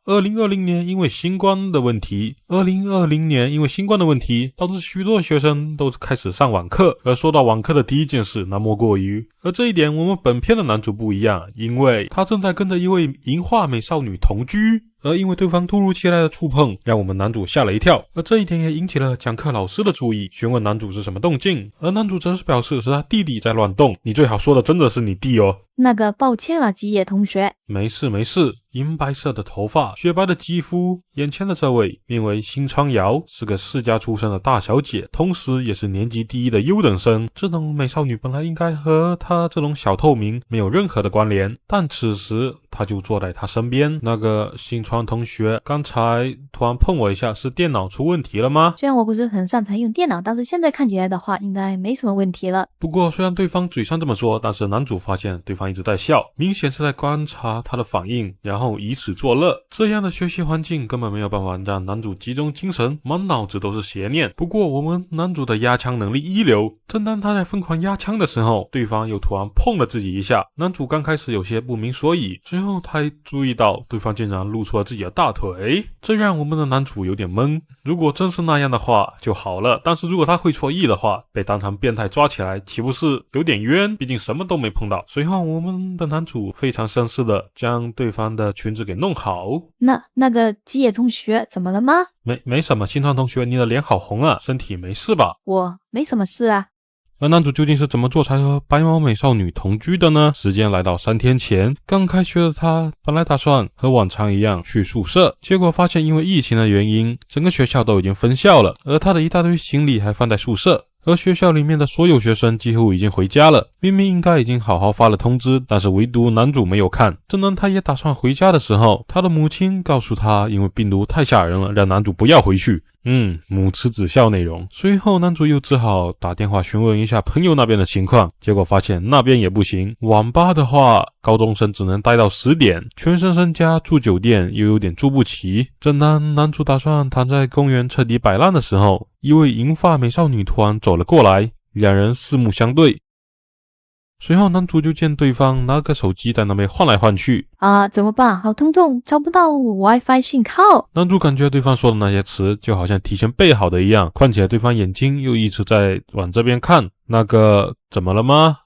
2020年因为新冠的问题导致许多学生都开始上网课，而说到网课的第一件事，那莫过于，而这一点我们本片的男主不一样，因为他正在跟着一位银发美少女同居，而因为对方突如其来的触碰，让我们男主吓了一跳，而这一点也引起了讲课老师的注意，询问男主是什么动静，而男主则是表示是他弟弟在乱动，你最好说的真的是你弟哦。那个抱歉啊，吉野同学。没事，银白色的头发，雪白的肌肤，眼前的这位名为新川遥，是个世家出身的大小姐，同时也是年级第一的优等生。这种美少女本来应该和她这种小透明没有任何的关联，但此时她就坐在她身边。那个新川同学刚才突然碰我一下，是电脑出问题了吗？虽然我不是很擅长用电脑，但是现在看起来的话应该没什么问题了。不过虽然对方嘴上这么说，但是男主发现对方一直在笑，明显是在观察他的反应，然后以此作乐。这样的学习环境根本没有办法让男主集中精神，满脑子都是邪念。不过我们男主的压枪能力一流，正当他在疯狂压枪的时候，对方又突然碰了自己一下。男主刚开始有些不明所以，随后他注意到对方竟然露出了自己的大腿，这让我们的男主有点懵。如果真是那样的话就好了，但是如果他会错意的话，被当成变态抓起来岂不是有点冤？毕竟什么都没碰到。随后我们的男主非常绅士的将对方的裙子给弄好。那个吉野同学怎么了吗？没什么，新川同学，你的脸好红啊，身体没事吧？我没什么事啊。而男主究竟是怎么做才和白毛美少女同居的呢？时间来到3天前，刚开学的他本来打算和往常一样去宿舍，结果发现因为疫情的原因，整个学校都已经分校了，而他的一大堆行李还放在宿舍。而学校里面的所有学生几乎已经回家了，明明应该已经好好发了通知，但是唯独男主没有看。正当他也打算回家的时候，他的母亲告诉他，因为病毒太吓人了，让男主不要回去。母慈子孝内容。随后男主又只好打电话询问一下朋友那边的情况，结果发现那边也不行。网吧的话，高中生只能待到10点，全身身家住酒店又有点住不齐。正当男主打算躺在公园彻底摆烂的时候，一位银发美少女突然走了过来，两人四目相对。随后男主就见对方拿个手机在那边晃来晃去。怎么办？好痛，找不到 WiFi 信号。男主感觉对方说的那些词就好像提前背好的一样，况且对方眼睛又一直在往这边看。那个怎么了吗？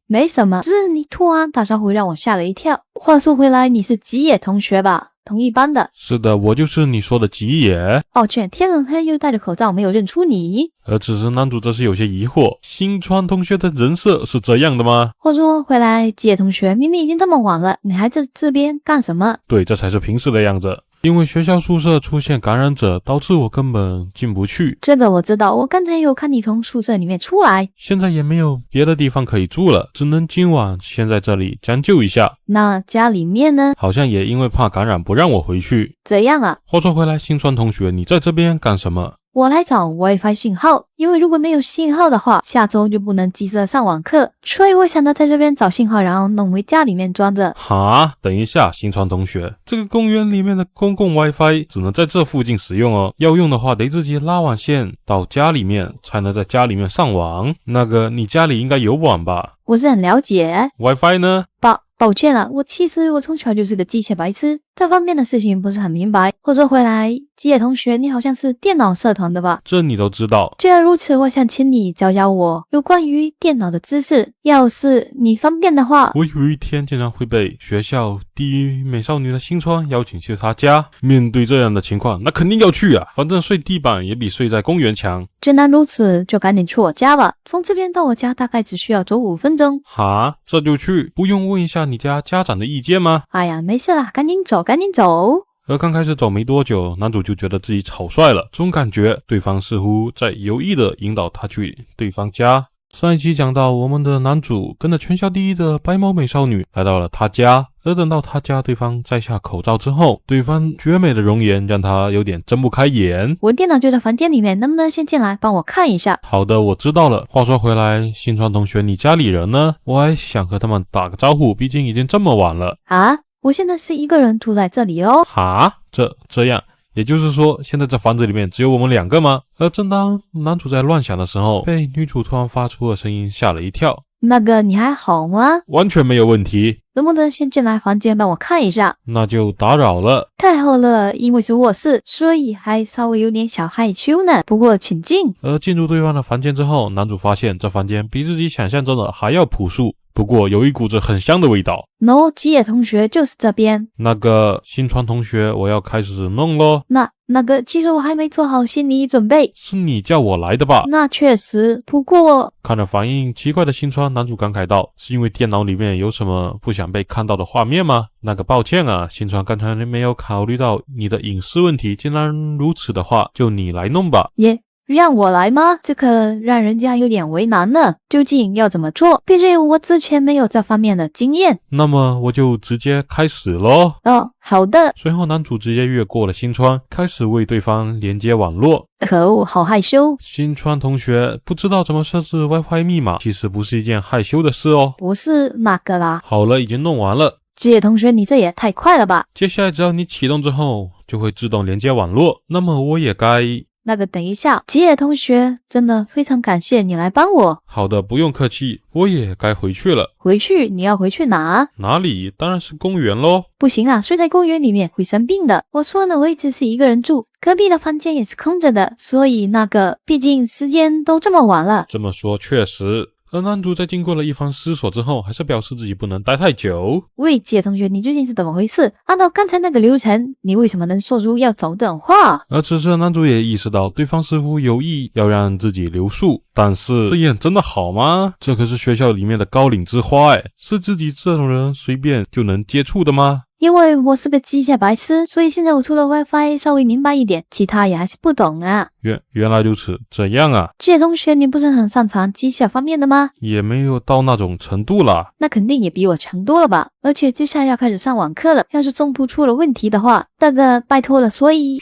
没什么，只是你突然打招呼让我吓了一跳。话说回来，你是吉野同学吧？同一班的。是的，我就是你说的吉野。抱歉，天很黑又戴着口罩，没有认出你。而此时男主则是有些疑惑，新川同学的人设是这样的吗？话说回来，吉野同学，明明已经这么晚了，你还在这边干什么？对，这才是平时的样子。因为学校宿舍出现感染者，导致我根本进不去。这个我知道，我刚才有看你从宿舍里面出来。现在也没有别的地方可以住了，只能今晚先在这里将就一下。那家里面呢？好像也因为怕感染不让我回去。怎样啊？话说回来，新川同学，你在这边干什么？我来找 WiFi 信号，因为如果没有信号的话，下周就不能及时上网课，所以我想到在这边找信号，然后弄回家里面装着。哈，等一下，新川同学，这个公园里面的公共 WiFi 只能在这附近使用哦，要用的话得自己拉网线到家里面，才能在家里面上网。那个，你家里应该有网吧？我是很了解。WiFi 呢？抱歉了，其实我从小就是个机械白痴，这方面的事情不是很明白。话说回来，吉野同学，你好像是电脑社团的吧？这你都知道。既然如此，我想请你教教我有关于电脑的知识，要是你方便的话。我有一天竟然会被学校第一美少女的新川邀请去她家，面对这样的情况，那肯定要去啊，反正睡地板也比睡在公园强。既然如此，就赶紧去我家吧，从这边到我家大概只需要走5分钟。哈，这就去？不用问一下你家家长的意见吗？哎呀，没事啦，赶紧走。而刚开始走没多久，男主就觉得自己草率了，总感觉对方似乎在有意的引导他去对方家。上一期讲到，我们的男主跟着全校第一的白毛美少女来到了他家，而等到他家对方摘下口罩之后，对方绝美的容颜让他有点睁不开眼。我电脑就在房间里面，能不能先进来帮我看一下？好的，我知道了。话说回来，新川同学，你家里人呢？我还想和他们打个招呼，毕竟已经这么晚了。我现在是一个人住在这里哦。这样，也就是说，现在这房子里面只有我们2个吗？而正当男主在乱想的时候，被女主突然发出的声音吓了一跳。那个，你还好吗？完全没有问题。能不能先进来房间帮我看一下？那就打扰了。太好了，因为是卧室，所以还稍微有点小害羞呢。不过请进。而进入对方的房间之后，男主发现这房间比自己想象中的还要朴素，不过有一股子很香的味道。喏，吉野同学就是这边。那个新川同学，我要开始弄咯。那个，其实我还没做好心理准备。是你叫我来的吧？那确实，不过看着反应奇怪的新川，男主感慨道：“是因为电脑里面有什么不想被看到的画面吗？”那个抱歉啊，新川刚才没有考虑到你的隐私问题。既然如此的话，就你来弄吧。也让我来吗？这可让人家有点为难呢。究竟要怎么做？毕竟我之前没有这方面的经验。那么我就直接开始咯。哦，好的。随后男主直接越过了新川，开始为对方连接网络。可恶，好害羞。新川同学不知道怎么设置 WiFi 密码，其实不是一件害羞的事哦。不是那个啦。好了，已经弄完了。吉野同学，你这也太快了吧！接下来只要你启动之后，就会自动连接网络。那么我也该……那个等一下，吉野同学，真的非常感谢你来帮我。好的，不用客气，我也该回去了。回去？你要回去哪？哪里？当然是公园咯。不行啊，睡在公园里面会生病的。我说呢，我一直是一个人住，隔壁的房间也是空着的，所以毕竟时间都这么晚了。这么说确实。而男主在经过了一番思索之后，还是表示自己不能待太久。喂，吉野同学，你究竟是怎么回事？按照刚才那个流程，你为什么能说出要走这种话？而此时男主也意识到对方似乎有意要让自己留宿，但是这样真的好吗？这可是学校里面的高岭之花是自己这种人随便就能接触的吗？因为我是个机械白痴，所以现在我除了 WiFi 稍微明白一点，其他也还是不懂啊。原来如此，这样啊。吉野同学，你不是很擅长机械方面的吗？也没有到那种程度啦。那肯定也比我强多了吧。而且接下来要开始上网课了，要是中途出了问题的话，那个拜托了。所以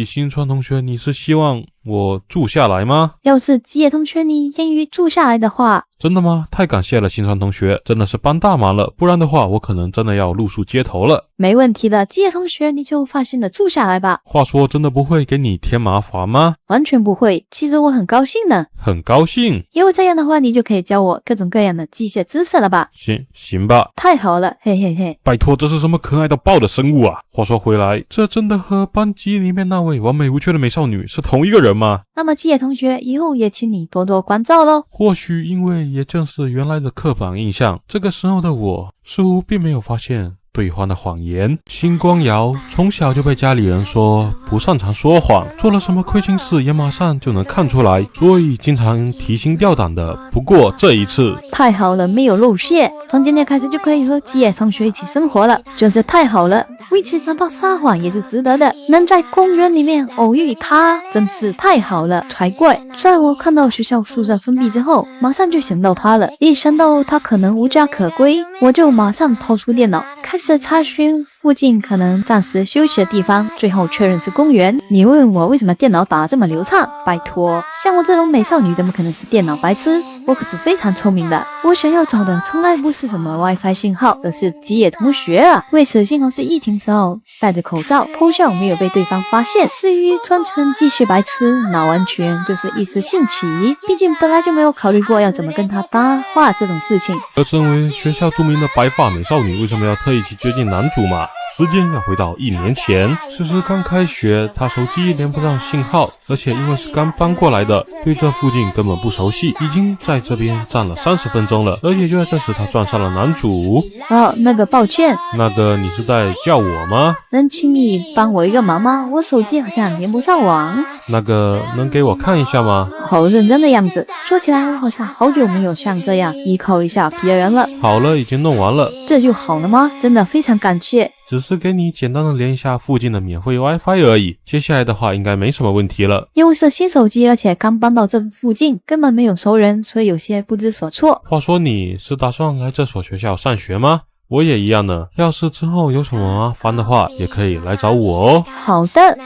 新川同学，你是希望我住下来吗？要是吉野同学你愿意住下来的话。真的吗？太感谢了，新川同学，真的是帮大忙了，不然的话我可能真的要露宿街头了。没问题的，吉野同学，你就放心的住下来吧。话说，真的不会给你添麻烦吗？完全不会，其实我很高兴呢。很高兴，因为这样的话，你就可以教我各种各样的机械知识了吧？行吧。太好了，嘿嘿嘿。拜托，这是什么可爱到爆的生物啊？话说回来，这真的和班级里面那位完美无缺的美少女是同一个人吗？那么吉野同学，以后也请你多多关照咯。或许因为也正是原来的刻板印象，这个时候的我似乎并没有发现对方的谎言。星光瑶从小就被家里人说不擅长说谎，做了什么亏心事也马上就能看出来，所以经常提心吊胆的。不过这一次太好了，没有露馅，从今天开始就可以和吉野同学一起生活了，真是太好了。为此哪怕撒谎也是值得的，能在公园里面偶遇他真是太好了才怪。在我看到学校宿舍封闭之后，马上就想到他了，一想到他可能无家可归，我就马上掏出电脑开始查询附近可能暂时休息的地方，最后确认是公园。你问我为什么电脑打得这么流畅？拜托，像我这种美少女怎么可能是电脑白痴？我可是非常聪明的。我想要找的从来不是什么 WiFi 信号，而是吉野同学啊。为此幸好是疫情时候戴着口罩偷笑，没有被对方发现。至于装成机械白痴，那完全就是一时兴起，毕竟本来就没有考虑过要怎么跟他搭话这种事情。而身为学校著名的白发美少女，为什么要特意去接近男主嘛？时间要回到1年前，此时刚开学，他手机连不上信号，而且因为是刚搬过来的，对这附近根本不熟悉，已经在这边站了30分钟了。而也就在这时，他撞上了男主。那个抱歉，你是在叫我吗？能请你帮我一个忙吗？我手机好像连不上网。能给我看一下吗？好认真的样子，说起来我好像好久没有像这样依靠一下别人了。好了，已经弄完了。这就好了吗？真的非常感谢。只是给你简单的连一下附近的免费 WiFi 而已，接下来的话应该没什么问题了。因为是新手机，而且刚搬到这附近，根本没有熟人，所以有些不知所措。话说你是打算来这所学校上学吗？我也一样呢，要是之后有什么麻烦的话，也可以来找我哦。好的。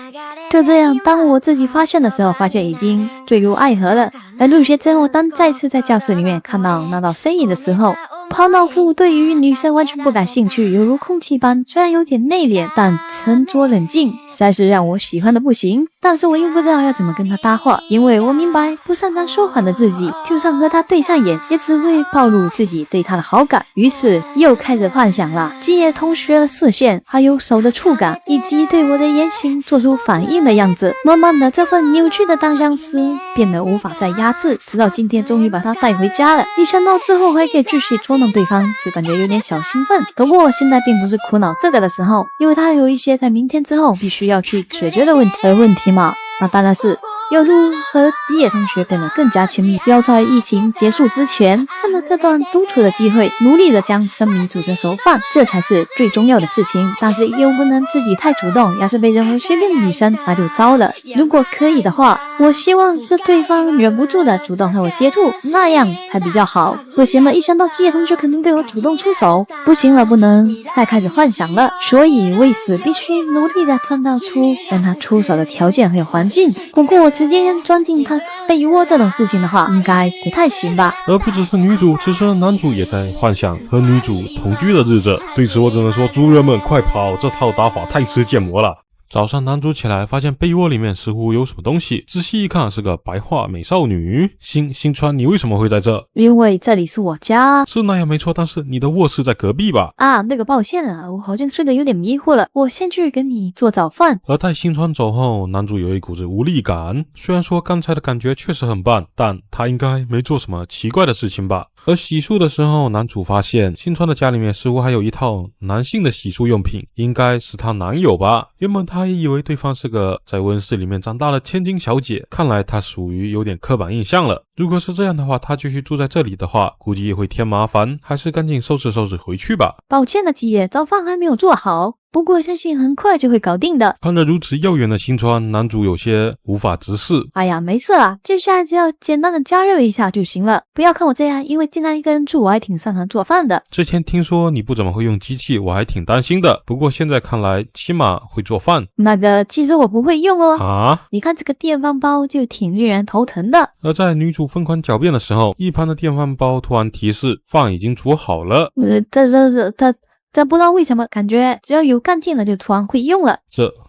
就这样，当我自己发现的时候，发现已经坠入爱河了。而入学之后，当再次在教室里面看到那道身影的时候，胖老夫对于女生完全不感兴趣，犹如空气般，虽然有点内敛，但沉着冷静，实在是让我喜欢的不行。但是我又不知道要怎么跟他搭话，因为我明白不擅长说谎的自己，就算和他对上眼，也只会暴露自己对他的好感。于是又开始幻想了基野同学的视线，还有手的触感，以及对我的言行做出反应的样子。慢慢的，这份扭曲的单相思变得无法再压制，直到今天终于把他带回家了。一想到之后还可以继续捉弄对方，就感觉有点小兴奋。不过现在并不是苦恼这个的时候，因为他还有一些在明天之后必须要去解决的问题嘛。那当然是要如和基野同学变得更加亲密，要在疫情结束之前，趁着这段独处的机会，努力的将生米煮成熟饭，这才是最重要的事情。但是又不能自己太主动，要是被认为随便的女生，那就糟了。如果可以的话，我希望是对方忍不住的主动和我接触，那样才比较好。不行了，一想到基野同学可能对我主动出手，不行了，不能再开始幻想了。所以为此必须努力的创造出让他出手的条件还有环境。不过我直接钻进他被窝这种事情的话，应该不太行吧。而不只是女主，此时男主也在幻想和女主同居的日子。对此我只能说，主人们快跑，这套打法太吃建模了。早上男主起来发现被窝里面似乎有什么东西，仔细一看是个白发美少女。新川，你为什么会在这？因为这里是我家。是那样没错，但是你的卧室在隔壁吧？啊，那个抱歉啊，我好像睡得有点迷糊了，我先去给你做早饭。而待新川走后，男主有一股子无力感，虽然说刚才的感觉确实很棒，但他应该没做什么奇怪的事情吧。而洗漱的时候，男主发现新川的家里面似乎还有一套男性的洗漱用品，应该是她男友吧。原本他也以为对方是个在温室里面长大的千金小姐，看来他属于有点刻板印象了。如果是这样的话，他继续住在这里的话，估计也会添麻烦，还是赶紧收拾收拾回去吧。抱歉了，基野，早饭还没有做好，不过相信很快就会搞定的。看着如此遥远的新川，男主有些无法直视。哎呀，没事啦，接下来只要简单的加热一下就行了。不要看我这样，因为既然一个人住，我还挺擅长做饭的。之前听说你不怎么会用机器，我还挺担心的。不过现在看来，起码会做饭。那个，其实我不会用哦。啊？你看这个电饭煲就挺令人头疼的。而在女主疯狂狡辩的时候，一旁的电饭煲突然提示饭已经煮好了。这不知道为什么感觉只要有干劲了就突然会用了。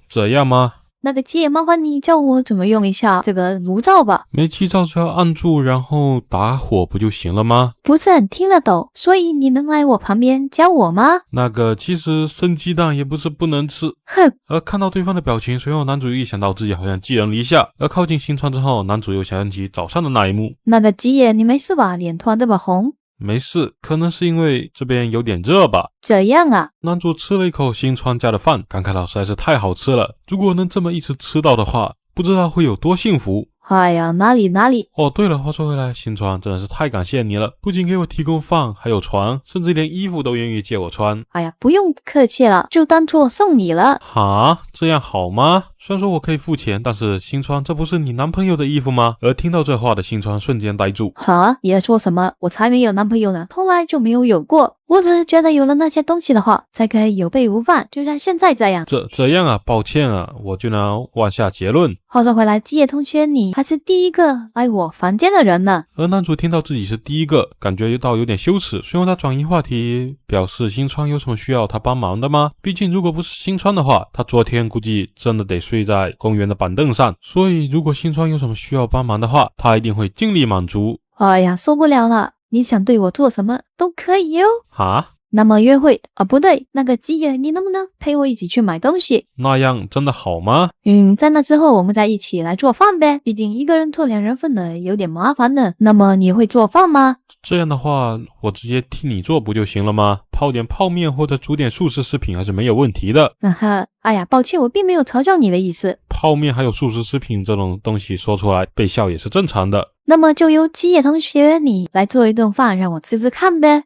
这样吗？那个基野，麻烦你教我怎么用一下这个炉灶吧。煤气灶只要按住然后打火不就行了吗？不是很听得懂，所以你能来我旁边教我吗？那个其实生鸡蛋也不是不能吃。哼。而看到对方的表情，随后男主一想到自己好像寄人篱下。而靠近新川之后，男主又想起早上的那一幕。那个基野，你没事吧？脸突然这么红。没事，可能是因为这边有点热吧。这样啊。男主吃了一口新川家的饭，感慨到实在是太好吃了。如果能这么一直吃到的话，不知道会有多幸福。哎呀，哪里。哦，对了，话说回来，新川真的是太感谢你了，不仅给我提供饭，还有床，甚至连衣服都愿意借我穿。哎呀，不用客气了，就当做送你了。哈，这样好吗？虽然说我可以付钱，但是新川，这不是你男朋友的衣服吗？而听到这话的新川瞬间呆住。哈，你在说什么？我才没有男朋友呢，从来就没有过。我只是觉得有了那些东西的话，才可以有备无患，就像现在这样。这样啊，抱歉啊，我就能妄下结论。话说回来，基野同学，你还是第一个来我房间的人呢。而男主听到自己是第一个，感觉到有点羞耻，随后他转移话题，表示新川有什么需要他帮忙的吗？毕竟如果不是新川的话，他昨天估计真的得睡在公园的板凳上，所以如果新川有什么需要帮忙的话，他一定会尽力满足。哎呀，受不了了，你想对我做什么都可以哟。哈？那么约会啊，不对，那个基野，你能不能陪我一起去买东西？那样真的好吗？在那之后我们再一起来做饭呗，毕竟一个人做2人份的有点麻烦的。那么你会做饭吗？这样的话，我直接替你做不就行了吗？泡点泡面或者煮点速食食品还是没有问题的。哎呀，抱歉，我并没有嘲笑你的意思。泡面还有速食食品这种东西说出来被笑也是正常的。那么就由基野同学你来做一顿饭让我吃吃看呗。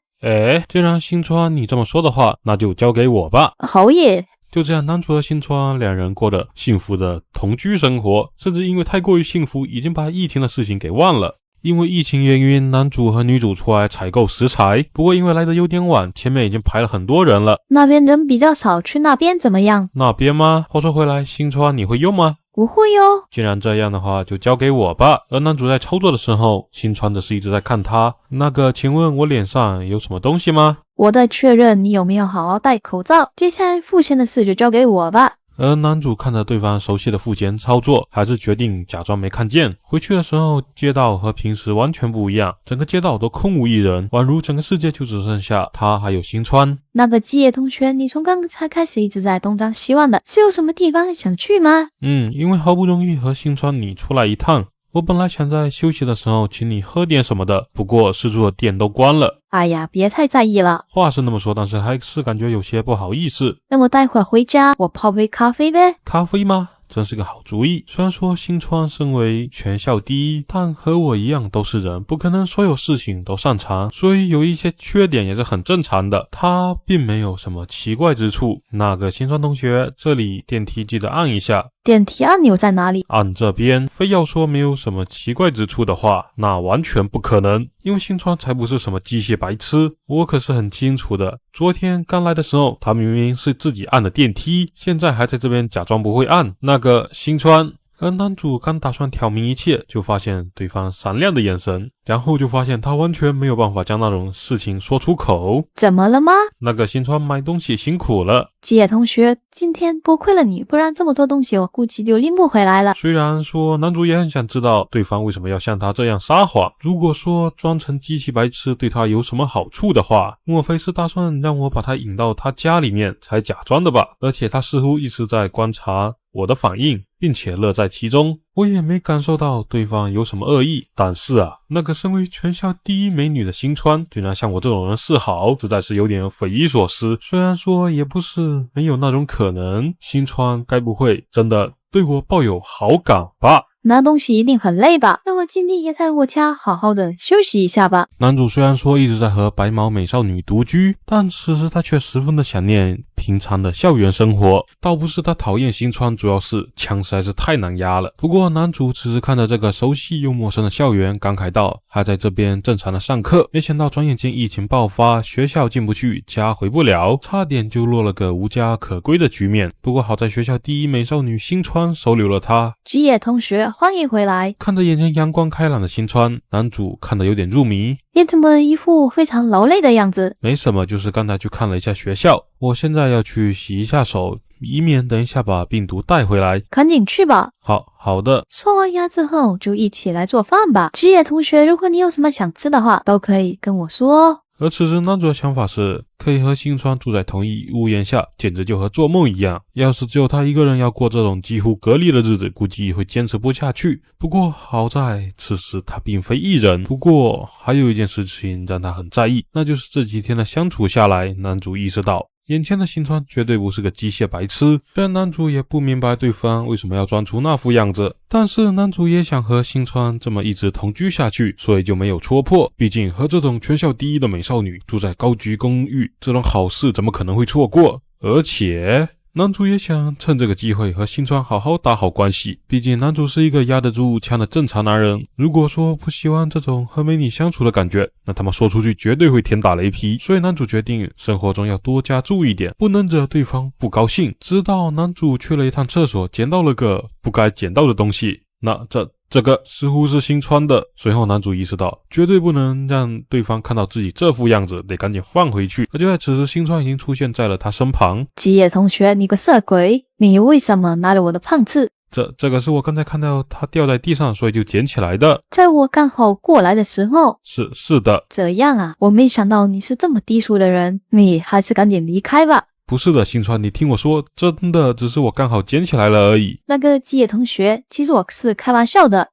既然新川你这么说的话，那就交给我吧。好耶。就这样，男主和新川两人过着幸福的同居生活，甚至因为太过于幸福，已经把疫情的事情给忘了。因为疫情原因，男主和女主出来采购食材，不过因为来得有点晚，前面已经排了很多人了。那边人比较少，去那边怎么样？那边吗？话说回来，新川你会用吗？不会哦。既然这样的话，就交给我吧。而男主在操作的时候，新川的是一直在看他。那个，请问我脸上有什么东西吗？我在确认你有没有好好戴口罩，接下来付钱的事就交给我吧。而男主看着对方熟悉的付钱操作，还是决定假装没看见。回去的时候，街道和平时完全不一样，整个街道都空无一人，宛如整个世界就只剩下他还有新川。那个基野同学，你从刚才开始一直在东张西望的，是有什么地方想去吗？因为好不容易和新川你出来一趟，我本来想在休息的时候请你喝点什么的，不过四处的店都关了。哎呀，别太在意了。话是那么说，但是还是感觉有些不好意思。那么待会儿回家，我泡杯咖啡呗。咖啡吗？真是个好主意。虽然说新川身为全校第一，但和我一样都是人，不可能所有事情都擅长，所以有一些缺点也是很正常的。他并没有什么奇怪之处。那个新川同学，这里电梯记得按一下。电梯按钮在哪里？按这边。非要说没有什么奇怪之处的话，那完全不可能，因为新川才不是什么机械白痴，我可是很清楚的。昨天刚来的时候，他明明是自己按的电梯，现在还在这边假装不会按。那个新川，而男主刚打算挑明一切，就发现对方闪亮的眼神，然后就发现他完全没有办法将那种事情说出口。怎么了吗？那个新川买东西辛苦了。基野同学，今天多亏了你，不然这么多东西我估计就拎不回来了。虽然说男主也很想知道对方为什么要像他这样撒谎，如果说装成机器白痴对他有什么好处的话，莫非是打算让我把他引到他家里面才假装的吧？而且他似乎一直在观察我的反应，并且乐在其中。我也没感受到对方有什么恶意，但是啊，那个身为全校第一美女的新川居然向我这种人示好，实在是有点匪夷所思。虽然说也不是没有那种可能，新川该不会真的对我抱有好感吧？拿东西一定很累吧？那我今天也在我家好好的休息一下吧。男主虽然说一直在和白毛美少女独居，但此时他却十分的想念平常的校园生活。倒不是他讨厌新川，主要是枪实在是太难压了。不过男主此时看着这个熟悉又陌生的校园，感慨道还在这边正常的上课，没想到转眼间疫情爆发，学校进不去，家回不了，差点就落了个无家可归的局面。不过好在学校第一美少女新川收留了他。基野同学，欢迎回来。看着眼前阳光开朗的新川，男主看得有点入迷。你怎么一副非常劳累的样子？没什么，就是刚才去看了一下学校，我现在要去洗一下手，以免等一下把病毒带回来。赶紧去吧。好的。刷完牙之后就一起来做饭吧。基野同学，如果你有什么想吃的话，都可以跟我说哦。而此时男主的想法是，可以和新川住在同一屋檐下，简直就和做梦一样。要是只有他一个人要过这种几乎隔离的日子，估计会坚持不下去。不过好在此时他并非一人。不过还有一件事情让他很在意，那就是这几天的相处下来，男主意识到眼前的新川绝对不是个机械白痴。虽然男主也不明白对方为什么要装出那副样子，但是男主也想和新川这么一直同居下去，所以就没有戳破。毕竟和这种全校第一的美少女住在高级公寓，这种好事怎么可能会错过？而且男主也想趁这个机会和新川好好打好关系，毕竟男主是一个压得住枪的正常男人。如果说不喜欢这种和美女相处的感觉，那他们说出去绝对会天打雷劈。所以男主决定生活中要多加注意点，不能惹对方不高兴。直到男主去了一趟厕所，捡到了个不该捡到的东西，那这个似乎是新川的。随后男主意识到绝对不能让对方看到自己这副样子，得赶紧放回去。而就在此时，新川已经出现在了他身旁。基野同学，你个色鬼，你为什么拿了我的胖次？这个是我刚才看到它掉在地上，所以就捡起来的。在我刚好过来的时候。是的。这样啊，我没想到你是这么低俗的人，你还是赶紧离开吧。不是的，新川，你听我说，真的只是我刚好捡起来了而已。那个基野同学，其实我是开玩笑的。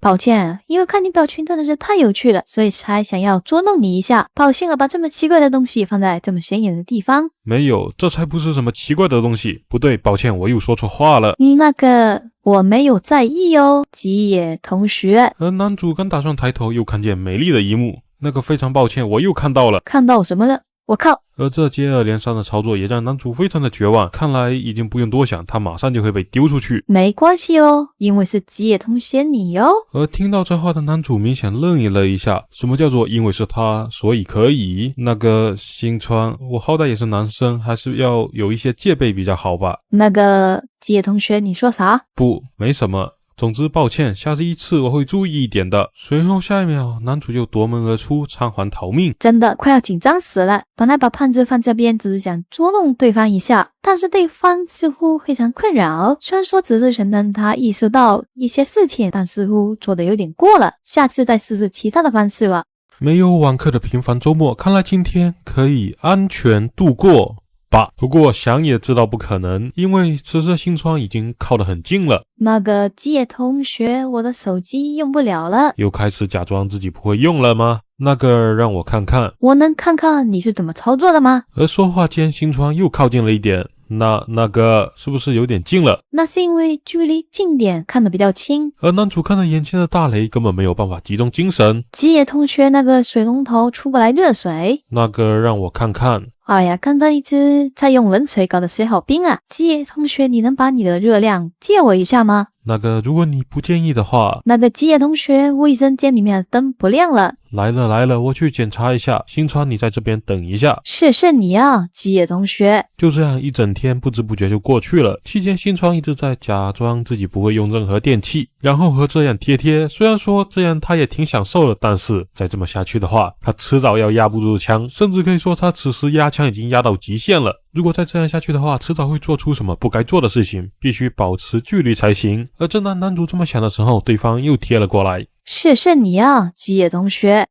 抱歉，因为看你表情真的是太有趣了，所以才想要捉弄你一下。抱歉了，把这么奇怪的东西放在这么显眼的地方。没有，这才不是什么奇怪的东西。不对，抱歉，我又说错话了。你那个我没有在意哦，基野同学。而男主刚打算抬头，又看见美丽的一幕。那个非常抱歉，我又看到了。看到什么了？我靠！而这接二连三的操作也让男主非常的绝望，看来已经不用多想，他马上就会被丢出去。没关系哦，因为是吉野同学你哦。而听到这话的男主明显愣了一下，什么叫做因为是他所以可以？那个新川，我好歹也是男生，还是要有一些戒备比较好吧？那个吉野同学你说啥？不，没什么。总之抱歉，下次一次我会注意一点的。随后下一秒，男主就夺门而出，仓皇逃命。真的快要紧张死了，本来把胖子放这边只是想捉弄对方一下，但是对方似乎非常困扰。虽然说只是想让他意识到一些事情，但似乎做得有点过了，下次再试试其他的方式吧。没有网课的平凡周末，看来今天可以安全度过吧。不过想也知道不可能，因为此时新川已经靠得很近了。那个吉野同学，我的手机用不了了。又开始假装自己不会用了吗？那个让我看看。我能看看你是怎么操作的吗？而说话间，新川又靠近了一点。那个是不是有点近了？那是因为距离近点看得比较清。而男主看着眼前的大雷，根本没有办法集中精神。吉野同学，那个水龙头出不来热水。那个让我看看。哎呀，刚刚一直在用冷水搞得水好冰啊！吉野同学，你能把你的热量借我一下吗？那个，如果你不介意的话。那个吉野同学，卫生间里面的灯不亮了。来了，我去检查一下。新川，你在这边等一下。是你啊，吉野同学。就这样一整天不知不觉就过去了。期间新川一直在假装自己不会用任何电器，然后和这样贴。虽然说这样他也挺享受的，但是再这么下去的话，他迟早要压不住枪，甚至可以说他此时压枪已经压到极限了。如果再这样下去的话，迟早会做出什么不该做的事情，必须保持距离才行。而正当男主这么想的时候，对方又贴了过来。是你啊，吉野同学。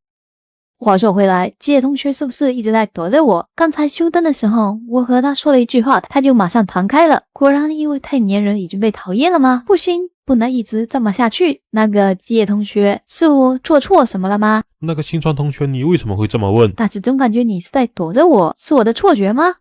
话说回来，吉野同学是不是一直在躲着我？刚才修灯的时候，我和他说了一句话，他就马上弹开了。果然因为太粘人已经被讨厌了吗？不行，不能一直这么下去。那个吉野同学，是我做错什么了吗？那个新川同学，你为什么会这么问？但是总感觉你是在躲着我，是我的错觉吗？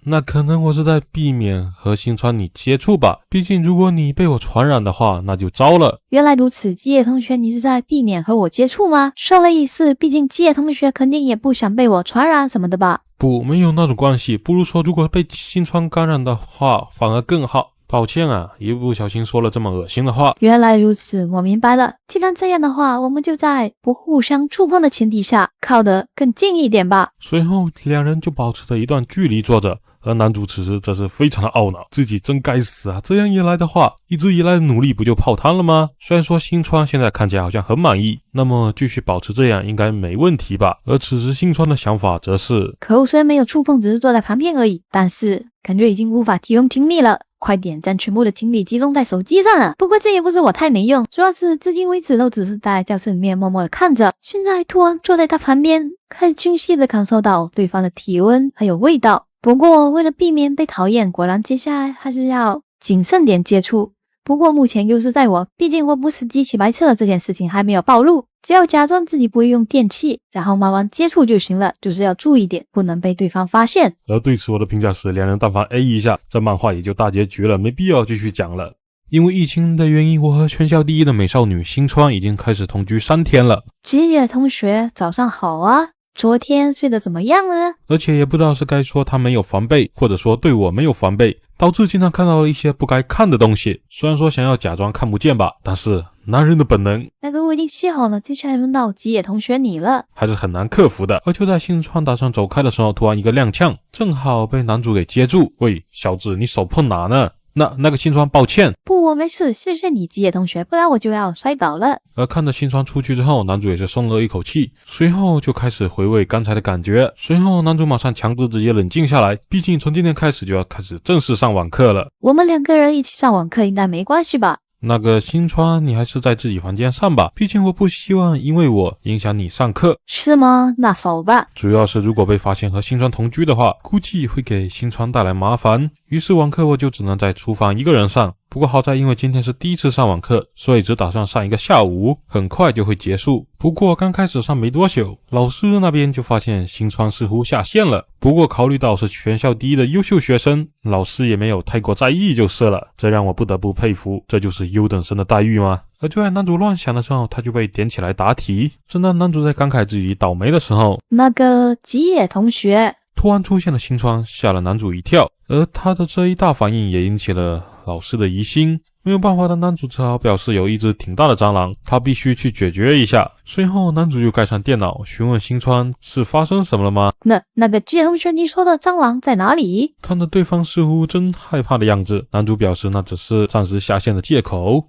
那可能我是在避免和新川你接触吧，毕竟如果你被我传染的话，那就糟了。原来如此，吉野同学，你是在避免和我接触吗？说了意思，毕竟吉野同学肯定也不想被我传染什么的吧？不，没有那种关系，不如说如果被新川感染的话，反而更好。抱歉啊，一不小心说了这么恶心的话。原来如此，我明白了。既然这样的话，我们就在不互相触碰的前提下，靠得更近一点吧。随后两人就保持着一段距离坐着，而男主此时则是非常的懊恼，自己真该死啊！这样一来的话，一直以来的努力不就泡汤了吗？虽然说新川现在看起来好像很满意，那么继续保持这样应该没问题吧？而此时新川的想法则是，可恶，虽然没有触碰，只是坐在旁边而已，但是感觉已经无法提供精力了。快点将全部的精力集中在手机上了。不过这也不是我太没用，主要是至今为止都只是在教室里面默默的看着，现在突然坐在他旁边，可以清晰的感受到对方的体温还有味道。不过为了避免被讨厌，果然接下来还是要谨慎点接触。不过目前优势在我，毕竟我不是机器白痴的这件事情还没有暴露，只要假装自己不会用电器，然后慢慢接触就行了，就是要注意点，不能被对方发现。而对此我的评价是，两人但凡 A 一下，这漫画也就大结局了，没必要继续讲了。因为疫情的原因，我和全校第一的美少女新川已经开始同居3天了。吉野同学，早上好啊。昨天睡得怎么样呢？而且也不知道是该说他没有防备，或者说对我没有防备，导致经常看到了一些不该看的东西。虽然说想要假装看不见吧，但是男人的本能，那个我已经写好了，接下来轮到吉野同学你了，还是很难克服的。而就在新川打算走开的时候，突然一个踉跄，正好被男主给接住。喂，小子，你手碰哪呢？那个新川抱歉。不，我没事，谢谢你吉野同学，不然我就要摔倒了。而看着新川出去之后，男主也是松了一口气，随后就开始回味刚才的感觉。随后男主马上强制自己冷静下来，毕竟从今天开始就要开始正式上网课了。我们2个人一起上网课应该没关系吧？那个新川，你还是在自己房间上吧，毕竟我不希望因为我影响你上课。是吗？那走吧。主要是如果被发现和新川同居的话，估计会给新川带来麻烦。于是网课我就只能在厨房一个人上。不过好在因为今天是第一次上网课，所以只打算上一个下午，很快就会结束。不过刚开始上没多久，老师那边就发现新川似乎下线了。不过考虑到是全校第一的优秀学生，老师也没有太过在意就是了。这让我不得不佩服，这就是优等生的待遇吗？而就在男主乱想的时候，他就被点起来答题。正当男主在感慨自己倒霉的时候，那个吉野同学，突然出现的新川吓了男主一跳，而他的这一大反应也引起了老师的疑心。没有办法的男主只好表示有一只挺大的蟑螂，他必须去解决一下。随后男主就盖上电脑询问新川是发生什么了吗？那个吉野同学，你说的蟑螂在哪里？看着对方似乎真害怕的样子，男主表示那只是暂时下线的借口。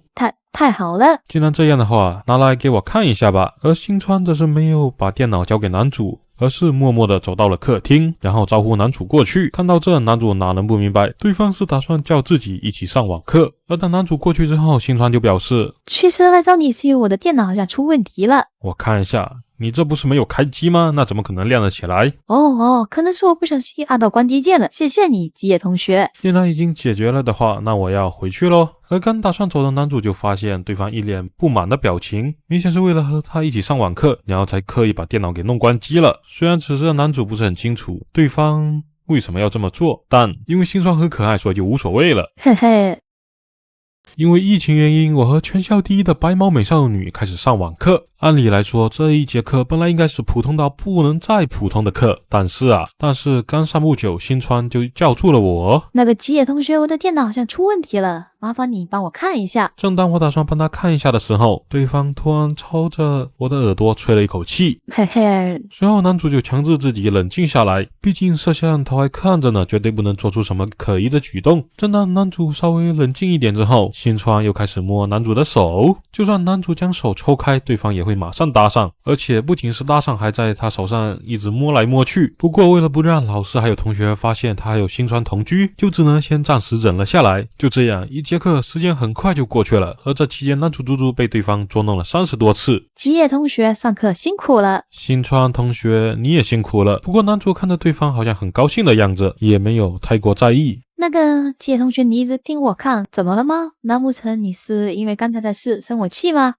太好了，既然这样的话，拿来给我看一下吧。而新川则是没有把电脑交给男主，而是默默地走到了客厅，然后招呼男主过去。看到这，男主哪能不明白对方是打算叫自己一起上网课。而当男主过去之后，新川就表示，其实来找你是因为我的电脑好像出问题了。我看一下，你这不是没有开机吗？那怎么可能亮得起来？可能是我不小心按到关机键了，谢谢你，吉野同学。既然已经解决了的话，那我要回去咯。而刚打算走的男主就发现对方一脸不满的表情，明显是为了和他一起上网课，然后才刻意把电脑给弄关机了。虽然此时的男主不是很清楚对方为什么要这么做，但因为新川很可爱，所以就无所谓了。嘿嘿。因为疫情原因，我和全校第一的白毛美少女开始上网课。按理来说，这一节课本来应该是普通到不能再普通的课，但是刚上不久，新川就叫住了我。那个吉野同学，我的电脑好像出问题了，麻烦你帮我看一下。正当我打算帮他看一下的时候，对方突然朝着我的耳朵吹了一口气。嘿嘿。随后男主就强制自己冷静下来，毕竟摄像头还看着呢，绝对不能做出什么可疑的举动。正当男主稍微冷静一点之后，新川又开始摸男主的手。就算男主将手抽开，对方也会马上搭上，而且不仅是搭上，还在他手上一直摸来摸去。不过为了不让老师还有同学发现他还有新川同居，就只能先暂时忍了下来。就这样一节课时间很快就过去了，而这期间男主足足被对方捉弄了30多次。吉野同学上课辛苦了。新川同学你也辛苦了。不过男主看着对方好像很高兴的样子，也没有太过在意。那个吉野同学，你一直盯我看，怎么了吗？难不成你是因为刚才的事生我气吗？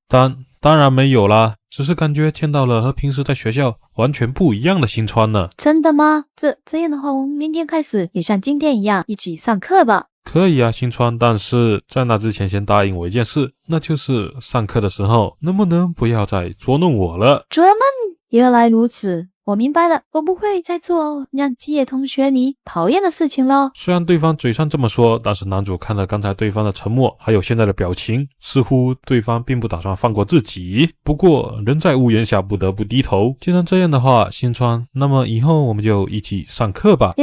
当然没有啦，只是感觉见到了和平时在学校完全不一样的新川呢。真的吗？这样的话，我们明天开始也像今天一样一起上课吧。可以啊，新川，但是在那之前先答应我一件事，那就是上课的时候能不能不要再捉弄我了。主任们，原来如此，我明白了，我不会再做让吉野同学你讨厌的事情了。虽然对方嘴上这么说，但是男主看了刚才对方的沉默还有现在的表情，似乎对方并不打算放过自己。不过人在屋檐下不得不低头，既然这样的话，新川，那么以后我们就一起上课吧。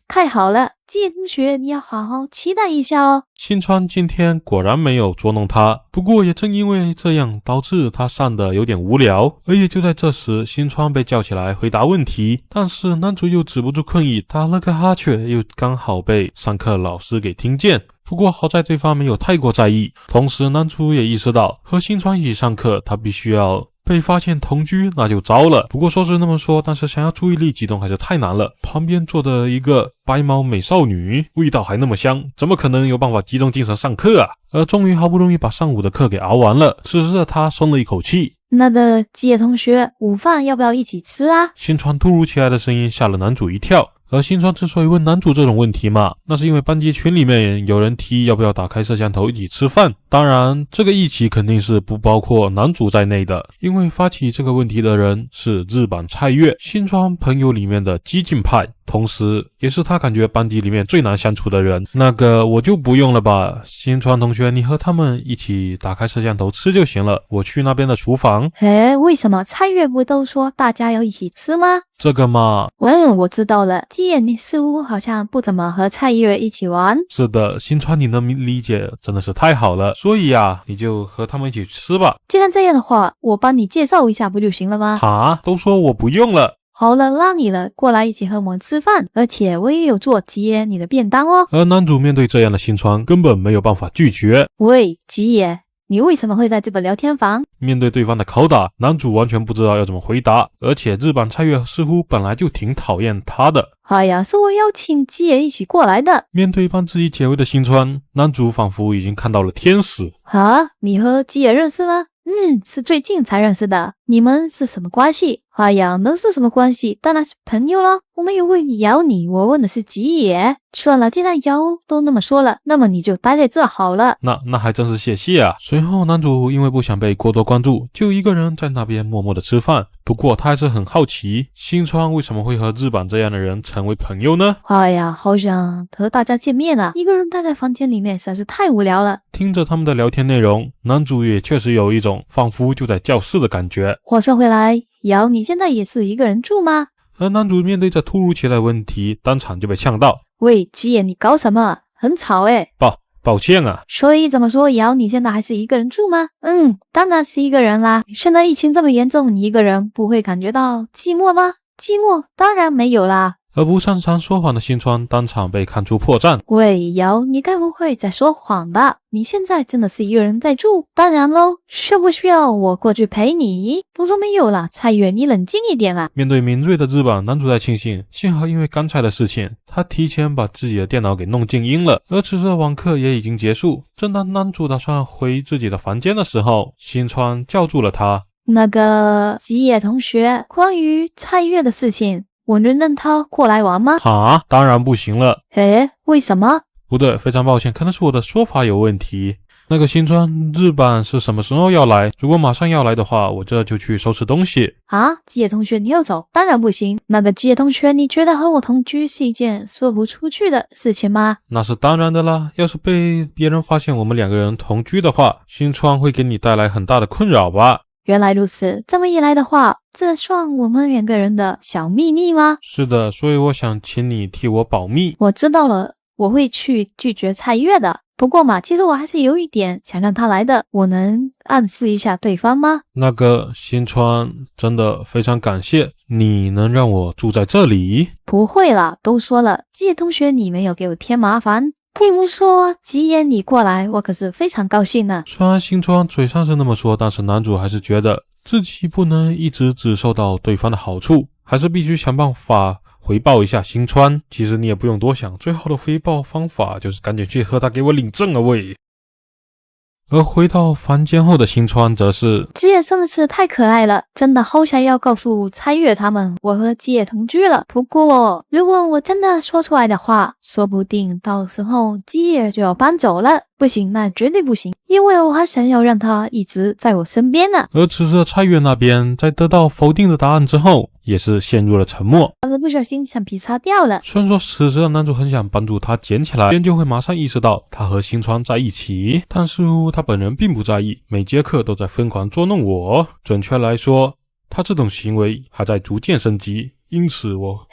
太好了，吉野同学你要好好期待一下哦。新川今天果然没有捉弄他，不过也正因为这样导致他上的有点无聊。而也就在这时，新川被叫起来回答问题，但是男主又止不住困意，打了个哈欠，又刚好被上课老师给听见。不过好在对方没有太过在意，同时男主也意识到和新川一起上课，他必须要被发现同居那就糟了。不过说是那么说，但是想要注意力集中还是太难了。旁边坐着一个白毛美少女，味道还那么香，怎么可能有办法集中精神上课啊？而终于好不容易把上午的课给熬完了，此时的他松了一口气。那个吉野同学，午饭要不要一起吃啊？新川突如其来的声音吓了男主一跳。而新川之所以问男主这种问题嘛，那是因为班级群里面有人提要不要打开摄像头一起吃饭。当然这个一起肯定是不包括男主在内的，因为发起这个问题的人是日版菜月，新川朋友里面的激进派，同时也是他感觉班级里面最难相处的人。那个我就不用了吧，新川同学，你和他们一起打开摄像头吃就行了，我去那边的厨房。为什么菜月不都说大家要一起吃吗？这个嘛，我知道了，吉野你似乎好像不怎么和菜月一起玩。是的，新川你能理解真的是太好了，所以啊，你就和他们一起吃吧。既然这样的话，我帮你介绍一下不就行了吗？哈，都说我不用了。好了，让你了，过来一起和我们吃饭，而且我也有做吉野你的便当哦。而男主面对这样的新川根本没有办法拒绝。喂，吉野，你为什么会在这个聊天房？面对对方的拷打，男主完全不知道要怎么回答，而且日版菜月似乎本来就挺讨厌他的。哎呀，是我邀请吉野一起过来的。面对帮自己解围的新川，男主仿佛已经看到了天使。啊，你和吉野认识吗？是最近才认识的。你们是什么关系？哎呀，能是什么关系？当然是朋友了。我没有问你咬你，我问的是吉野。算了，既然咬都那么说了，那么你就待在这好了。那还真是谢谢啊。随后男主因为不想被过多关注，就一个人在那边默默的吃饭。不过他还是很好奇，新川为什么会和日版这样的人成为朋友呢？哎呀，好想和大家见面啊！一个人待在房间里面实在是太无聊了。听着他们的聊天内容，男主也确实有一种仿佛就在教室的感觉。话说回来，瑶，你现在也是一个人住吗？而男主面对着突如其来的问题，当场就被呛到。喂，吉野，你搞什么？很吵诶。抱歉啊。所以怎么说，瑶，你现在还是一个人住吗？当然是一个人啦。现在疫情这么严重，你一个人不会感觉到寂寞吗？寂寞当然没有啦。而不擅长说谎的新川当场被看出破绽。喂，瑶，你该不会在说谎吧？你现在真的是一个人在住？当然喽，需不需要我过去陪你？不说没有啦，蔡月，你冷静一点啊。面对敏锐的日版，男主在庆幸，幸好因为刚才的事情，他提前把自己的电脑给弄静音了。而此时网课也已经结束，正当男主打算回自己的房间的时候，新川叫住了他。那个吉野同学，关于蔡月的事情，我能让他过来玩吗？哈，当然不行了。为什么？不对，非常抱歉，可能是我的说法有问题。那个新川日版是什么时候要来？如果马上要来的话，我这就去收拾东西。啊，吉野同学，你要走？当然不行。那个吉野同学，你觉得和我同居是一件说不出去的事情吗？那是当然的啦，要是被别人发现我们两个人同居的话，新川会给你带来很大的困扰吧？原来如此，这么一来的话，这算我们两个人的小秘密吗？是的，所以我想请你替我保密。我知道了，我会去拒绝蔡月的。不过嘛，其实我还是有一点想让他来的，我能暗示一下对方吗？那个新川，真的非常感谢，你能让我住在这里？不会啦，都说了，吉野同学你没有给我添麻烦。听不说吉野你过来，我可是非常高兴呢。虽然新川嘴上是那么说，但是男主还是觉得自己不能一直只受到对方的好处，还是必须想办法回报一下新川。其实你也不用多想，最好的回报方法就是赶紧去和他给我领证啊喂。而回到房间后的新川则是，吉野真的是太可爱了，真的好想要告诉蔡月他们我和吉野同居了。不过如果我真的说出来的话，说不定到时候吉野就要搬走了。不行，那绝对不行，因为我还想要让他一直在我身边呢。而此时蔡月那边在得到否定的答案之后，也是陷入了沉默。不小心橡皮擦掉了。虽然说此时的男主很想帮助他捡起来，便就会马上意识到他和新川在一起，但似乎他本人并不在意，每节课都在疯狂捉弄我。准确来说，他这种行为还在逐渐升级。因此我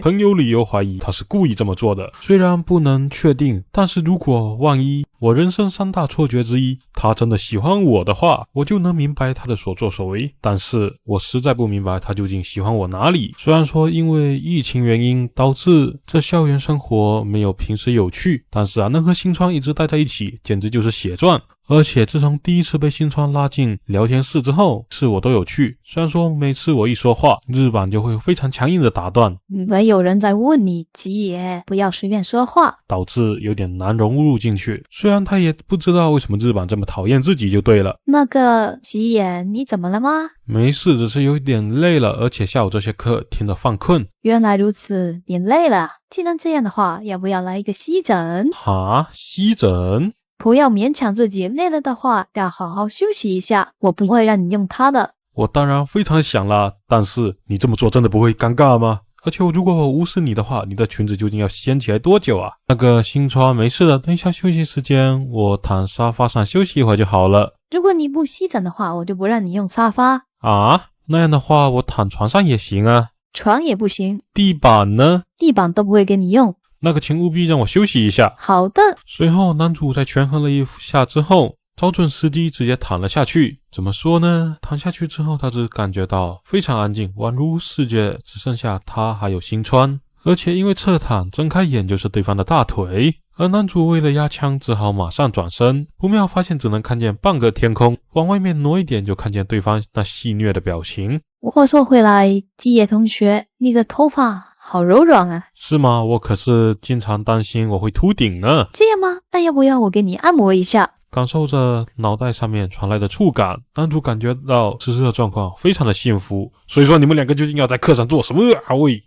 很有理由怀疑他是故意这么做的，虽然不能确定，但是如果万一我人生3大错觉之一他真的喜欢我的话，我就能明白他的所作所为，但是我实在不明白他究竟喜欢我哪里。虽然说因为疫情原因导致这校园生活没有平时有趣，但是能和新川一直待在一起简直就是血赚。而且自从第一次被新川拉进聊天室之后，是我都有去。虽然说每次我一说话，日版就会非常强硬的打断，没有人在问你，吉野不要随便说话，导致有点难融入进去。虽然他也不知道为什么日版这么讨厌自己就对了。那个吉野，你怎么了吗？没事，只是有点累了，而且下午这些课听得犯困。原来如此，你累了。既然这样的话，要不要来一个吸枕？哈，吸枕？不要勉强自己，累了的话要好好休息一下，我不会让你用它的。我当然非常想啦，但是你这么做真的不会尴尬吗？而且如果我无视你的话，你的裙子究竟要掀起来多久啊？那个新川，没事的，等一下休息时间我躺沙发上休息一会儿就好了。如果你不吸枕的话，我就不让你用沙发啊。那样的话我躺床上也行啊。床也不行。地板呢？地板都不会给你用。那个请务必让我休息一下。好的。随后男主在权衡了一下之后，找准时机直接躺了下去。怎么说呢？躺下去之后他只感觉到非常安静，宛如世界只剩下他还有新川。而且因为侧躺，睁开眼就是对方的大腿。而男主为了压枪只好马上转身，不妙发现只能看见半个天空，往外面挪一点就看见对方那戏谑的表情。话说回来，基野同学，你的头发好柔软啊。是吗？我可是经常担心我会秃顶呢。这样吗？那要不要我给你按摩一下？感受着脑袋上面传来的触感，男主感觉到此时的状况非常的幸福。所以说你们两个究竟要在课上做什么啊喂？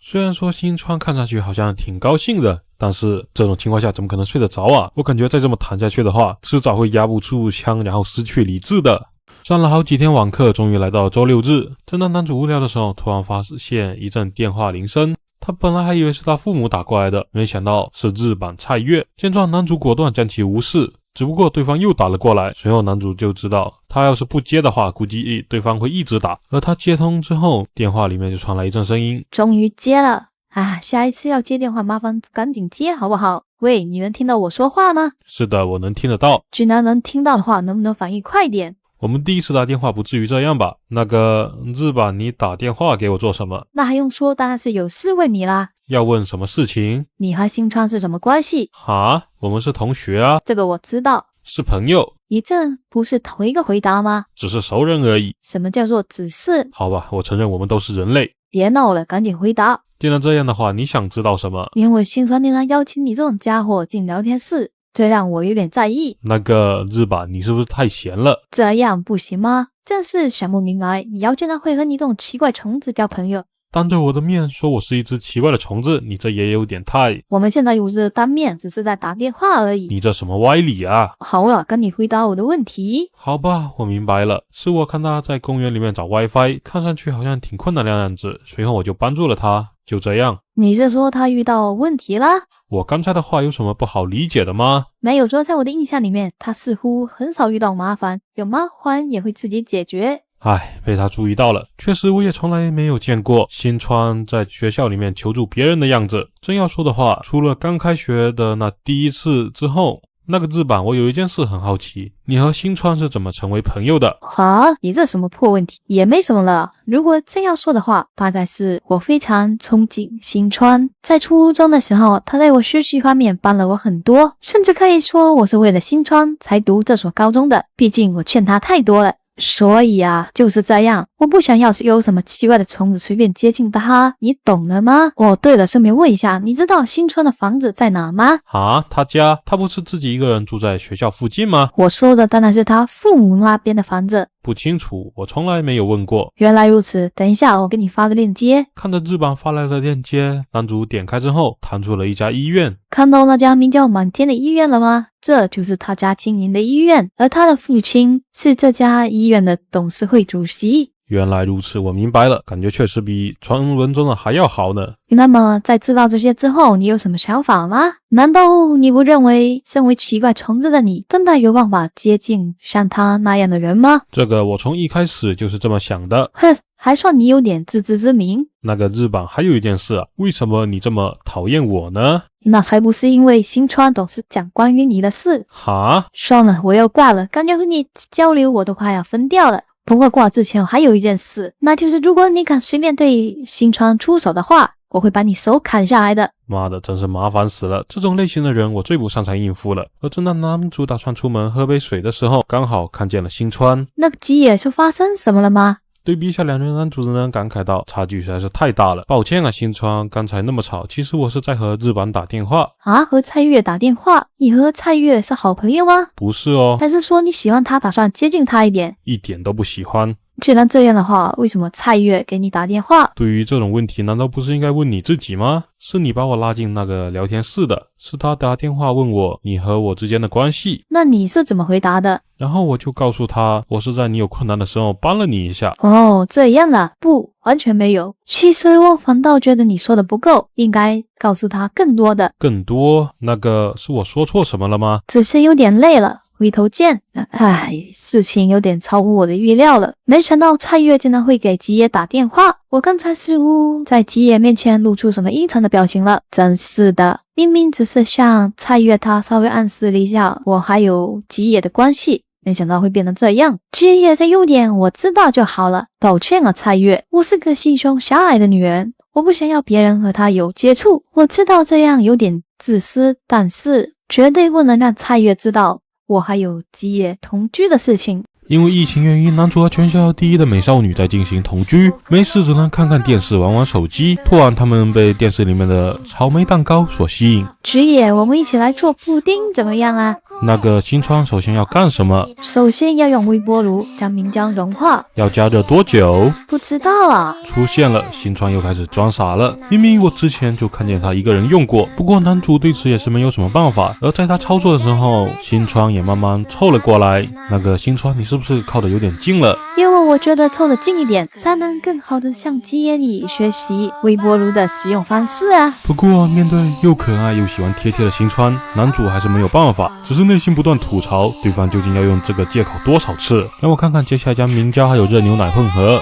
虽然说新川看上去好像挺高兴的，但是这种情况下怎么可能睡得着啊？我感觉再这么谈下去的话，迟早会压不住枪，然后失去理智的。上了好几天网课，终于来到周六日。正当男主无聊的时候，突然发现一阵电话铃声。他本来还以为是他父母打过来的，没想到是日版菜月。见状，男主果断将其无视。只不过对方又打了过来，随后男主就知道，他要是不接的话，估计对方会一直打。而他接通之后，电话里面就传来一阵声音：“终于接了啊！下一次要接电话，麻烦赶紧接好不好？喂，你能听到我说话吗？”“是的，我能听得到。”“既然能听到的话，能不能反应快点？”“我们第一次打电话不至于这样吧？那个日版，你打电话给我做什么？”“那还用说，当然是有事问你啦。”“要问什么事情？”“你和新川是什么关系？”“啊，我们是同学啊。”“这个我知道。”“是朋友。”“你这不是同一个回答吗？”“只是熟人而已。”“什么叫做只是？”“好吧，我承认我们都是人类。”“别闹了，赶紧回答。”“既然这样的话，你想知道什么？”“因为新川竟然邀请你这种家伙进聊天室，这让我有点在意。”“那个日版，你是不是太闲了？”“这样不行吗？真是想不明白，你居然会和你这种奇怪虫子交朋友。”“当着我的面说我是一只奇怪的虫子，你这也有点太……我们现在又是当面，只是在打电话而已。你这什么歪理啊？”“好了，赶紧回答我的问题。”“好吧，我明白了，是我看他在公园里面找 WiFi， 看上去好像挺困难的样子，随后我就帮助了他，就这样。”“你是说他遇到问题了？”“我刚才的话有什么不好理解的吗？”“没有说，在我的印象里面，他似乎很少遇到麻烦，有麻烦也会自己解决。”“唉，被他注意到了。确实，我也从来没有见过新川在学校里面求助别人的样子。真要说的话，除了刚开学的那第一次之后，那个日版，我有一件事很好奇，你和新川是怎么成为朋友的？”“啊，你这什么破问题？也没什么了。如果真要说的话，大概是我非常憧憬新川。在初中的时候，他在我学习方面帮了我很多，甚至可以说我是为了新川才读这所高中的，毕竟我欠他太多了。所以啊，就是这样，我不想要是有什么奇怪的虫子随便接近他，你懂了吗？哦，对了，顺便问一下，你知道新川的房子在哪吗？”“啊，他家？他不是自己一个人住在学校附近吗？”“我说的当然是他父母那边的房子。”“不清楚，我从来没有问过。”“原来如此，等一下我给你发个链接。”看着日版发来的链接，男主点开之后，弹出了一家医院。“看到那家名叫满天的医院了吗？这就是他家经营的医院，而他的父亲是这家医院的董事会主席。”“原来如此，我明白了，感觉确实比传闻中的还要好呢。”“那么在知道这些之后，你有什么想法吗？难道你不认为身为奇怪虫子的你真的有办法接近像他那样的人吗？”“这个我从一开始就是这么想的。”“哼，还算你有点自知之明。”“那个日版还有一件事啊，为什么你这么讨厌我呢？”“那还不是因为新川总是讲关于你的事。”“哈？算了，我要挂了，感觉和你交流我都快要疯掉了。不过挂之前我还有一件事，那就是如果你敢随便对新川出手的话，我会把你手砍下来的。”“妈的，真是麻烦死了！这种类型的人我最不擅长应付了。”而正当男主打算出门喝杯水的时候，刚好看见了新川。“那个吉野是发生什么了吗？”对比一下两人，男主人感慨道：“差距实在是太大了，抱歉啊，新川，刚才那么吵，其实我是在和日版打电话。”“啊，和蔡月打电话？你和蔡月是好朋友吗？”“不是哦。”“还是说你喜欢他，打算接近他一点？”“一点都不喜欢。”“既然这样的话，为什么蔡月给你打电话？”“对于这种问题，难道不是应该问你自己吗？是你把我拉进那个聊天室的，是他打电话问我你和我之间的关系。”“那你是怎么回答的？”“然后我就告诉他，我是在你有困难的时候帮了你一下。”“哦，这样的，不，完全没有。其实我反倒觉得你说的不够，应该告诉他更多的。”“更多？那个是我说错什么了吗？”“只是有点累了。回头见。”“唉，事情有点超乎我的预料了，没想到蔡月竟然会给吉野打电话。我刚才似乎在吉野面前露出什么阴沉的表情了，真是的，明明只是向蔡月他稍微暗示了一下我还有吉野的关系，没想到会变成这样。吉野的优点我知道就好了，道歉啊蔡月，我是个心胸狭隘的女人，我不想要别人和他有接触，我知道这样有点自私，但是绝对不能让蔡月知道我还有吉野同居的事情。”因为疫情原因，男主和全校第一的美少女在进行同居，没事只能看看电视、玩玩手机。突然，他们被电视里面的草莓蛋糕所吸引。职业，我们一起来做布丁怎么样啊？那个新川首先要干什么？首先要用微波炉将明浆融化。要加热多久？不知道啊。出现了，新川又开始装傻了。明明我之前就看见他一个人用过，不过男主对此也是没有什么办法。而在他操作的时候，新川也慢慢凑了过来。那个新川，你是不是靠得有点近了？因为我觉得凑得近一点，才能更好的向基野里学习微波炉的使用方式啊。不过面对又可爱又喜欢贴贴的新川，男主还是没有办法，只是内心不断吐槽对方究竟要用这个借口多少次。让我看看接下来将明胶还有热牛奶混合，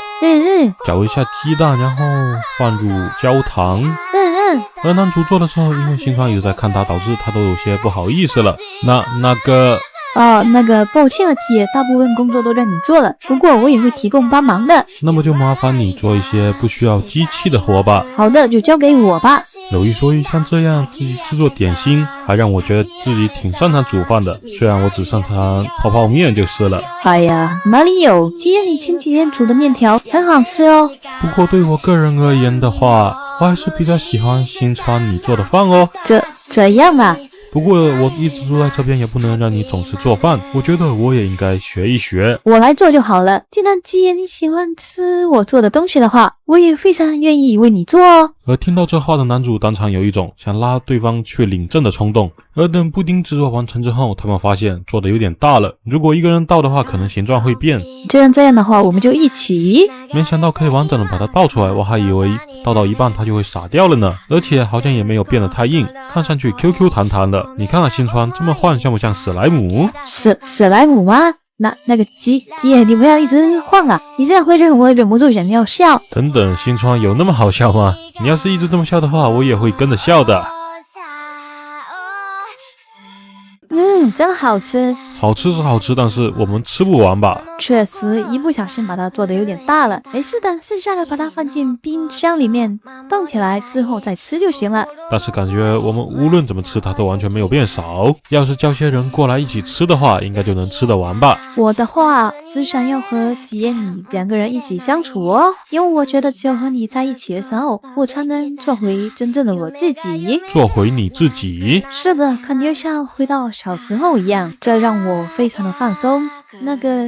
搅一下鸡蛋，然后放入焦糖。而男主做的时候，因为新川一直在看他，导致他都有些不好意思了。那个抱歉了，姐，大部分工作都让你做了，不过我也会提供帮忙的。那么就麻烦你做一些不需要机器的活吧。好的，就交给我吧。有一说一，像这样自己制作点心，还让我觉得自己挺擅长煮饭的，虽然我只擅长泡泡面就是了。哎呀，哪里有，基野里前几天煮的面条很好吃哦。不过对我个人而言的话，我还是比较喜欢新川你做的饭哦。这样啊。不过我一直住在这边，也不能让你总是做饭，我觉得我也应该学一学。我来做就好了。既然基野你喜欢吃我做的东西的话，我也非常愿意为你做哦。而听到这话的男主当场有一种想拉对方去领证的冲动。而等布丁制作完成之后，他们发现做的有点大了，如果一个人倒的话，可能形状会变。这样的话，我们就一起。没想到可以完整的把它倒出来，我还以为倒到一半它就会洒掉了呢。而且好像也没有变得太硬，看上去 QQ 弹弹的。你看看新川这么晃，像不像史莱姆？史莱姆吗？那个基野，你不要一直晃啊，你这样会让我忍不住想要笑。等等，新川有那么好笑吗？你要是一直这么笑的话，我也会跟着笑的。真好吃。好吃是好吃，但是我们吃不完吧？确实，一不小心把它做得有点大了。没事的，剩下的把它放进冰箱里面冻起来，之后再吃就行了。但是感觉我们无论怎么吃，它都完全没有变少。要是叫些人过来一起吃的话，应该就能吃得完吧？我的话只想要和基野你两个人一起相处哦，因为我觉得只有和你在一起的时候，我才能做回真正的我自己。做回你自己？是的，感觉像回到小时候一样，这让我非常的放松。那个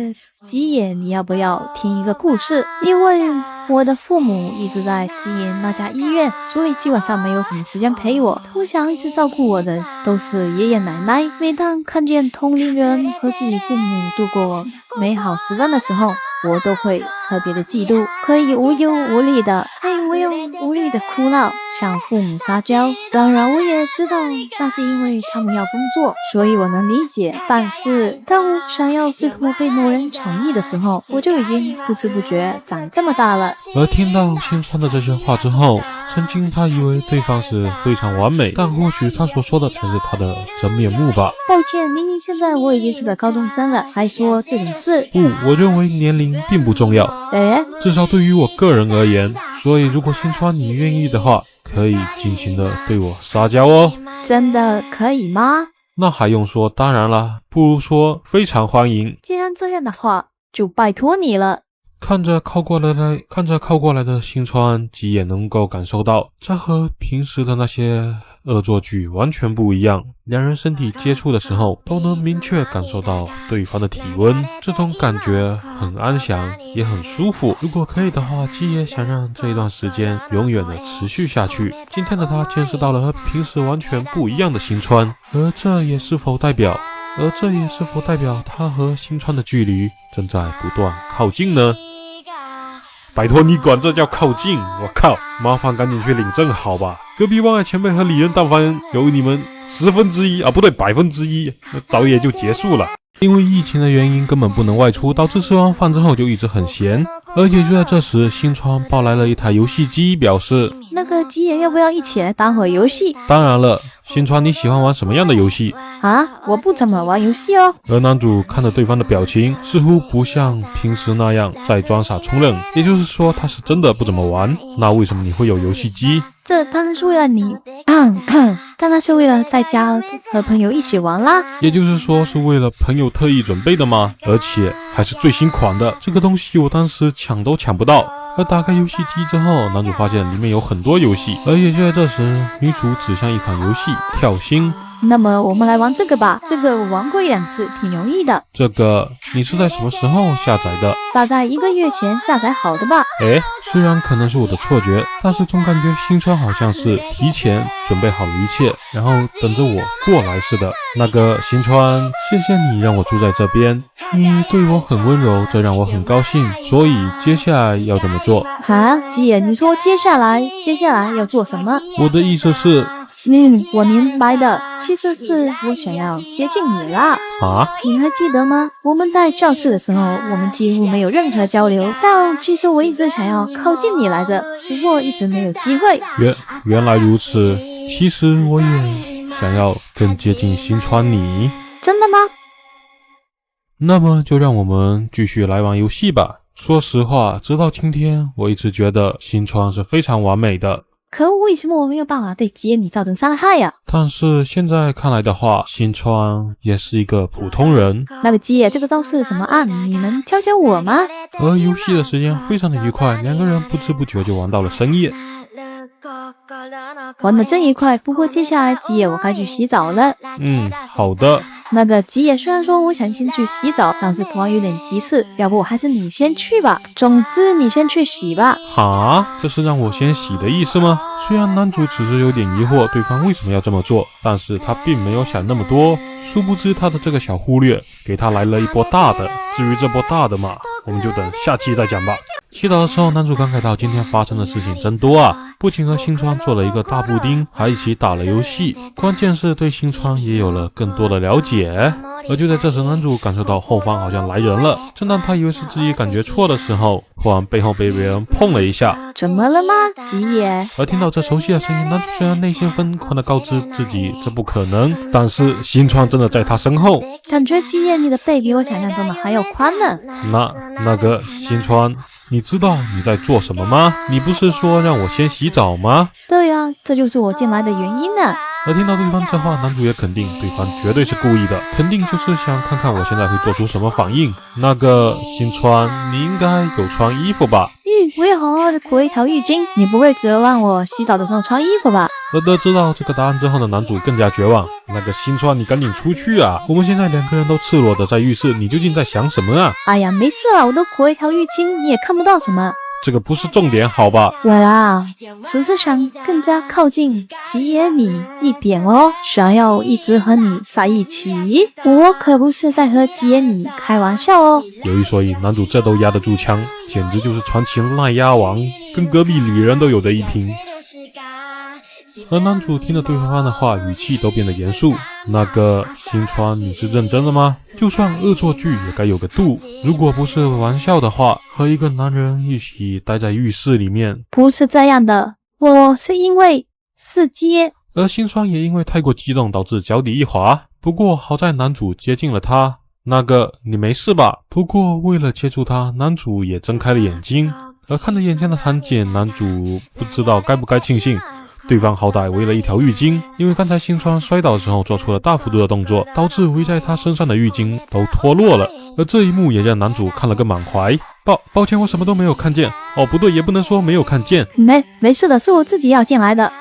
基野，你要不要听一个故事？因为我的父母一直在基野那家医院，所以基本上没有什么时间陪我。通常一直照顾我的都是爷爷奶奶。每当看见同龄人和自己父母度过美好时光的时候，我都会特别的嫉妒，可以无忧无虑的哭闹，向父母撒娇。当然我也知道那是因为他们要工作，所以我能理解。但是当我想要试图被某人宠溺的时候，我就已经不知不觉长这么大了。而听到新川的这些话之后，曾经他以为对方是非常完美，但或许他所说的才是他的真面目吧。抱歉，明明现在我已经是个高中生了，还说这种事。不，我认为年龄并不重要，至少对于我个人而言。所以如果新川你愿意的话，可以尽情的对我撒娇哦。真的可以吗？那还用说，当然啦，不如说非常欢迎。既然这样的话，就拜托你了。看着靠过来的新川，吉也能够感受到，这和平时的那些恶作剧完全不一样。两人身体接触的时候，都能明确感受到对方的体温，这种感觉很安详，也很舒服。如果可以的话，吉也想让这一段时间永远的持续下去。今天的他见识到了和平时完全不一样的新川，而这也是否代表他和新川的距离正在不断靠近呢？拜托你管这叫靠近，我靠，麻烦赶紧去领证好吧。隔壁望爱前辈和李仁但凡有你们1%，早也就结束了。因为疫情的原因根本不能外出，导致吃完饭之后就一直很闲。而且就在这时，新川抱来了一台游戏机，表示那个基野要不要一起来打会游戏？当然了，新川你喜欢玩什么样的游戏啊？我不怎么玩游戏哦。而男主看着对方的表情，似乎不像平时那样在装傻充愣，也就是说他是真的不怎么玩。那为什么你会有游戏机？这当然是为了你。但那是为了在家和朋友一起玩啦。也就是说是为了朋友特意准备的吗？而且还是最新款的，这个东西我当时抢都抢不到。而打开游戏机之后，男主发现里面有很多游戏，而也就在这时，女主指向一款游戏跳星。那么我们来玩这个吧，这个我玩过1-2次，挺容易的。这个你是在什么时候下载的？大概1个月前下载好的吧。虽然可能是我的错觉，但是总感觉新川好像是提前准备好了一切，然后等着我过来似的。那个新川，谢谢你让我住在这边，你对我很温柔，这让我很高兴。所以接下来要怎么做？哈，吉野，你说接下来要做什么？我的意思是，我明白的，其实是我想要接近你啦。啊？你还记得吗？我们在教室的时候，我们几乎没有任何交流，但其实我一直想要靠近你来着，只不过一直没有机会。原来如此，其实我也想要更接近新川你。真的吗？那么就让我们继续来玩游戏吧。说实话，直到今天，我一直觉得新川是非常完美的。可为什么我没有办法对吉野你造成伤害呀？但是现在看来的话，新川也是一个普通人。那个吉野，这个招式怎么按？你能教教我吗？而游戏的时间非常的愉快，两个人不知不觉就玩到了深夜。玩得真愉快，不过接下来吉野我该去洗澡了。好的。那个吉野，虽然说我想先去洗澡，但是突然有点急事，要不还是你先去吧。总之你先去洗吧。哈，这是让我先洗的意思吗？虽然男主只是有点疑惑对方为什么要这么做，但是他并没有想那么多。殊不知他的这个小忽略给他来了一波大的，至于这波大的嘛，我们就等下期再讲吧。洗澡的时候，男主感慨到今天发生的事情真多啊，不仅和新川做了一个大布丁，还一起打了游戏，关键是对新川也有了更多的了解。而就在这时，男主感受到后方好像来人了，正当他以为是自己感觉错的时候，忽然背后被别人碰了一下。怎么了吗，吉野？而听到这熟悉的声音，男主虽然内心疯狂的告知自己这不可能，但是新川真的在他身后。感觉吉野你的背比我想象中的还要宽呢。那个新川，你知道你在做什么吗？你不是说让我先洗澡吗？对啊，这就是我进来的原因呢。而听到对方这话，男主也肯定对方绝对是故意的，肯定就是想看看我现在会做出什么反应。那个新川，你应该有穿衣服吧？我也好好的裹一条浴巾，你不会指望我洗澡的时候穿衣服吧？而得知到这个答案之后的男主更加绝望。那个新川，你赶紧出去啊！我们现在两个人都赤裸的在浴室，你究竟在想什么啊？哎呀，没事啊，我都裹一条浴巾，你也看不到什么。这个不是重点，好吧？我啦，只是想更加靠近吉野你一点哦，想要一直和你在一起。我可不是在和吉野你开玩笑哦。有一说一，男主这都压得住枪，简直就是传奇赖鸭王，跟隔壁女人都有的一拼。而男主听了对方的话，语气都变得严肃。那个新川，你是认真的吗？就算恶作剧也该有个度，如果不是玩笑的话，和一个男人一起待在浴室里面，不是这样的，我是因为是接。而新川也因为太过激动导致脚底一滑，不过好在男主接近了他。那个你没事吧？不过为了接住他，男主也睁开了眼睛，而看着眼前的场景，男主不知道该不该庆幸。对方好歹围了一条浴巾，因为刚才新川摔倒的时候做出了大幅度的动作，导致围在他身上的浴巾都脱落了。而这一幕也让男主看了个满怀。抱歉，我什么都没有看见。哦，不对，也不能说没有看见。没事的，是我自己要进来的。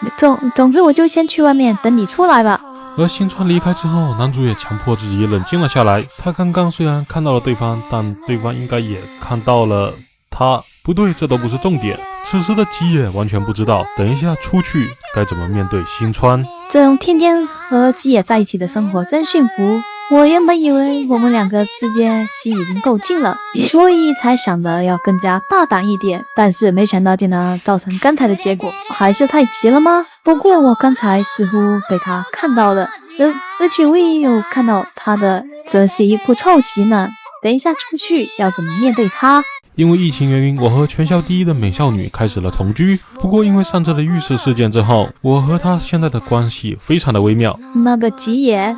总之我就先去外面等你出来吧。而新川离开之后，男主也强迫自己冷静了下来。他刚刚虽然看到了对方，但对方应该也看到了他。不对，这都不是重点。此时的吉野完全不知道等一下出去该怎么面对新川。这种天天和吉野在一起的生活真幸福。我原本以为我们两个之间心已经够近了，所以才想着要更加大胆一点，但是没想到竟然造成刚才的结果。还是太急了吗？不过我刚才似乎被他看到了，而且我也有看到他的，这是一步臭棋呢。等一下出去要怎么面对他？因为疫情原因，我和全校第一的美少女开始了同居。不过因为上次的浴室事件之后，我和她现在的关系非常的微妙。那个吉野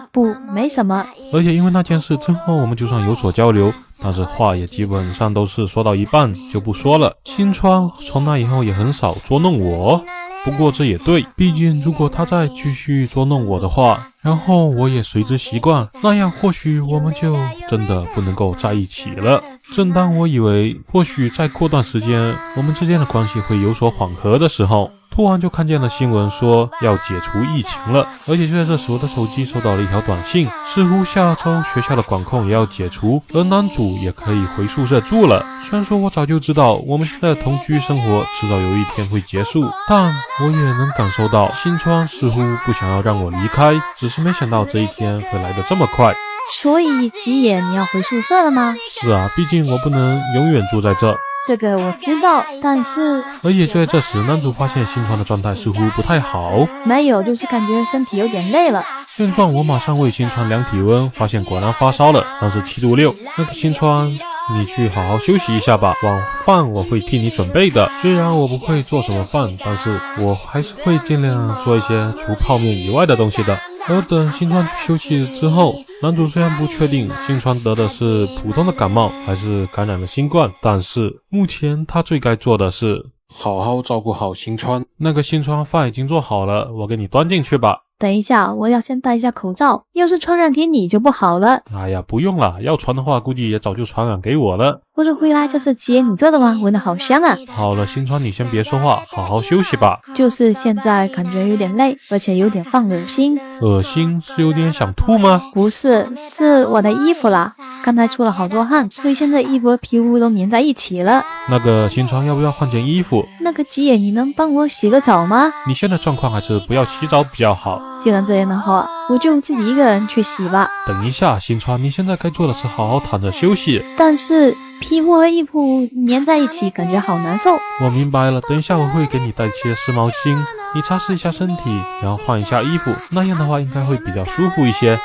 没什么。而且因为那件事之后，我们就算有所交流，但是话也基本上都是说到一半就不说了。新川从那以后也很少捉弄我。不过这也对，毕竟如果他再继续捉弄我的话，然后我也随之习惯，那样或许我们就真的不能够在一起了。正当我以为或许再过段时间我们之间的关系会有所缓和的时候，突然就看见了新闻说要解除疫情了，而且就在这时我的手机收到了一条短信，似乎下周学校的管控也要解除，而男主也可以回宿舍住了。虽然说我早就知道我们现在的同居生活迟早有一天会结束，但我也能感受到新川似乎不想要让我离开，只是没想到这一天会来得这么快。所以吉野你要回宿舍了吗？是啊，毕竟我不能永远住在这。这个我知道，但是而也就在这时，男主发现新川的状态似乎不太好。没有，就是感觉身体有点累了。现状我马上为新川量体温，发现果然发烧了，37度6。那个新川，你去好好休息一下吧，晚饭我会替你准备的。虽然我不会做什么饭，但是我还是会尽量做一些除泡面以外的东西的。而等新川去休息之后，男主虽然不确定新川得的是普通的感冒还是感染了新冠，但是目前他最该做的是好好照顾好新川。那个新川饭已经做好了，我给你端进去吧。等一下，我要先戴一下口罩，要是传染给你就不好了。哎呀，不用了，要传的话估计也早就传染给我了。我这回来这是姐你做的吗？闻得好香啊。好了，新川你先别说话，好好休息吧。就是现在感觉有点累，而且有点犯恶心。恶心是有点想吐吗？不是，是我的衣服啦，刚才出了好多汗，所以现在衣服和皮肤都粘在一起了。那个新川要不要换件衣服？那个吉野你能帮我洗个澡吗？你现在状况还是不要洗澡比较好。既然这样的话，我就自己一个人去洗吧。等一下，新川，你现在该做的是好好躺着休息。但是皮肤和衣服粘在一起，感觉好难受。我明白了，等一下我会给你带些湿毛巾，你擦拭一下身体，然后换一下衣服，那样的话应该会比较舒服一些。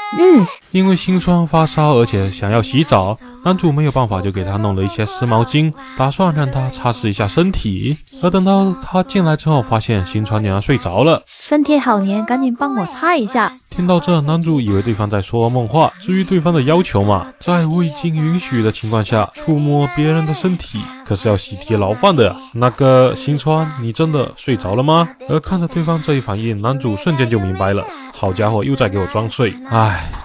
因为新川发烧，而且想要洗澡，男主没有办法，就给他弄了一些湿毛巾，打算让他擦拭一下身体。而等到他进来之后，发现新川竟然睡着了，身体好黏，赶紧帮我擦一下。听到这，男主以为对方在说梦话。至于对方的要求嘛，在未经允许的情况下触摸别人的身体，可是要喜提牢饭的呀。那个新川，你真的睡着了吗？而看着对方这一反应，男主瞬间就明白了，好家伙，又在给我装睡。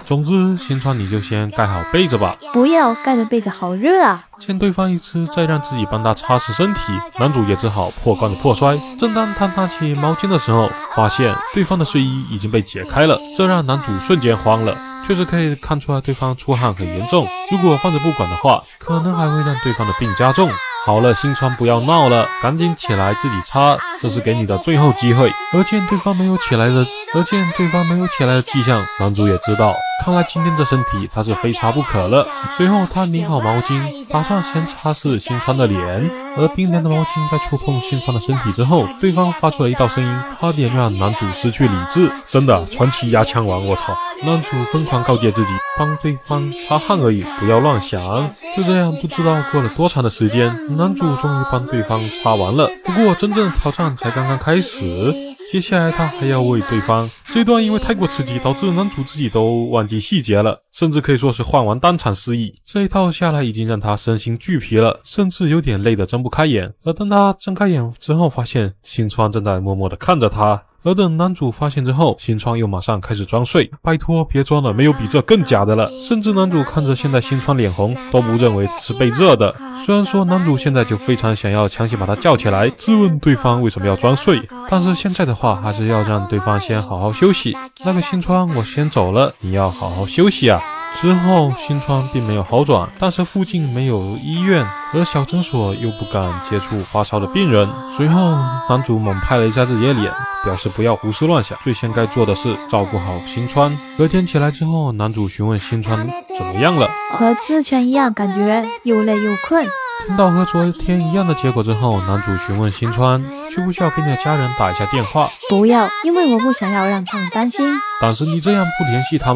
总之新川你就先盖好被子吧。不要，盖着被子好热啊。见对方一直在让自己帮他擦拭身体，男主也只好破罐子破摔。正当他拿起毛巾的时候，发现对方的睡衣已经被解开了，这让男主瞬间慌了。确实可以看出来对方出汗很严重，如果放着不管的话，可能还会让对方的病加重。好了，新川不要闹了，赶紧起来自己擦，这是给你的最后机会。而见对方没有起来的迹象，男主也知道，看来今天这身体他是非擦不可了。随后他拧好毛巾，打算先擦拭新川的脸，而冰凉的毛巾在触碰新川的身体之后，对方发出了一道声音，差点让男主失去理智。真的传奇压枪王，我操！男主疯狂告诫自己，帮对方擦汗而已，不要乱想。就这样，不知道过了多长的时间，男主终于帮对方擦完了。不过真正的挑战才刚刚开始，接下来他还要为对方。这段因为太过刺激，导致男主自己都忘记细节了，甚至可以说是换完当场失忆。这一套下来已经让他身心俱疲了，甚至有点累得睁不开眼。而当他睁开眼之后，发现新川正在默默地看着他。而等男主发现之后，新川又马上开始装睡。拜托别装了，没有比这更假的了。甚至男主看着现在新川脸红，都不认为是被热的。虽然说男主现在就非常想要强行把他叫起来，质问对方为什么要装睡，但是现在的话还是要让对方先好好休息。那个新川，我先走了，你要好好休息啊。之后新川并没有好转，但是附近没有医院，而小诊所又不敢接触发烧的病人。随后男主猛拍了一下自己的脸，表示不要胡思乱想，最先该做的是照顾好新川。隔天起来之后，男主询问新川怎么样了，和之前一样，感觉又累又困。听到和昨天一样的结果之后，男主询问新川需不需要给你的家人打一下电话。不要，因为我不想要让他们担心。但是你这样不联系他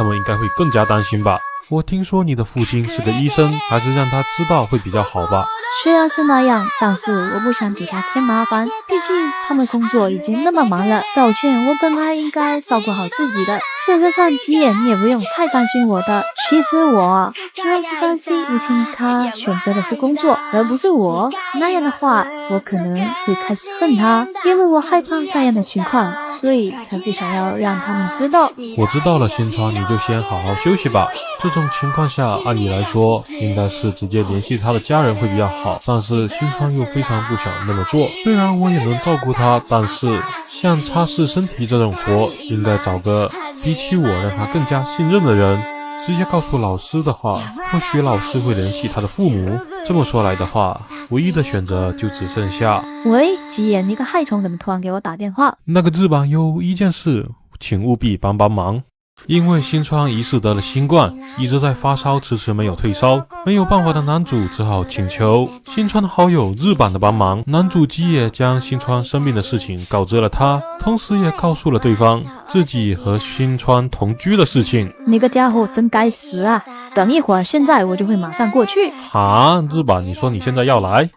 们应该会更加担心吧。我听说你的父亲是个医生，还是让他知道会比较好吧。虽然是那样，但是我不想给他添麻烦，毕竟他们工作已经那么忙了。抱歉，我本来应该照顾好自己的。事实上，吉野你也不用太担心我的。其实我主要是担心吴昕他选择的是工作，而不是我。那样的话，我可能会开始恨他，因为我害怕那样的情况，所以才不想要让他们知道。我知道了，新川，你就先好好休息吧。这种情况下，按理来说，应该是直接联系他的家人会比较好，但是新川又非常不想那么做。虽然我也能照顾他，但是像擦拭身体这种活，应该找个比起我让他更加信任的人。直接告诉老师的话，或许老师会联系他的父母。这么说来的话，唯一的选择就只剩下……喂，吉野，你个害虫怎么突然给我打电话？那个日版有一件事，请务必帮帮忙。因为新川疑似得了新冠，一直在发烧，迟迟没有退烧，没有办法的男主只好请求新川的好友日版的帮忙。男主吉野将新川生病的事情告知了他，同时也告诉了对方自己和新川同居的事情。你个家伙真该死啊！等一会儿，现在我就会马上过去。哈，日版，你说你现在要来？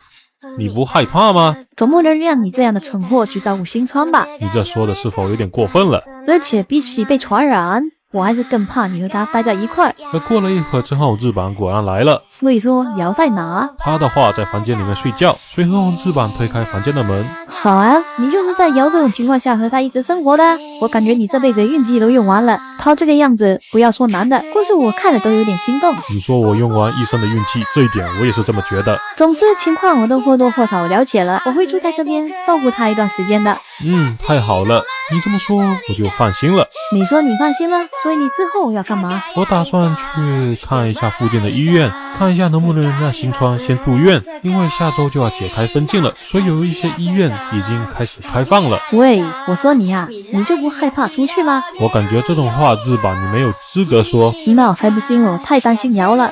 你不害怕吗？总不能让你这样的蠢货去照顾新川吧？你这说的是否有点过分了？而且比起被传染，我还是更怕你和他待在一块。而过了一会儿之后，日版果然来了。所以说，瑶在哪？他的话在房间里面睡觉。随后，日版推开房间的门。好啊，你就是在瑶这种情况下和他一直生活的。我感觉你这辈子运气都用完了。他这个样子，不要说男的，光是我看了都有点心动。你说我用完一生的运气，这一点我也是这么觉得。总之情况我都或多或少了解了，我会住在这边照顾他一段时间的。太好了，你这么说我就放心了。你说你放心了，所以你之后要干嘛？我打算去看一下附近的医院，看一下能不能让新川先住院，因为下周就要解开封禁了，所以有一些医院已经开始开放了。喂，我说你啊，你就不害怕出去吗？我感觉这种话日版你没有资格说。那还不是因为我太担心瑶了。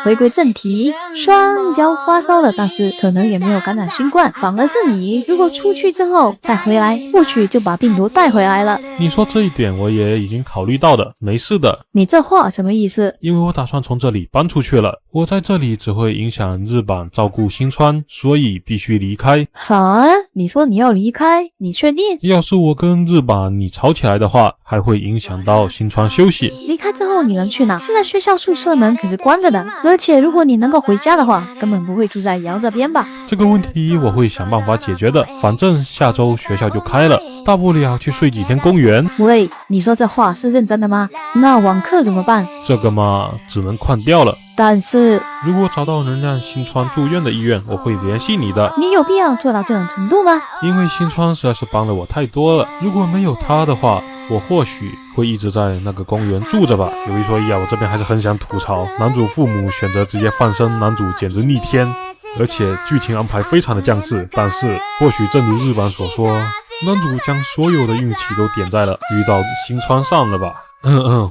回归正题，虽然瑶发烧了，但是可能也没有感染新冠，反而是你如果出去之后再回来，或许就把病毒带回来了。你说这一点我也已经考虑到的，没事的。你这话什么意思？因为我打算从这里搬出去了，我在这里只会影响日版照顾新川，所以必须离开。啊，你说你要离开，你确定？要是我跟日版你吵起来的话，还会影响到新川休息。离开之后你能去哪？现在学校宿舍门可是关着的，而且如果你能够回家的话，根本不会住在瑶这边吧？这个问题我会想办法解决的，反正下周学校就开了，大不了去睡几天公园。喂，你说这话是认真的吗？那网课怎么办？这个嘛，只能换掉了。但是如果找到能让新川住院的医院，我会联系你的。你有必要做到这种程度吗？因为新川实在是帮了我太多了，如果没有他的话，我或许会一直在那个公园住着吧。有一说一啊，我这边还是很想吐槽，男主父母选择直接放生男主，简直逆天，而且剧情安排非常的降智。但是或许正如日版所说，男主将所有的运气都点在了遇到新川上了吧。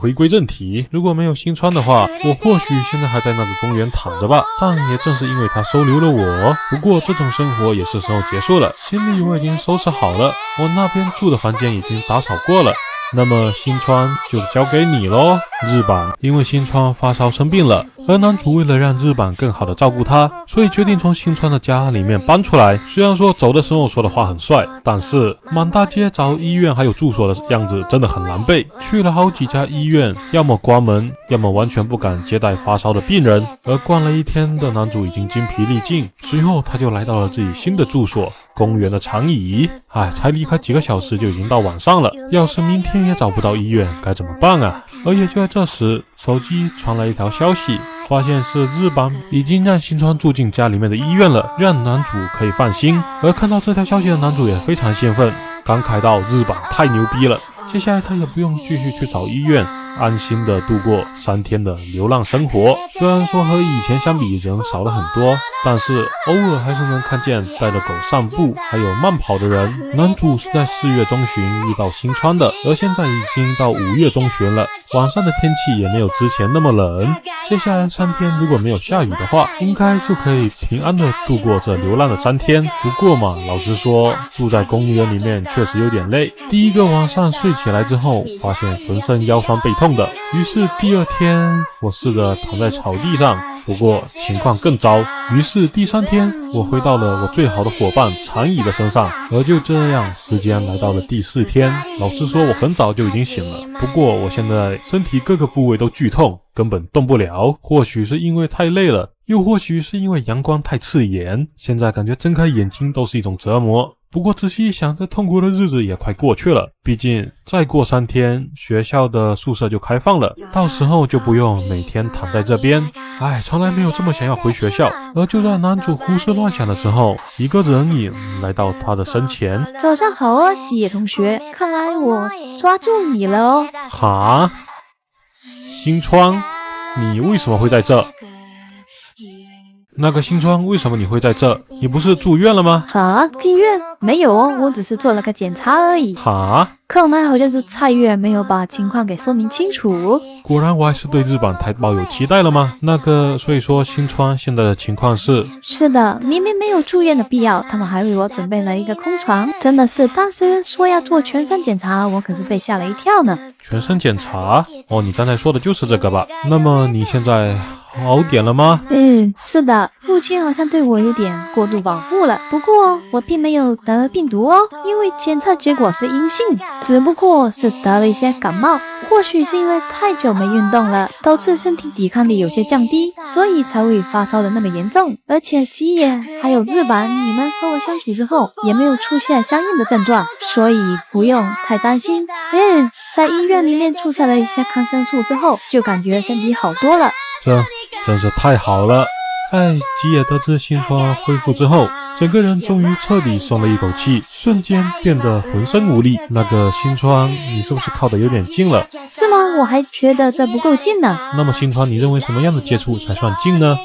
回归正题，如果没有新川的话，我或许现在还在那个公园躺着吧。但也正是因为他收留了我，不过这种生活也是时候结束了。行李我已经收拾好了，我那边住的房间已经打扫过了。那么新川就交给你咯。日版因为新川发烧生病了，而男主为了让日版更好的照顾他，所以决定从新川的家里面搬出来。虽然说走的时候说的话很帅，但是满大街找医院还有住所的样子真的很狼狈。去了好几家医院，要么关门，要么完全不敢接待发烧的病人。而逛了一天的男主已经精疲力尽，随后他就来到了自己新的住所公园的长椅。才离开几个小时就已经到晚上了，要是明天也找不到医院该怎么办啊？而也就在这时，手机传来一条消息，发现是日版已经让新川住进家里面的医院了，让男主可以放心。而看到这条消息的男主也非常兴奋，感慨到日版太牛逼了，接下来他也不用继续去找医院，安心的度过3天的流浪生活。虽然说和以前相比人少了很多，但是偶尔还是能看见带着狗散步还有慢跑的人。男主是在4月中旬遇到新川的，而现在已经到5月中旬了，晚上的天气也没有之前那么冷。接下来3天如果没有下雨的话，应该就可以平安的度过这流浪的3天。不过嘛，老实说，住在公园里面确实有点累。第一个晚上睡起来之后，发现浑身腰酸背痛的，于是第2天我试着躺在草地上，不过情况更糟，于是是第3天，我回到了我最好的伙伴长椅的身上。而就这样，时间来到了第4天。老实说，我很早就已经醒了，不过我现在身体各个部位都剧痛，根本动不了。或许是因为太累了，又或许是因为阳光太刺眼，现在感觉睁开眼睛都是一种折磨。不过仔细一想，这痛苦的日子也快过去了，毕竟再过3天，学校的宿舍就开放了，到时候就不用每天躺在这边。从来没有这么想要回学校。而就在男主胡思乱想的时候，一个人影来到他的身前。早上好哦，吉野同学，看来我抓住你了哦。哈？新川，你为什么会在这？那个新川，为什么你会在这？你不是住院了吗？哈，进院？没有哦，我只是做了个检查而已。哈？看来好像是蔡月没有把情况给说明清楚。果然我还是对日版太抱有期待了吗？所以说新川现在的情况是？是的，明明没有住院的必要，他们还为我准备了一个空床，真的是当时说要做全身检查，我可是被吓了一跳呢。全身检查？哦，你刚才说的就是这个吧？那么你现在好点了吗？是的，父亲好像对我有点过度保护了。不过我并没有得病毒哦，因为检测结果是阴性，只不过是得了一些感冒。或许是因为太久没运动了，导致身体抵抗力有些降低，所以才会发烧的那么严重。而且吉野还有日版，你们和我相处之后也没有出现相应的症状，所以不用太担心。在医院里面注射了一些抗生素之后，就感觉身体好多了。这真是太好了。吉野得知新川恢复之后，整个人终于彻底松了一口气，瞬间变得浑身无力。那个新川，你是不是靠得有点近了？是吗？我还觉得这不够近呢。那么新川，你认为什么样的接触才算近呢？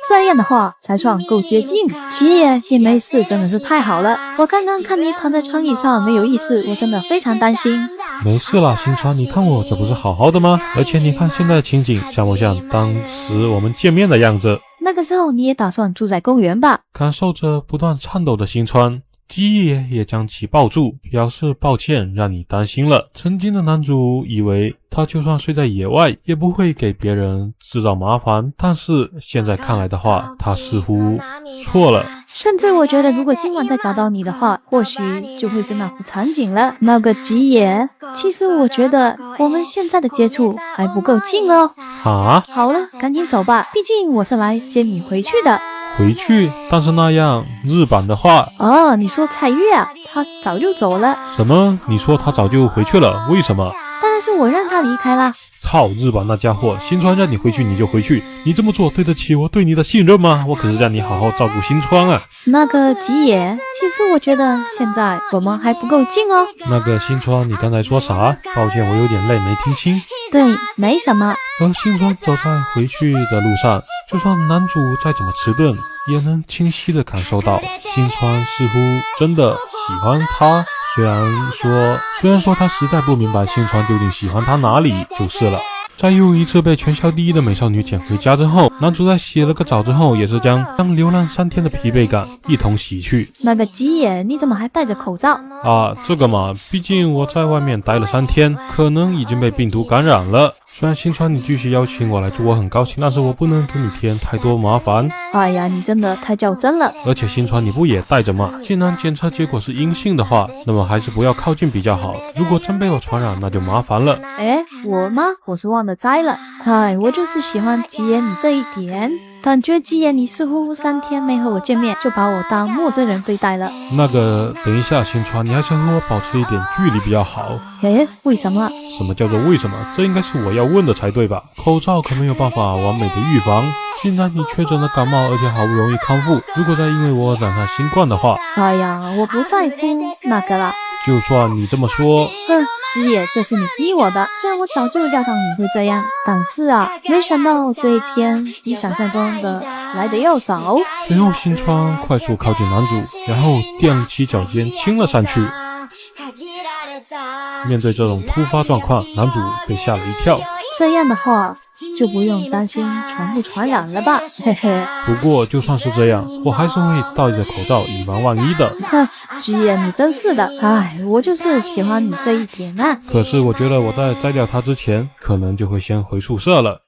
这样的话才算够接近。吉野也没事，真的是太好了。我刚刚看你躺在床椅上没有意识，我真的非常担心。没事啦，新川，你看我这不是好好的吗？而且你看现在的情景，像不像当时我们见面的样子？那个时候你也打算住在公园吧？感受着不断颤抖的新川，吉野也将其抱住，表示抱歉让你担心了。曾经的男主以为他就算睡在野外也不会给别人制造麻烦，但是现在看来的话，他似乎错了。甚至我觉得如果今晚再找到你的话，或许就会是那副场景了。那个吉野，其实我觉得我们现在的接触还不够近哦。好了，赶紧走吧，毕竟我是来接你回去的。回去？但是那样日版的话……你说蔡月啊，他早就走了。什么？你说他早就回去了？为什么？当然是我让他离开啦。操，日版那家伙，新川让你回去你就回去，你这么做对得起我对你的信任吗？我可是让你好好照顾新川啊。那个吉野，其实我觉得现在我们还不够近哦。那个新川，你刚才说啥？抱歉，我有点累，没听清。对，没什么。而新川走在回去的路上，就算男主再怎么迟钝，也能清晰地感受到新川似乎真的喜欢他。虽然说他实在不明白新川究竟喜欢他哪里就是了。在又一次被全校第一的美少女捡回家之后，男主在洗了个澡之后，也是将流浪3天的疲惫感一同洗去。那个吉野，你怎么还戴着口罩？这个嘛，毕竟我在外面待了3天，可能已经被病毒感染了。虽然新川你继续邀请我来住，我很高兴，但是我不能给你添太多麻烦。哎呀，你真的太较真了。而且新川你不也带着吗？既然检测结果是阴性的话，那么还是不要靠近比较好。如果真被我传染，那就麻烦了。我吗？我是忘了摘了。我就是喜欢吉野你这一点。感觉吉野你似乎3天没和我见面，就把我当陌生人对待了。等一下，新川，你还是和我保持一点距离比较好。为什么？什么叫做为什么？这应该是我要问的才对吧？口罩可没有办法完美的预防。既然你确诊了感冒，而且好不容易康复，如果再因为我染上新冠的话，我不在乎那个啦。就算你这么说，吉野，这是你逼我的。虽然我早就料到你会这样，但是没想到这一天比想象中的来得要早。随后新川快速靠近男主，然后踮起脚尖亲了上去。面对这种突发状况，男主被吓了一跳。这样的话就不用担心传不传染了吧，嘿嘿。不过就算是这样，我还是会戴着口罩以防万一的。哼，吉野你真是的，哎，我就是喜欢你这一点啊。可是我觉得我在摘掉它之前，可能就会先回宿舍了。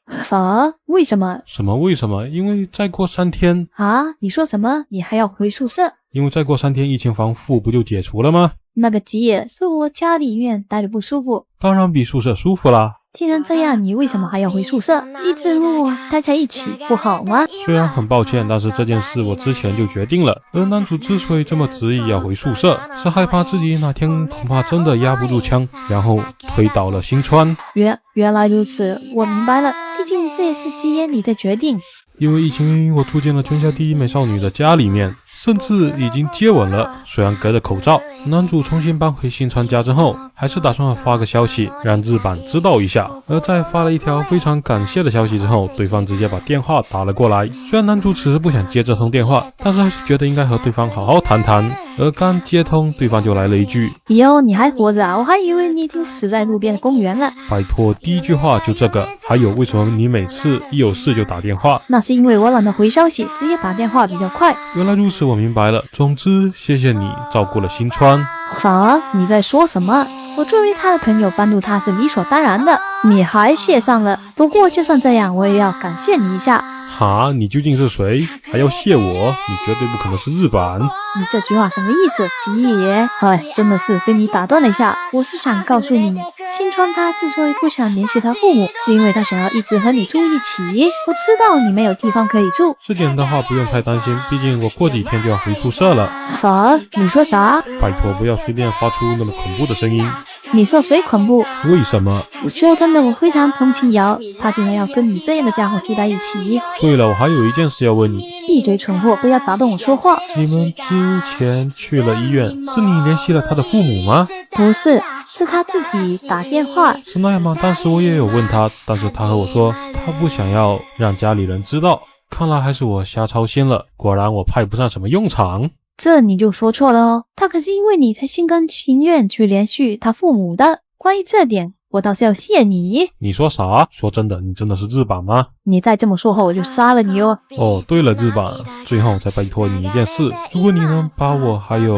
为什么？什么为什么？因为再过3天啊？你说什么？你还要回宿舍？因为再过3天疫情防护不就解除了吗？那个吉野是我家里面待着不舒服，当然比宿舍舒服啦。既然这样，你为什么还要回宿舍？一直和我待在一起不好吗？虽然很抱歉，但是这件事我之前就决定了。而男主之所以这么执意要回宿舍，是害怕自己哪天恐怕真的压不住枪，然后推倒了新川。原来如此，我明白了。毕竟这也是吉野你的决定。因为疫情原因，我住进了天下第一美少女的家里面，甚至已经接吻了，虽然隔着口罩。男主重新搬回新川家之后，还是打算发个消息让日版知道一下。而在发了一条非常感谢的消息之后，对方直接把电话打了过来。虽然男主此时不想接这通电话，但是还是觉得应该和对方好好谈谈。而刚接通，对方就来了一句：哟，你还活着啊？我还以为你已经死在路边的公园了。拜托，第一句话就这个。还有，为什么你每次一有事就打电话？那是因为我懒得回消息，直接打电话比较快。原来如此，我明白了。总之，谢谢你照顾了新川。你在说什么？我作为他的朋友，帮助他是理所当然的，你还谢上了。不过就算这样，我也要感谢你一下。哈，你究竟是谁？还要谢我？你绝对不可能是日版。你这句话什么意思，吉野？真的是被你打断了一下。我是想告诉你，新川他之所以不想联系他父母，是因为他想要一直和你住一起。我知道你没有地方可以住。这点的话不用太担心，毕竟我过几天就要回宿舍了。你说啥？拜托，不要随便发出那么恐怖的声音。你说谁恐怖？为什么？说真的，我非常同情瑶，他居然要跟你这样的家伙住在一起。对了，我还有一件事要问你。闭嘴，蠢货，不要打断我说话。你们之前去了医院，是你联系了他的父母吗？不是，是他自己打电话。是那样吗？当时我也有问他，但是他和我说他不想要让家里人知道。看来还是我瞎操心了，果然我派不上什么用场。这你就说错了哦，他可是因为你才心甘情愿去联系他父母的。关于这点，我倒是要谢你。你说啥？说真的，你真的是日版吗？你再这么说后，我就杀了你哦。哦，对了，日版，最后再拜托你一件事，如果你能把我还有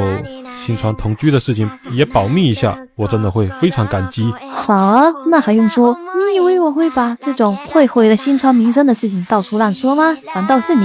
新川同居的事情也保密一下，我真的会非常感激。那还用说？你以为我会把这种会毁了新川名声的事情到处乱说吗？反倒是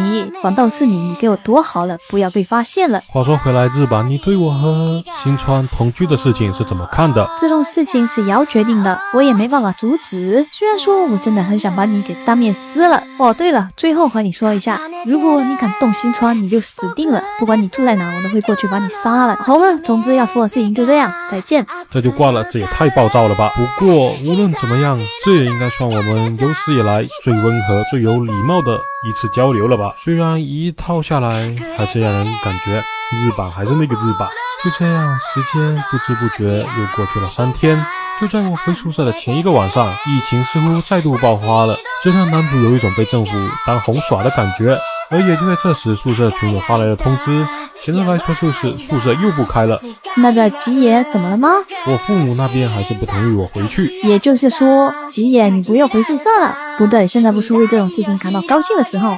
你给我躲好了，不要被发现了。话说回来，日版，你对我和新川同居的事情是怎么看的？这种事情是瑶决定的，我也没办法阻止。虽然说我真的很想把你给当面撕了。对了，最后和你说一下，如果你敢动新川，你就死定了。不管你住在哪，我都会过去把你杀了。好了，总之要说的事情就这样，再见。这就挂了，这也太暴躁了吧。不过无论怎么样，这也应该算我们有史以来最温和最有礼貌的一次交流了吧。虽然一套下来还是让人感觉日版还是那个日版。就这样，时间不知不觉又过去了3天。就在我回宿舍的前一个晚上，疫情似乎再度爆发了，这让男主有一种被政府当红耍的感觉。而也就在这时，宿舍群友发来了通知，简单来说就是宿舍又不开了。那个吉野怎么了吗？我父母那边还是不同意我回去。也就是说，吉野你不用回宿舍了？不对，现在不是为这种事情感到高兴的时候。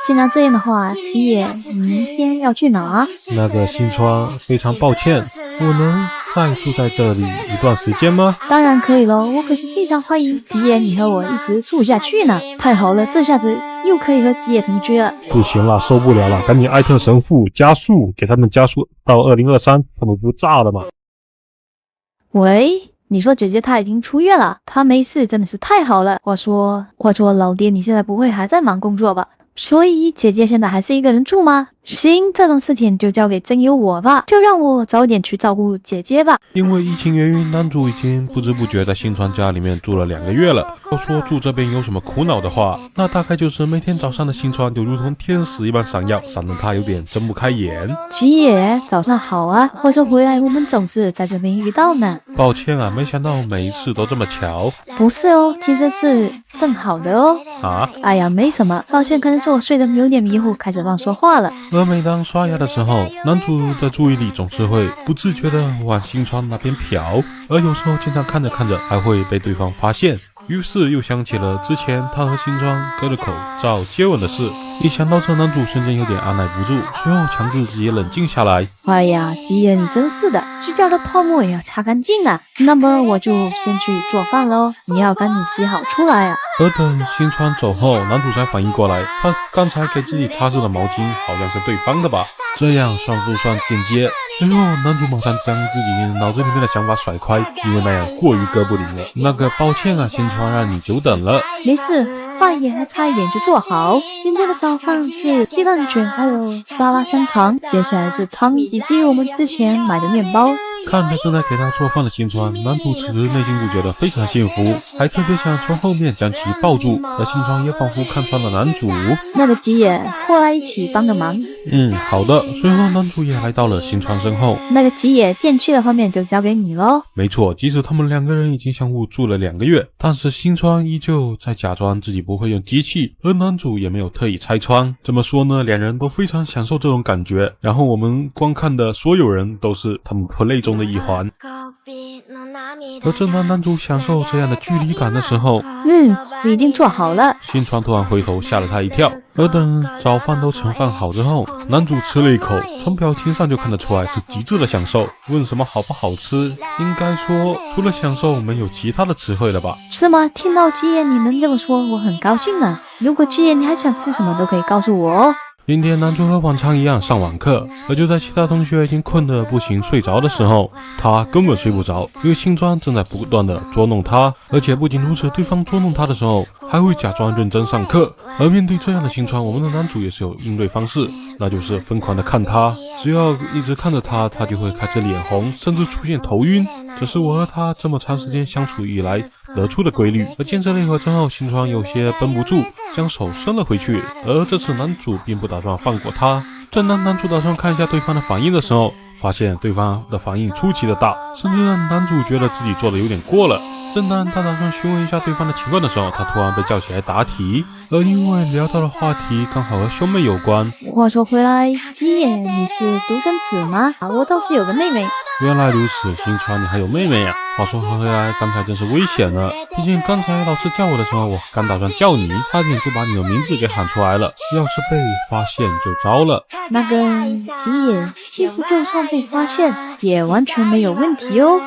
既然这样的话，吉野你明天要去哪？那个新川，非常抱歉，我能再住在这里一段时间吗？当然可以咯，我可是非常欢迎吉野你和我一直住下去呢。太好了，这下子又可以和吉野同居了。不行了，受不了了，赶紧艾特神父加速，给他们加速到2023，他们不炸了吗？喂，你说姐姐她已经出院了，她没事，真的是太好了。话说老爹，你现在不会还在忙工作吧？所以姐姐现在还是一个人住吗？行，这种事情就交给真由我吧，就让我早点去照顾姐姐吧。因为疫情原因，男主已经不知不觉在新川家里面住了2个月了。要说住这边有什么苦恼的话，那大概就是每天早上的新川就如同天使一般闪耀，闪得他有点睁不开眼。吉野，早上好啊！话说回来，我们总是在这边遇到呢。抱歉啊，没想到每一次都这么巧。不是哦，其实是正好的哦。哎呀，没什么，抱歉，可能是我睡得有点迷糊，开始乱说话了。而每当刷牙的时候，男主的注意力总是会不自觉地往新川那边瞟，而有时候经常看着看着还会被对方发现。于是又想起了之前他和新川隔着口罩接吻的事。一想到这，男主瞬间有点按耐不住，随后强制自己冷静下来。哎呀，吉野你真是的，指甲的泡沫也要擦干净啊。那么我就先去做饭喽，你要赶紧洗好出来啊。而等新川走后，男主才反应过来，他刚才给自己擦拭的毛巾好像是对方的吧？这样算不算间接？随后男主马上将自己脑子里面的想法甩开，因为那样过于哥不灵了。那个抱歉啊，新川让你久等了。没事，饭也还差一点就做好。今天的早饭是鸡蛋卷还有沙拉香肠，接下来是汤以及我们之前买的面包。看着正在给他做饭的新川，男主此时内心就觉得非常幸福，还特别想从后面将其抱住。而新川也仿佛看穿了男主，那个吉野过来一起帮个忙。好的。随后男主也来到了新川身后。那个吉野电器的方面就交给你咯。没错，即使他们两个人已经相互住了2个月，但是新川依旧在假装自己不会用机器，而男主也没有特意拆穿。怎么说呢，两人都非常享受这种感觉，然后我们观看的所有人都是他们 play 中的一环。而正当男主享受这样的距离感的时候，我已经做好了。新川突然回头，吓了他一跳。而等早饭都盛饭好之后，男主吃了一口，从表情上就看得出来是极致的享受。问什么好不好吃，应该说除了享受没有其他的词汇了吧？是吗？听到吉野你能这么说，我很高兴呢。如果吉野你还想吃什么，都可以告诉我哦。今天男主和往常一样上网课，而就在其他同学已经困得不行睡着的时候，他根本睡不着，因为新川正在不断的捉弄他。而且不仅如此，对方捉弄他的时候还会假装认真上课。而面对这样的新川，我们的男主也是有应对方式，那就是疯狂的看他，只要一直看着他，他就会开始脸红，甚至出现头晕。这是我和他这么长时间相处以来得出的规律。而见证了一会之后，新川有些绷不住，将手伸了回去，而这次男主并不打算放过他。正当男主打算看一下对方的反应的时候，发现对方的反应出奇的大，甚至让男主觉得自己做的有点过了。正当他打算询问一下对方的情况的时候，他突然被叫起来答题，而因为聊到的话题刚好和兄妹有关。话说回来，吉野你是独生子吗？我倒是有个妹妹。原来如此，新川你还有妹妹呀？话说回来，刚才真是危险了，毕竟刚才老师叫我的时候，我刚打算叫你，差点就把你的名字给喊出来了，要是被发现就糟了。那个吉野其实就算被发现也完全没有问题哦。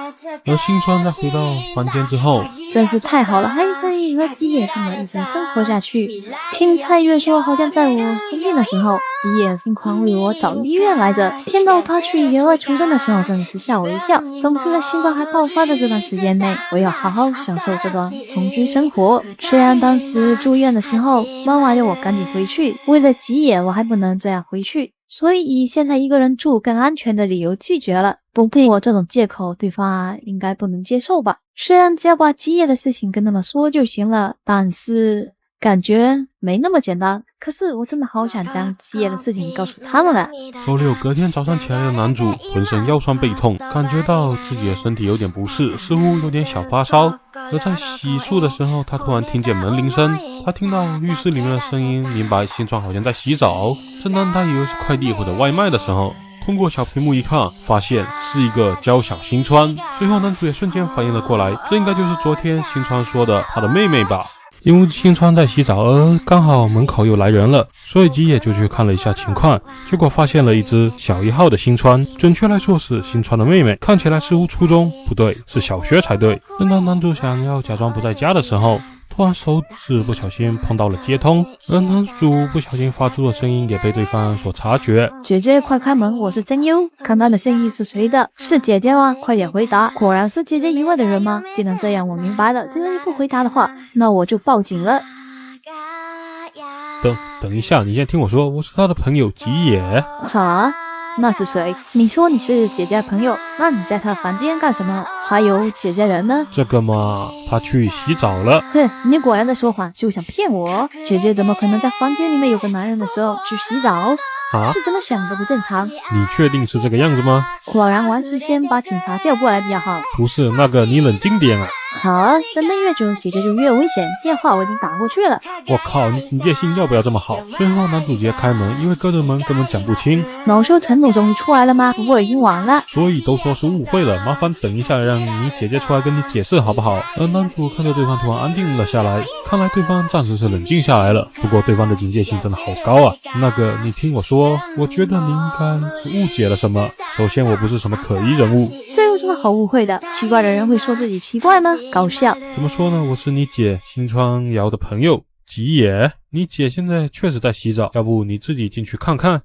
而新川在回到房间之后，真是太好了，还可以和吉野这么一直生活下去。听蔡月说，好像在我生病的时候，吉野疯狂为我找医院来着。听到他去野外求生的时候，真的是吓我一跳。总之，在新冠还爆发的这段时间内，我要好好享受这段同居生活。虽然当时住院的时候，妈妈要我赶紧回去，为了吉野，我还不能这样回去。所以以现在一个人住更安全的理由拒绝了。不配我这种借口，对方应该不能接受吧？虽然只要把吉野的事情跟他们说就行了，但是感觉没那么简单。可是我真的好想将吉野的事情告诉他们了。周六隔天早上起来的男主浑身腰酸背痛，感觉到自己的身体有点不适，似乎有点小发烧。而在洗漱的时候，他突然听见门铃声，他听到浴室里面的声音，明白新川好像在洗澡。正当他以为是快递或者外卖的时候，通过小屏幕一看，发现是一个娇小新川。随后男主也瞬间反应了过来，这应该就是昨天新川说的他的妹妹吧。因为新川在洗澡，而刚好门口又来人了，所以吉野就去看了一下情况，结果发现了一只小1号的新川，准确来说是新川的妹妹，看起来似乎初中，不对，是小学才对。正当男主想要假装不在家的时候，突然手指不小心碰到了接通，而男主不小心发出的声音也被对方所察觉。姐姐快开门，我是真优。看他的声音是谁的？是姐姐吗？快点回答。果然是姐姐以外的人吗？既然这样，我明白了，既然你不回答的话，那我就报警了。等一下，你先听我说，我是他的朋友吉野。哈？那是谁？你说你是姐姐的朋友，那你在她房间干什么？还有姐姐人呢？这个嘛，她去洗澡了。哼，你果然在说谎，就想骗我。姐姐怎么可能在房间里面有个男人的时候去洗澡？啊？这怎么想都不正常。你确定是这个样子吗？果然，我还是先把警察调过来比较好。不是，那个你冷静点啊。好啊，等得越久，姐姐就越危险。电话我已经打过去了。我靠，你警戒性要不要这么好？随后男主角开门，因为隔着门根本讲不清。恼羞成怒终于出来了吗？不过已经晚了。所以都说是误会了，麻烦等一下让你姐姐出来跟你解释好不好？而男主看着对方突然安静了下来，看来对方暂时是冷静下来了。不过对方的警戒性真的好高啊。那个，你听我说，我觉得你应该是误解了什么。首先，我不是什么可疑人物。这有什么好误会的？奇怪的人会说自己奇怪吗？搞笑。怎么说呢？我是你姐新川遥的朋友吉野。你姐现在确实在洗澡，要不你自己进去看看？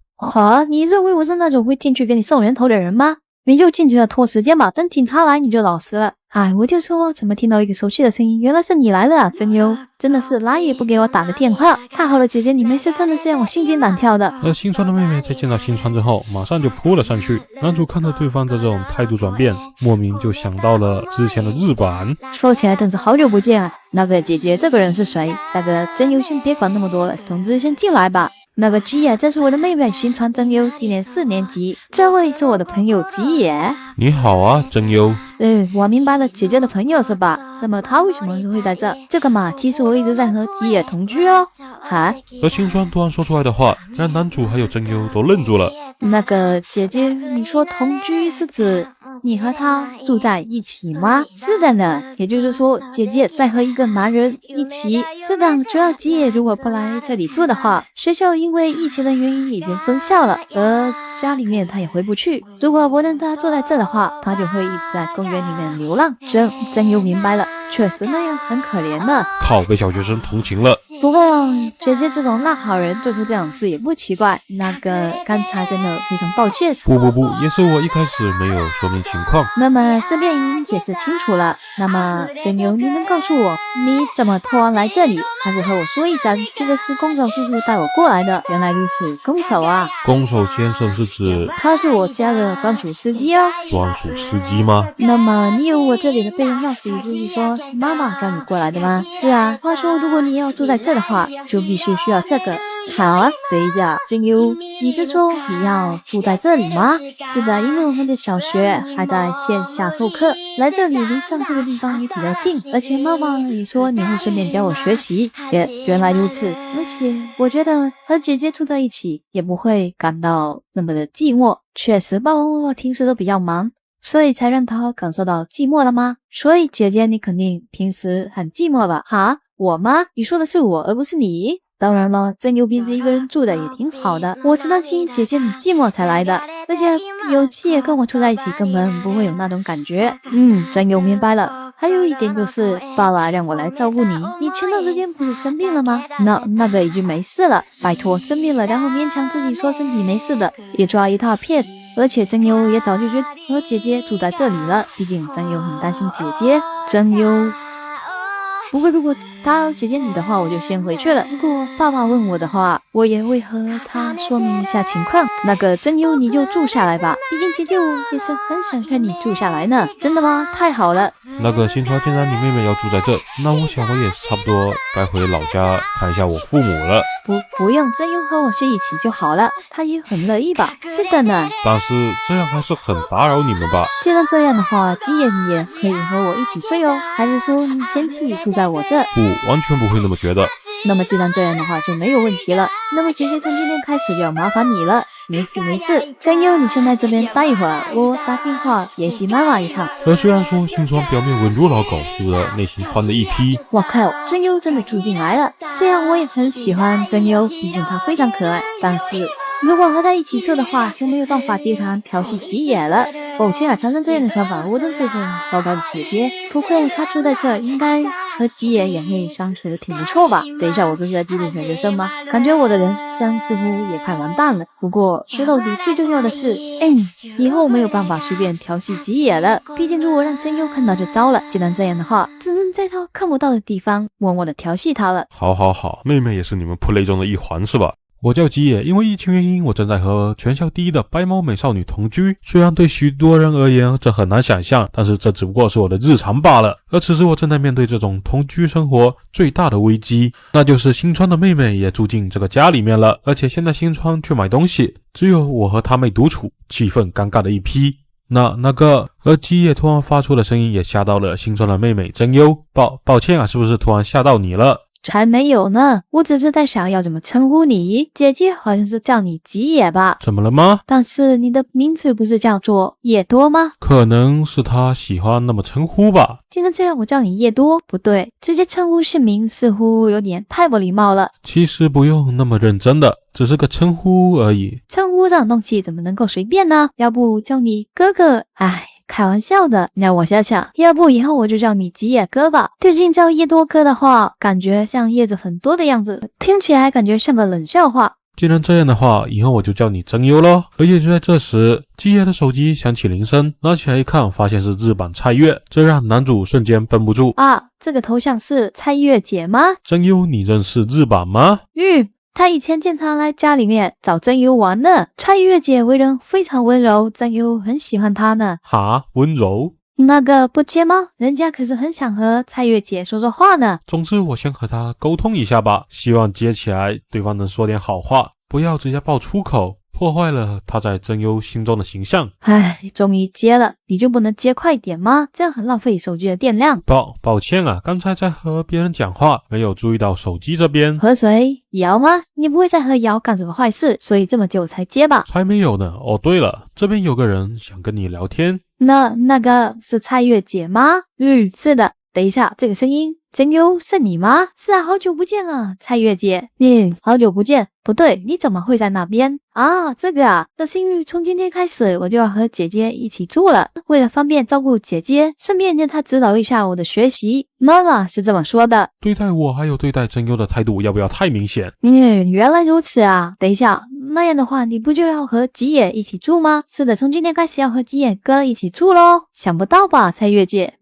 你认为我是那种会进去给你送人头的人吗？你就尽情的拖时间吧，等警察来你就老实了。我就说怎么听到一个熟悉的声音，原来是你来了啊，真优，真的是来也不给我打个电话。太好了，姐姐你没事，真的是让我心惊胆跳的。而新川的妹妹在见到新川之后，马上就扑了上去。男主看到对方的这种态度转变，莫名就想到了之前的日版。说起来真是好久不见啊。那个姐姐这个人是谁？那个真优先别管那么多了，同志先进来吧。那个吉野，这是我的妹妹新川真优，今年4年级。这位是我的朋友吉野。你好啊，真优。我明白了，姐姐的朋友是吧？那么她为什么会在这？这个嘛，其实我一直在和吉野同居哦。而新川突然说出来的话，让男主还有真优都愣住了。那个姐姐，你说同居是指你和他住在一起吗？是的呢，也就是说姐姐在和一个男人一起。是的，主要吉野如果不来这里住的话，学校因为疫情的原因已经封校了，而家里面他也回不去。如果不让他住在这的话，他就会一直在公园里面流浪。真又明白了，确实那样很可怜呢。靠，被小学生同情了。不会姐姐这种烂好人做出这种事也不奇怪。那个刚才真的非常抱歉。不，也是我一开始没有说明情况。那么这边已经解释清楚了。那么真优，你能告诉我你怎么突然来这里？还不和我说一声？这个是宫守叔叔带我过来的。原来如此，宫守啊。宫守先生是指？他是我家的专属司机哦。专属司机吗？那么你有我这里的备用钥匙，也就是说妈妈让你过来的吗？是啊。话说如果你要住在这的话，就必须需要这个。好啊，等一下，真优，你是说你要住在这里吗？是的，因为我们的小学还在线下授课，来这里离上课的地方也比较近，而且妈妈也说你会顺便教我学习。原来如此，而且我觉得和姐姐住在一起也不会感到那么的寂寞。确实，爸爸妈妈平时都比较忙，所以才让他感受到寂寞了吗？所以姐姐你肯定平时很寂寞吧？我吗？你说的是我而不是你。当然了，真优平时一个人住的也挺好的，我是担心姐姐你寂寞才来的，而且有吉野跟我住在一起根本不会有那种感觉。真优明白了。还有一点就是爸爸让我来照顾你，你前段时间不是生病了吗？那个已经没事了，拜托，生病了然后勉强自己说身体没事的，也抓一大片。而且真优也早就觉得和姐姐住在这里了，毕竟真优很担心姐姐。真优不过如果他要姐姐你的话，我就先回去了。如果爸爸问我的话，我也会和他说明一下情况。那个真优你就住下来吧，毕竟姐姐我也是很想跟你住下来呢。真的吗？太好了。那个新川，既然你妹妹要住在这，那我想我也差不多该回老家看一下我父母了。不用，真优和我睡一起就好了，他也很乐意吧？是的呢。但是这样还是很打扰你们吧？既然这样的话，吉野你也可以和我一起睡哦。还是说你嫌弃住在我这？不，完全不会那么觉得。那么既然这样的话就没有问题了。那么姐姐从今天开始就要麻烦你了。没事，真优你先在这边待一会儿，我打电话联系妈妈一趟。而虽然说新川表面稳如老狗，实则内心欢的一批。我靠，真优真的住进来了。虽然我也很喜欢真优，毕竟她非常可爱，但是如果和他一起住的话，就没有办法对他调戏吉野了。抱歉啊，产生这样的想法，我真是个糟糕的姐姐。不过他住在这，应该和吉野也会相处的挺不错吧？等一下，我这是在激励小学生吗？感觉我的人生似乎也快完蛋了。不过说到底，最重要的是，以后没有办法随便调戏吉野了。毕竟如果让真优看到就糟了。既然这样的话，只能在他看不到的地方默默的调戏他了。好，妹妹也是你们 play 中的一环是吧？我叫吉野，因为疫情原因，我正在和全校第一的白毛美少女同居。虽然对许多人而言这很难想象，但是这只不过是我的日常罢了。而此时我正在面对这种同居生活最大的危机，那就是新川的妹妹也住进这个家里面了，而且现在新川去买东西，只有我和她妹独处，气氛尴尬的一批。那个，而基野突然发出的声音也吓到了新川的妹妹真优。抱歉啊，是不是突然吓到你了？才没有呢，我只是在想要怎么称呼你。姐姐好像是叫你吉野吧？怎么了吗？但是你的名字不是叫做叶多吗？可能是他喜欢那么称呼吧。既然这样，我叫你叶多不对，直接称呼姓名似乎有点太不礼貌了。其实不用那么认真的，只是个称呼而已。称呼这种东西怎么能够随便呢？要不叫你哥哥？哎，开玩笑的，让我想想，要不以后我就叫你吉野哥吧。毕竟叫叶多哥的话，感觉像叶子很多的样子，听起来感觉像个冷笑话。既然这样的话，以后我就叫你真优咯。而也就在这时，基野的手机响起铃声，拿起来一看，发现是日版菜月，这让男主瞬间绷不住啊！这个头像是菜月姐吗？真优，你认识日版吗？他以前见他来家里面找真优玩呢。菜月姐为人非常温柔，真优很喜欢她呢。哈，温柔？那个不接吗？人家可是很想和菜月姐说说话呢。总之我先和她沟通一下吧，希望接起来对方能说点好话，不要直接爆粗口，破坏了她在真优心中的形象。唉，终于接了，你就不能接快点吗？这样很浪费手机的电量。抱歉啊，刚才在和别人讲话，没有注意到手机这边。和谁？瑶吗？你不会再和瑶干什么坏事，所以这么久才接吧？才没有呢。哦，对了，这边有个人想跟你聊天。那个是菜月姐吗？是的。等一下，这个声音，真优是你吗？是啊，好久不见了，菜月姐。好久不见。不对，你怎么会在那边啊？这个啊，那是因为从今天开始我就要和姐姐一起住了，为了方便照顾姐姐，顺便让她指导一下我的学习。妈妈是这么说的。对待我还有对待真优的态度要不要太明显？原来如此啊。等一下，那样的话你不就要和吉野一起住吗？是的，从今天开始要和吉野哥一起住咯。想不到吧，菜月姐？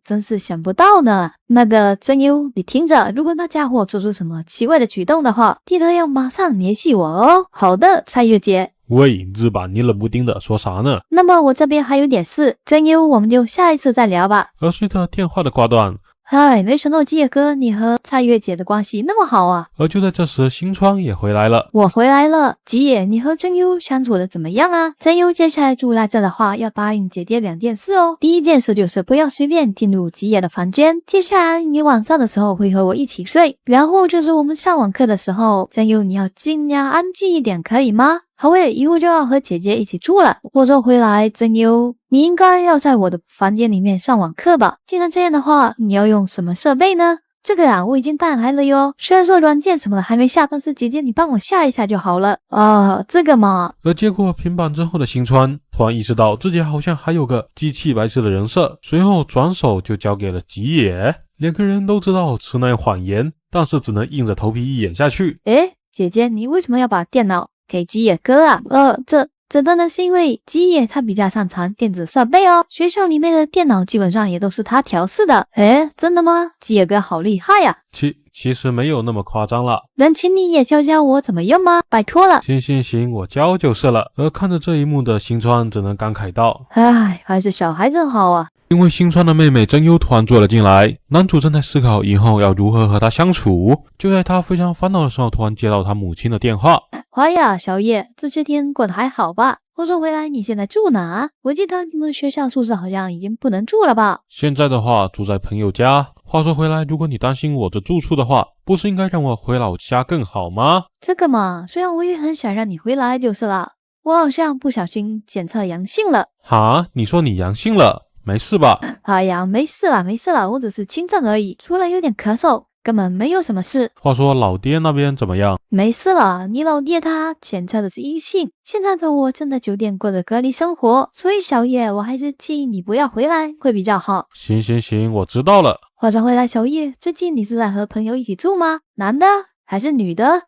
真是想不到呢。那个真优，你听着，如果那家伙做出什么奇怪的举动的话，记得要马上联系我哦。好的，菜月姐。喂，日版，你冷不丁的说啥呢？那么我这边还有点事，真优，我们就下一次再聊吧。而随着电话的挂断，嗨，没想到吉野哥你和菜月姐的关系那么好啊。而就在这时，新川也回来了。我回来了。吉野，你和真优相处的怎么样啊？真优接下来住来这的话，要答应姐姐2件事哦。第一件事就是不要随便进入吉野的房间，接下来你晚上的时候会和我一起睡，然后就是我们上网课的时候，真优你要尽量安静一点，可以吗？好喂，以后就要和姐姐一起住了。话说回来，真优，你应该要在我的房间里面上网课吧？既然这样的话，你要用什么设备呢？这个啊，我已经带来了哟。虽然说软件什么的还没下，但是姐姐你帮我下一下就好了。这个嘛。而接过平板之后的新川，突然意识到自己好像还有个机器白痴的人设，随后转手就交给了吉野。2个人都知道吃那谎言，但是只能硬着头皮演下去。姐姐，你为什么要把电脑给吉野哥啊？这当然是因为吉野他比较擅长电子设备哦，学校里面的电脑基本上也都是他调试的。真的吗？吉野哥好厉害呀！其实没有那么夸张了。能请你也教教我怎么用吗？拜托了。行，我教就是了。而看着这一幕的新川只能感慨道：还是小孩子好啊。因为新川的妹妹真优突然坐了进来，男主正在思考以后要如何和她相处。就在他非常烦恼的时候，突然接到他母亲的电话。呀，小叶，这些天过得还好吧？话说回来，你现在住哪？我记得你们学校宿舍好像已经不能住了吧？现在的话住在朋友家。话说回来，如果你担心我的住处的话，不是应该让我回老家更好吗？这个嘛，虽然我也很想让你回来就是了。我好像不小心检测阳性了。哈？你说你阳性了？没事吧？没事了，我只是轻症而已，除了有点咳嗽，根本没有什么事。话说老爹那边怎么样？没事了，你老爹他检测的是阴性，现在的我正在酒店过着隔离生活，所以小叶，我还是建议你不要回来会比较好。行，我知道了。话说回来，小叶，最近你是在和朋友一起住吗？男的还是女的？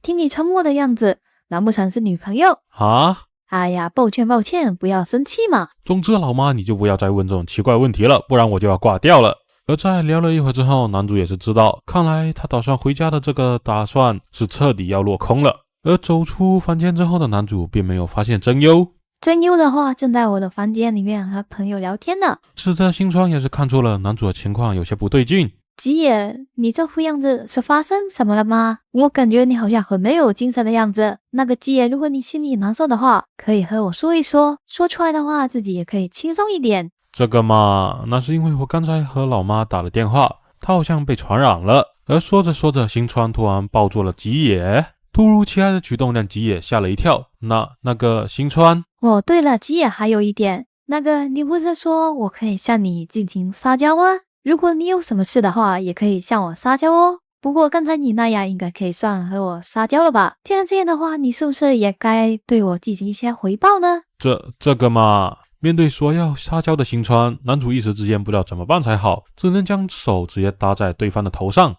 听你沉默的样子，难不成是女朋友？抱歉，不要生气嘛。总之老妈，你就不要再问这种奇怪问题了，不然我就要挂掉了。而在聊了一会之后，男主也是知道，看来他打算回家的这个打算是彻底要落空了。而走出房间之后的男主并没有发现真优的话正在我的房间里面和朋友聊天呢。是的，新川也是看出了男主的情况有些不对劲。吉野，你这副样子是发生什么了吗？我感觉你好像很没有精神的样子。那个吉野，如果你心里难受的话，可以和我说一说，说出来的话自己也可以轻松一点。这个嘛，那是因为我刚才和老妈打了电话，她好像被传染了。而说着说着，新川突然抱住了吉野，突如其来的举动让吉野吓了一跳。那个新川，哦，对了，吉野还有一点，那个你不是说我可以向你进行撒娇吗？如果你有什么事的话，也可以向我撒娇哦。不过刚才你那样应该可以算和我撒娇了吧？既然这样的话，你是不是也该对我进行一些回报呢？这个嘛，面对说要撒娇的新川，男主一时之间不知道怎么办才好，只能将手直接搭在对方的头上。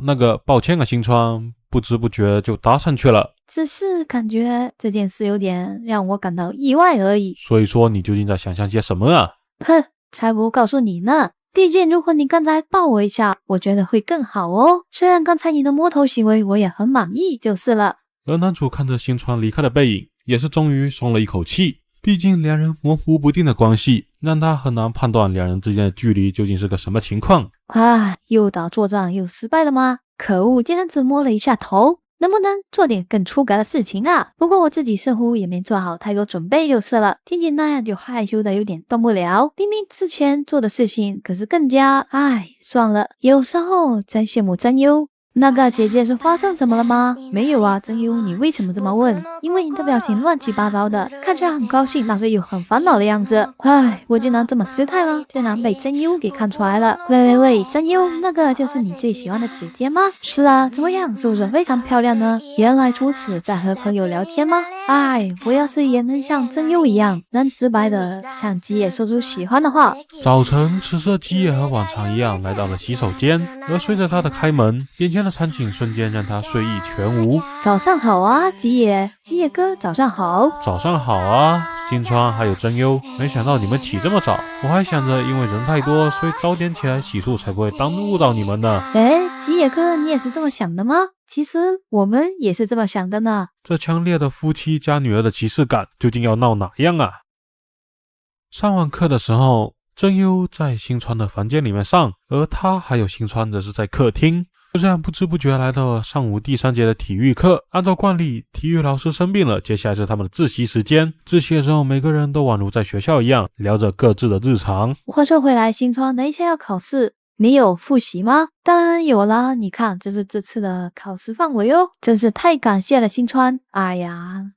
那个抱歉啊，新川，不知不觉就搭上去了。只是感觉这件事有点让我感到意外而已。所以说你究竟在想象些什么啊？哼，才不告诉你呢。毕竟如果你刚才抱我一下，我觉得会更好哦。虽然刚才你的摸头行为我也很满意就是了。而男主看着新川离开的背影，也是终于松了一口气。毕竟两人模糊不定的关系，让他很难判断两人之间的距离究竟是个什么情况。又打作战又失败了吗？可恶，竟然只摸了一下头，能不能做点更出格的事情啊？不过我自己似乎也没做好太多准备就是了，听见那样就害羞的有点动不了。明明之前做的事情可是更加……算了，有时候真羡慕真优。那个姐姐是发生什么了吗？没有啊，真优，你为什么这么问？因为你的表情乱七八糟的，看起来很高兴，但是又很烦恼的样子。我竟然这么失态吗？竟然被真优给看出来了。喂，真优，那个就是你最喜欢的姐姐吗？是啊，怎么样，是不是非常漂亮呢？原来如此，在和朋友聊天吗？我要是也能像真优一样，能直白的向吉野说出喜欢的话。早晨，此时吉野和往常一样来到了洗手间，而随着他的开门，眼前的场景瞬间让他睡意全无。早上好啊，吉野哥，早上好。早上好啊，新川还有真优，没想到你们起这么早，我还想着因为人太多，所以早点起来洗漱才不会耽误到你们呢。吉野哥，你也是这么想的吗？其实我们也是这么想的呢。这强烈的夫妻加女儿的歧视感究竟要闹哪样啊？上完课的时候，真优在新川的房间里面上，而他还有新川则是在客厅。就这样不知不觉来到了上午第3节的体育课。按照惯例，体育老师生病了，接下来是他们的自习时间。自习的时候，每个人都宛如在学校一样，聊着各自的日常。话说回来，新川，等一下要考试，你有复习吗？当然有啦，你看，这是这次的考试范围哦。真是太感谢了，新川。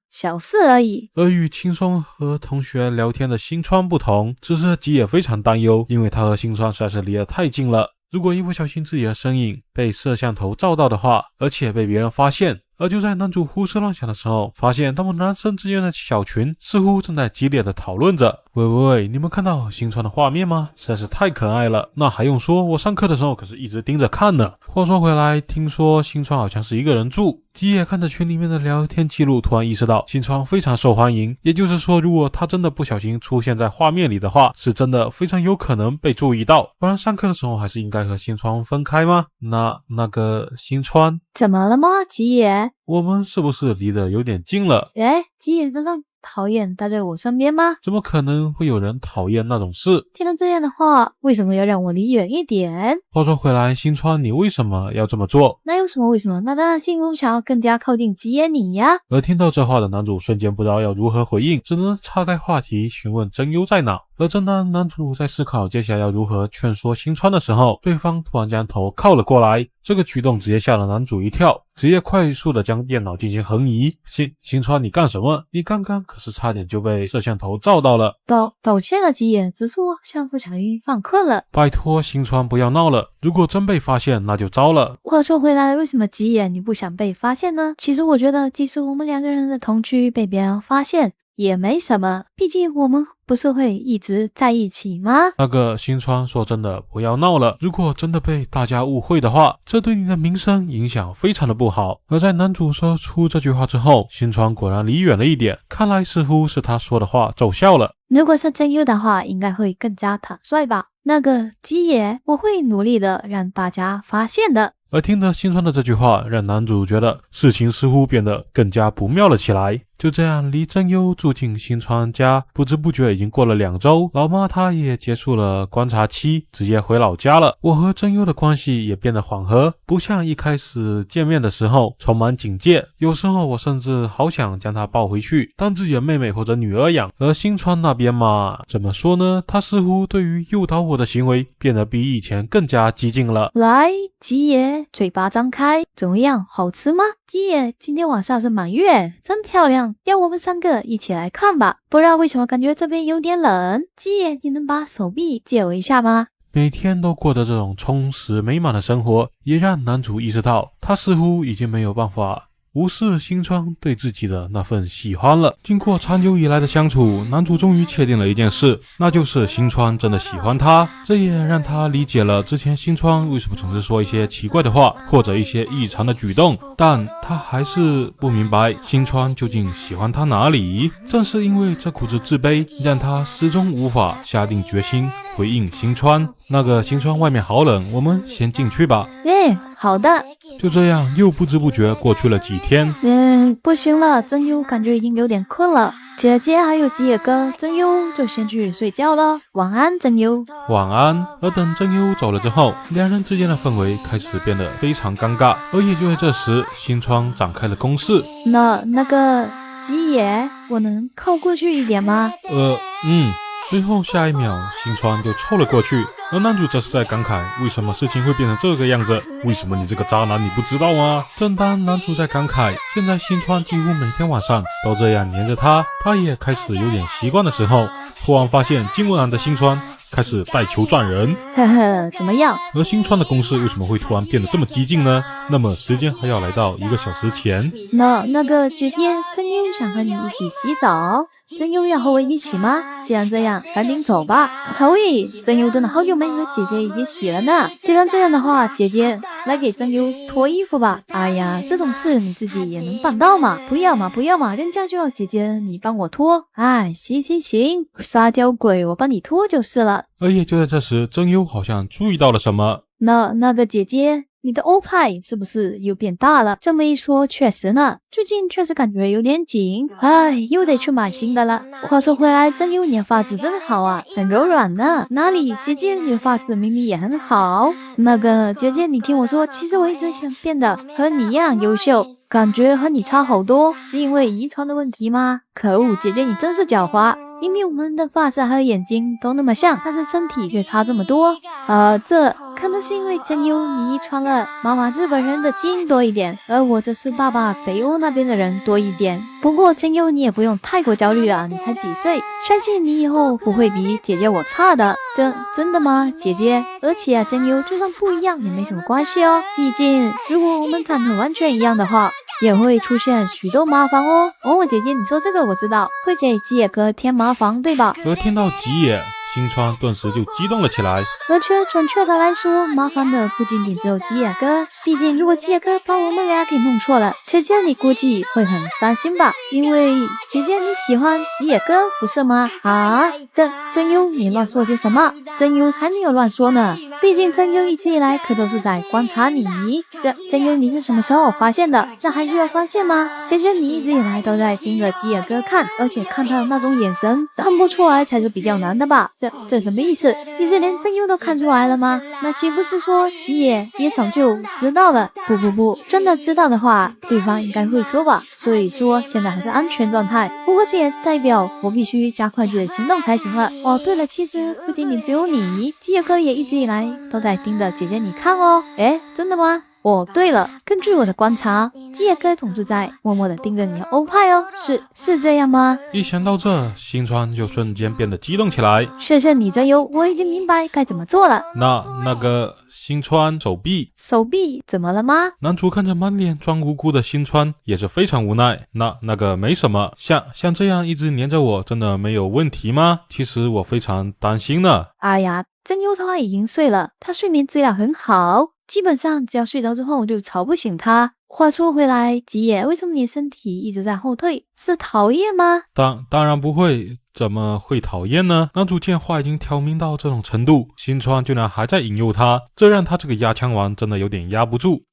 小事而已。而与轻松和同学聊天的新川不同，此时吉野非常担忧，因为他和新川实在是离得太近了。如果一不小心自己的身影被摄像头照到的话，而且被别人发现，而就在男主胡思乱想的时候，发现他们男生之间的小群似乎正在激烈的讨论着。喂，你们看到新川的画面吗？实在是太可爱了。那还用说，我上课的时候可是一直盯着看呢。话说回来，听说新川好像是一个人住。吉野看着群里面的聊天记录，突然意识到新川非常受欢迎，也就是说，如果他真的不小心出现在画面里的话，是真的非常有可能被注意到。不然上课的时候还是应该和新川分开吗？那个新川怎么了吗，吉野？我们是不是离得有点近了？吉野难道讨厌待在我身边吗？怎么可能会有人讨厌那种事？听了这样的话，为什么要让我离远一点？话说回来，新川，你为什么要这么做？那有什么为什么？那当然是因为我想要更加靠近吉野你呀。而听到这话的男主瞬间不知道要如何回应，只能岔开话题询问真优在哪。而正当男主在思考接下来要如何劝说新川的时候，对方突然将头靠了过来，这个举动直接吓了男主一跳，直接快速的将电脑进行横移。新川，你干什么？你刚刚可是差点就被摄像头照到了。道歉了，吉野，只是我像不小心放课了。拜托新川不要闹了，如果真被发现那就糟了。话说回来，为什么吉野你不想被发现呢？其实我觉得即使我们2个人的同居被别人发现也没什么，毕竟我们不是会一直在一起吗？那个新川，说真的不要闹了，如果真的被大家误会的话，这对你的名声影响非常的不好。而在男主说出这句话之后，新川果然离远了一点，看来似乎是他说的话奏效了。如果是真优的话，应该会更加坦率吧。那个吉野，我会努力的让大家发现的。而听得新川的这句话，让男主觉得事情似乎变得更加不妙了起来。就这样，李真优住进新川家，不知不觉已经过了2周。老妈她也结束了观察期，直接回老家了。我和真优的关系也变得缓和，不像一开始见面的时候充满警戒。有时候我甚至好想将她抱回去，当自己的妹妹或者女儿养。而新川那边嘛，怎么说呢？他似乎对于诱导我的行为变得比以前更加激进了。来，吉野，嘴巴张开，怎么样？好吃吗？吉野，今天晚上是满月，真漂亮，要我们3个一起来看吧。不知道为什么感觉这边有点冷。吉野，你能把手臂借我一下吗？每天都过得这种充实美满的生活，也让男主意识到，他似乎已经没有办法无视新川对自己的那份喜欢了。经过长久以来的相处，男主终于确定了一件事，那就是新川真的喜欢他。这也让他理解了之前新川为什么总是说一些奇怪的话，或者一些异常的举动，但他还是不明白新川究竟喜欢他哪里。正是因为这股子自卑，让他始终无法下定决心回应新川。那个新川外面好冷，我们先进去吧。好的。就这样又不知不觉过去了几天。不行了，真优感觉已经有点困了。姐姐还有吉野哥，真优就先去睡觉了。晚安，真优。晚安。而等真优走了之后，两人之间的氛围开始变得非常尴尬。而也就在这时，新川展开了攻势。那个吉野，我能靠过去一点吗？随后下一秒，新川就凑了过去，而男主则是在感慨，为什么事情会变成这个样子？为什么你这个渣男你不知道吗？正当男主在感慨，现在新川几乎每天晚上都这样黏着他，他也开始有点习惯的时候，突然发现今晚的新川开始带球撞人。呵呵，怎么样？而新川的攻势为什么会突然变得这么激进呢？那么时间还要来到1个小时前。那个姐姐，真优想和你一起洗澡。真优要和我一起吗？这样，赶紧走吧。好耶，真优真的好久没和姐姐一起洗了呢。既然这样的话，姐姐来给真优脱衣服吧。哎呀，这种事你自己也能办到吗？不要嘛，人家就要姐姐你帮我脱。哎，行，撒娇鬼，我帮你脱就是了。而也就在这时，真优好像注意到了什么。那个姐姐，你的欧派是不是又变大了？这么一说，确实呢，最近确实感觉有点紧，又得去买新的了。话说回来，真优你的发质真的好啊，很柔软呢。哪里？姐姐你的发质明明也很好。那个姐姐，你听我说，其实我一直想变得和你一样优秀，感觉和你差好多，是因为遗传的问题吗？可恶，姐姐你真是狡猾。明明我们的发色和眼睛都那么像，但是身体却差这么多。这可能是因为真优你遗传了妈妈日本人的基因多一点，而我则是爸爸北欧那边的人多一点。不过真优你也不用太过焦虑了，你才几岁，相信你以后不会比姐姐我差的。真的吗，姐姐？而且啊，真优就算不一样也没什么关系哦，毕竟如果我们长得完全一样的话，也会出现许多麻烦哦。姐姐，你说这个我知道，会给吉野哥添麻烦，对吧？而听到吉野，新川顿时就激动了起来。而且准确的来说，麻烦的不仅仅只有吉野哥，毕竟如果吉野哥把我们俩给弄错了，姐姐你估计会很伤心吧？因为姐姐你喜欢吉野哥不是吗？真优你乱说些什么？真优才没有乱说呢，毕竟真优一直以来可都是在观察你。真优你是什么时候发现的？这还需要发现吗？姐姐你一直以来都在盯着吉野哥看，而且看他的那种眼神，看不出来才是比较难的吧？这什么意思？你这连真优都看出来了吗？那岂不是说吉野也早就知道了？不，真的知道的话，对方应该会说吧。所以说现在还是安全状态。不过这也代表我必须加快自己的行动才行了。对了，其实不仅仅只有你，吉野哥也一直以来都在盯着姐姐你看哦。真的吗？对了，根据我的观察，吉野哥总是在默默的盯着你的欧派哦，是这样吗？一想到这，新川就瞬间变得激动起来。谢谢你真优，我已经明白该怎么做了。那个新川手臂怎么了吗？男主看着满脸装无辜的新川，也是非常无奈。那个没什么，像这样一直黏着我，真的没有问题吗？其实我非常担心呢。哎呀，真优他已经睡了，他睡眠质量很好。基本上只要睡着之后就吵不醒他。话说回来，吉野，为什么你身体一直在后退？是讨厌吗？当然不会，怎么会讨厌呢？男主见话已经挑明到这种程度，新川居然还在引诱他，这让他这个压枪王真的有点压不住。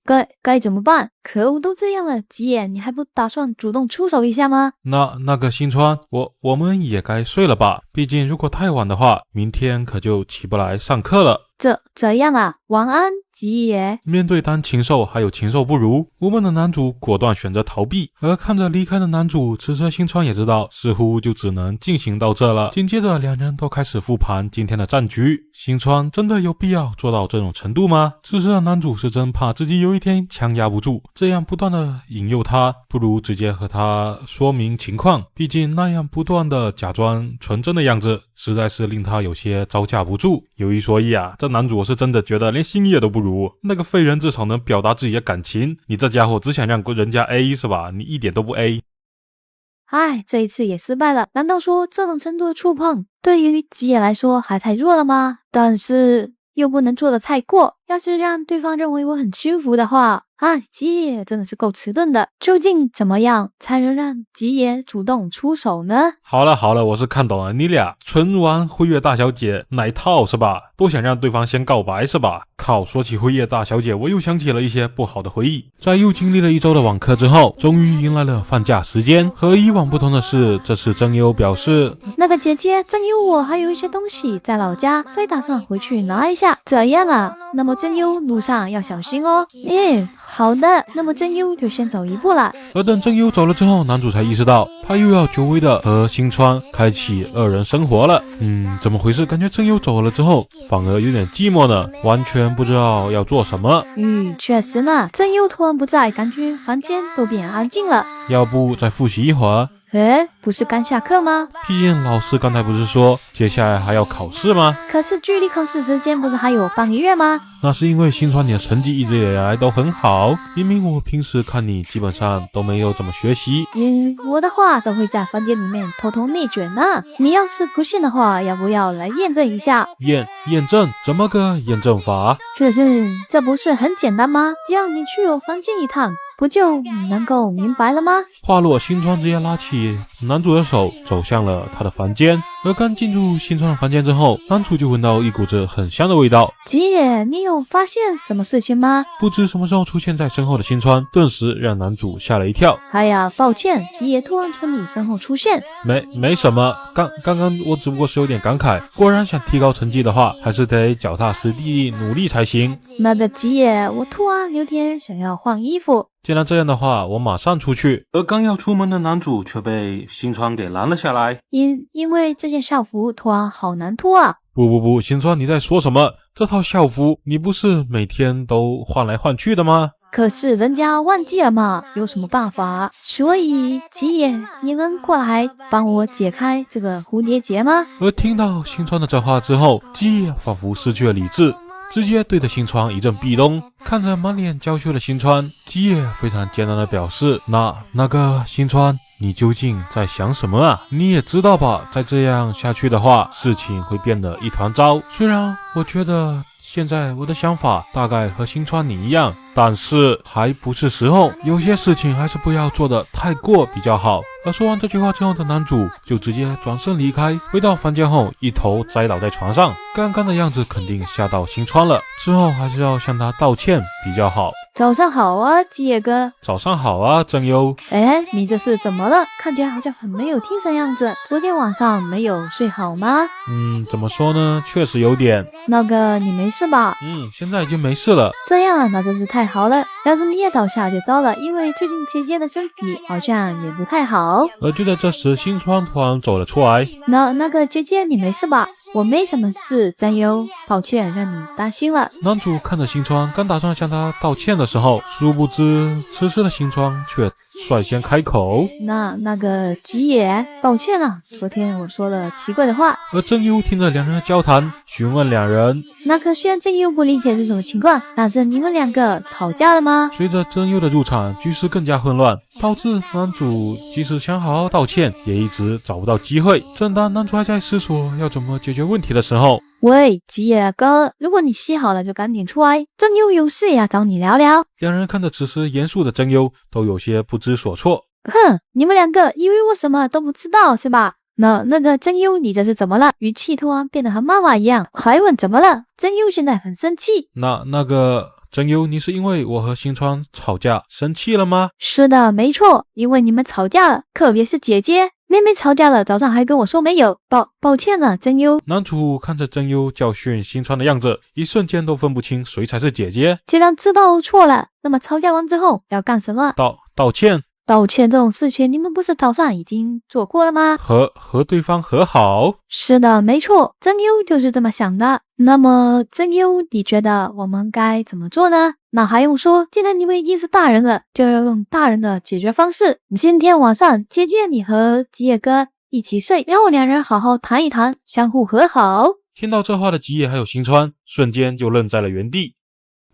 该怎么办？可恶，都这样了，吉野，你还不打算主动出手一下吗？那个新川，我们也该睡了吧？毕竟如果太晚的话，明天可就起不来上课了。这样啊，晚安，吉野。面对当禽兽还有禽兽不如，无梦的男主果断选择逃避，而看着离开的男主，此时新川也知道，似乎就只能进行到这了。紧接着，两人都开始复盘今天的战局。新川真的有必要做到这种程度吗？此时的男主是真怕自己有一天枪压不住，这样不断的引诱他，不如直接和他说明情况。毕竟那样不断的假装纯真的样子，实在是令他有些招架不住。有一说一啊，这男主是真的觉得连星野都不如，那个废人至少能表达自己的感情，你这家伙只想让人家 A 是吧？你一点都不 A。唉，这一次也失败了。难道说这种程度的触碰对于吉野来说还太弱了吗？但是又不能做得太过，要是让对方认为我很屈服的话，吉野真的是够迟钝的。究竟怎么样才能让吉野主动出手呢？好了，我是看懂了，你俩纯玩辉月大小姐那一套是吧？都想让对方先告白是吧？靠，说起辉夜大小姐，我又想起了一些不好的回忆。在又经历了一周的网课之后，终于迎来了放假时间。和以往不同的是，这次真优表示，那个姐姐，真优我还有一些东西在老家，所以打算回去拿一下。这样啊，那么真优路上要小心哦。好的，那么真优就先走一步了。而等真优走了之后，男主才意识到，他又要久违的和新川开启二人生活了。怎么回事？感觉真优走了之后，反而有点寂寞呢，完全不知道要做什么。确实呢，真优突然不在，感觉房间都变安静了。要不再复习一会儿？不是刚下课吗？毕竟老师刚才不是说接下来还要考试吗？可是距离考试时间不是还有半个月吗？那是因为新川你的成绩一直以来都很好，明明我平时看你基本上都没有怎么学习。我的话都会在房间里面偷偷内卷呢。你要是不信的话，要不要来验证一下？验证？怎么个验证法？这不是很简单吗？只要你去我房间一趟，不就能够明白了吗？话落，新川直接拉起男主的手，走向了他的房间。而刚进入新川的房间之后，男主就闻到一股子很香的味道。吉野，你有发现什么事情吗？不知什么时候出现在身后的新川，顿时让男主吓了一跳。哎呀，抱歉，吉野突然从你身后出现。没什么，刚刚我只不过是有点感慨，果然想提高成绩的话，还是得脚踏实地努力才行。那个吉野，我突然有点想要换衣服。既然这样的话，我马上出去。而刚要出门的男主却被新川给拦了下来。因为这件校服突然好难脱啊！不，新川你在说什么？这套校服你不是每天都换来换去的吗？可是人家忘记了嘛，有什么办法？所以吉野，你能过来帮我解开这个蝴蝶结吗？而听到新川的这话之后，吉野仿佛失去了理智，直接对着新川一阵壁咚。看着满脸娇羞的新川，吉野非常艰难的表示，那个新川，你究竟在想什么啊？你也知道吧，再这样下去的话，事情会变得一团糟。虽然我觉得现在我的想法大概和新川你一样，但是还不是时候，有些事情还是不要做的太过比较好。而说完这句话之后的男主就直接转身离开，回到房间后一头栽倒在床上，刚刚的样子肯定吓到新川了，之后还是要向他道歉比较好。早上好啊，吉野哥。早上好啊，真优。你这是怎么了？看起来好像很没有精神样子。昨天晚上没有睡好吗？怎么说呢，确实有点。那个，你没事吧？现在已经没事了。这样啊，那真是太好了。要是你也倒下就糟了，因为最近姐姐的身体好像也不太好。而就在这时，新川突然走了出来。那个姐姐，你没事吧？我没什么事，真优，抱歉让你担心了。男主看着新川，刚打算向他道歉的时候，殊不知此时的新川却率先开口。那个吉野，抱歉了，昨天我说了奇怪的话。而真优听着两人的交谈，询问两人。那可虽然真优不理解是什么情况，但是你们两个吵架了吗？随着真优的入场，局势更加混乱，导致男主即使想好好道歉，也一直找不到机会。正当男主还在思索要怎么解决问题的时候，喂，吉野哥，如果你洗好了就赶紧出来，真优有事要找你聊聊。两人看着此时严肃的真优，都有些不知所措。哼，你们两个以为我什么都不知道是吧？那个真优，你这是怎么了？语气突然变得和妈妈一样，还问怎么了？真优现在很生气。那个真优，你是因为我和新川吵架生气了吗？是的，没错，因为你们吵架了，特别是姐姐。妹妹吵架了，早上还跟我说没有，抱歉了，真优。男主看着真优教训新川的样子，一瞬间都分不清谁才是姐姐。既然知道错了，那么吵架完之后要干什么？道歉。道歉这种事情，你们不是早上已经做过了吗？和对方和好。是的，没错，真优就是这么想的。那么真优，你觉得我们该怎么做呢？那还用说，既然你们已经是大人了，就要用大人的解决方式。今天晚上，姐姐你和吉野哥一起睡，然后两人好好谈一谈，相互和好。听到这话的吉野还有新川，瞬间就愣在了原地。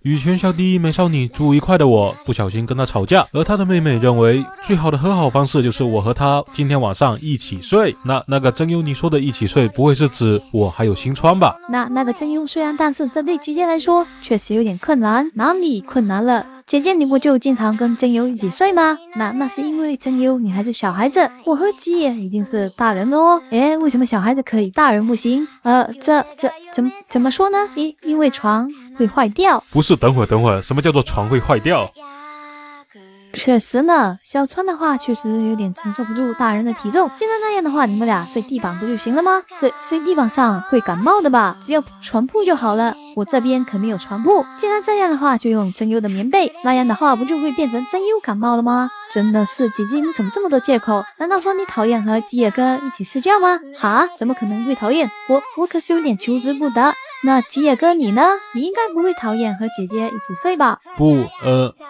与全校第一美少女住一块的我，不小心跟她吵架，而她的妹妹认为最好的和好方式就是我和她今天晚上一起睡。那个真优你说的一起睡，不会是指我还有新川吧？那个真优虽然，但是这对姐姐来说确实有点困难。哪里困难了？姐姐你不就经常跟真优一起睡吗？那是因为真优你还是小孩子，我和吉野已经是大人了哦。为什么小孩子可以，大人不行？这怎么说呢？因为床会坏掉。不是，等会儿，什么叫做床会坏掉？确实呢，小川的话确实有点承受不住大人的体重。既然那样的话，你们俩睡地板不就行了吗？睡地板上会感冒的吧？只要床铺就好了。我这边可没有床铺。既然这样的话，就用真优的棉被，那样的话不就会变成真优感冒了吗？真的是姐姐，你怎么这么多借口？难道说你讨厌和吉野哥一起睡觉吗？哈，怎么可能会讨厌？我可是有点求之不得。那吉野哥你呢？你应该不会讨厌和姐姐一起睡吧？不，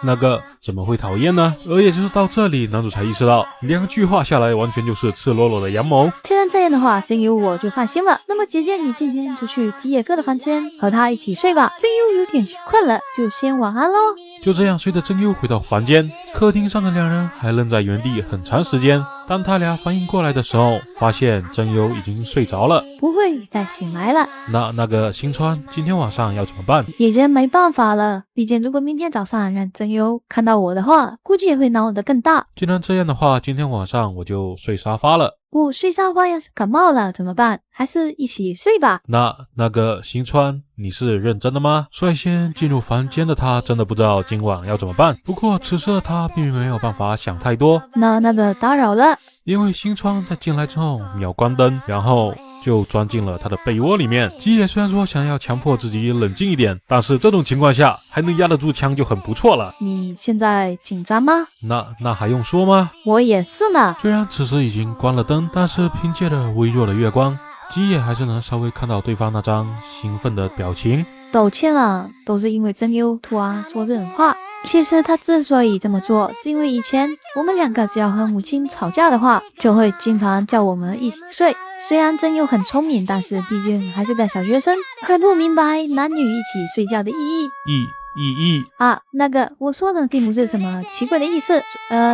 那个怎么会讨厌呢？而也就是到这里，男主才意识到2句话下来，完全就是赤裸裸的阳谋。既然这样的话，真优我就放心了。那么姐姐，你今天就去吉野哥的房间和他一起睡吧。真优有点困了，就先晚安咯。就这样，随着真优回到房间，客厅上的两人还愣在原地很长时间。当他俩反应过来的时候，发现真优已经睡着了，不会再醒来了。那个新川今天晚上要怎么办？已经没办法了，毕竟如果明天早上让真优看到我的话，估计也会闹得更大。既然这样的话，今天晚上我就睡沙发了。我睡沙发要是感冒了怎么办？还是一起睡吧。那个新川，你是认真的吗？率先进入房间的他真的不知道今晚要怎么办。不过此时的他并没有办法想太多。那个打扰了。因为新川在进来之后秒关灯，然后就钻进了他的被窝里面。吉野虽然说想要强迫自己冷静一点，但是这种情况下还能压得住枪就很不错了。你现在紧张吗？那还用说吗？我也是呢。虽然此时已经关了灯，但是凭借着微弱的月光，吉野还是能稍微看到对方那张兴奋的表情。道歉了，都是因为真优突然说这种话。其实他之所以这么做，是因为以前我们两个只要和母亲吵架的话，就会经常叫我们一起睡。虽然真优很聪明，但是毕竟还是个小学生，还不明白男女一起睡觉的意义。意义啊，那个我说的并不是什么奇怪的意思，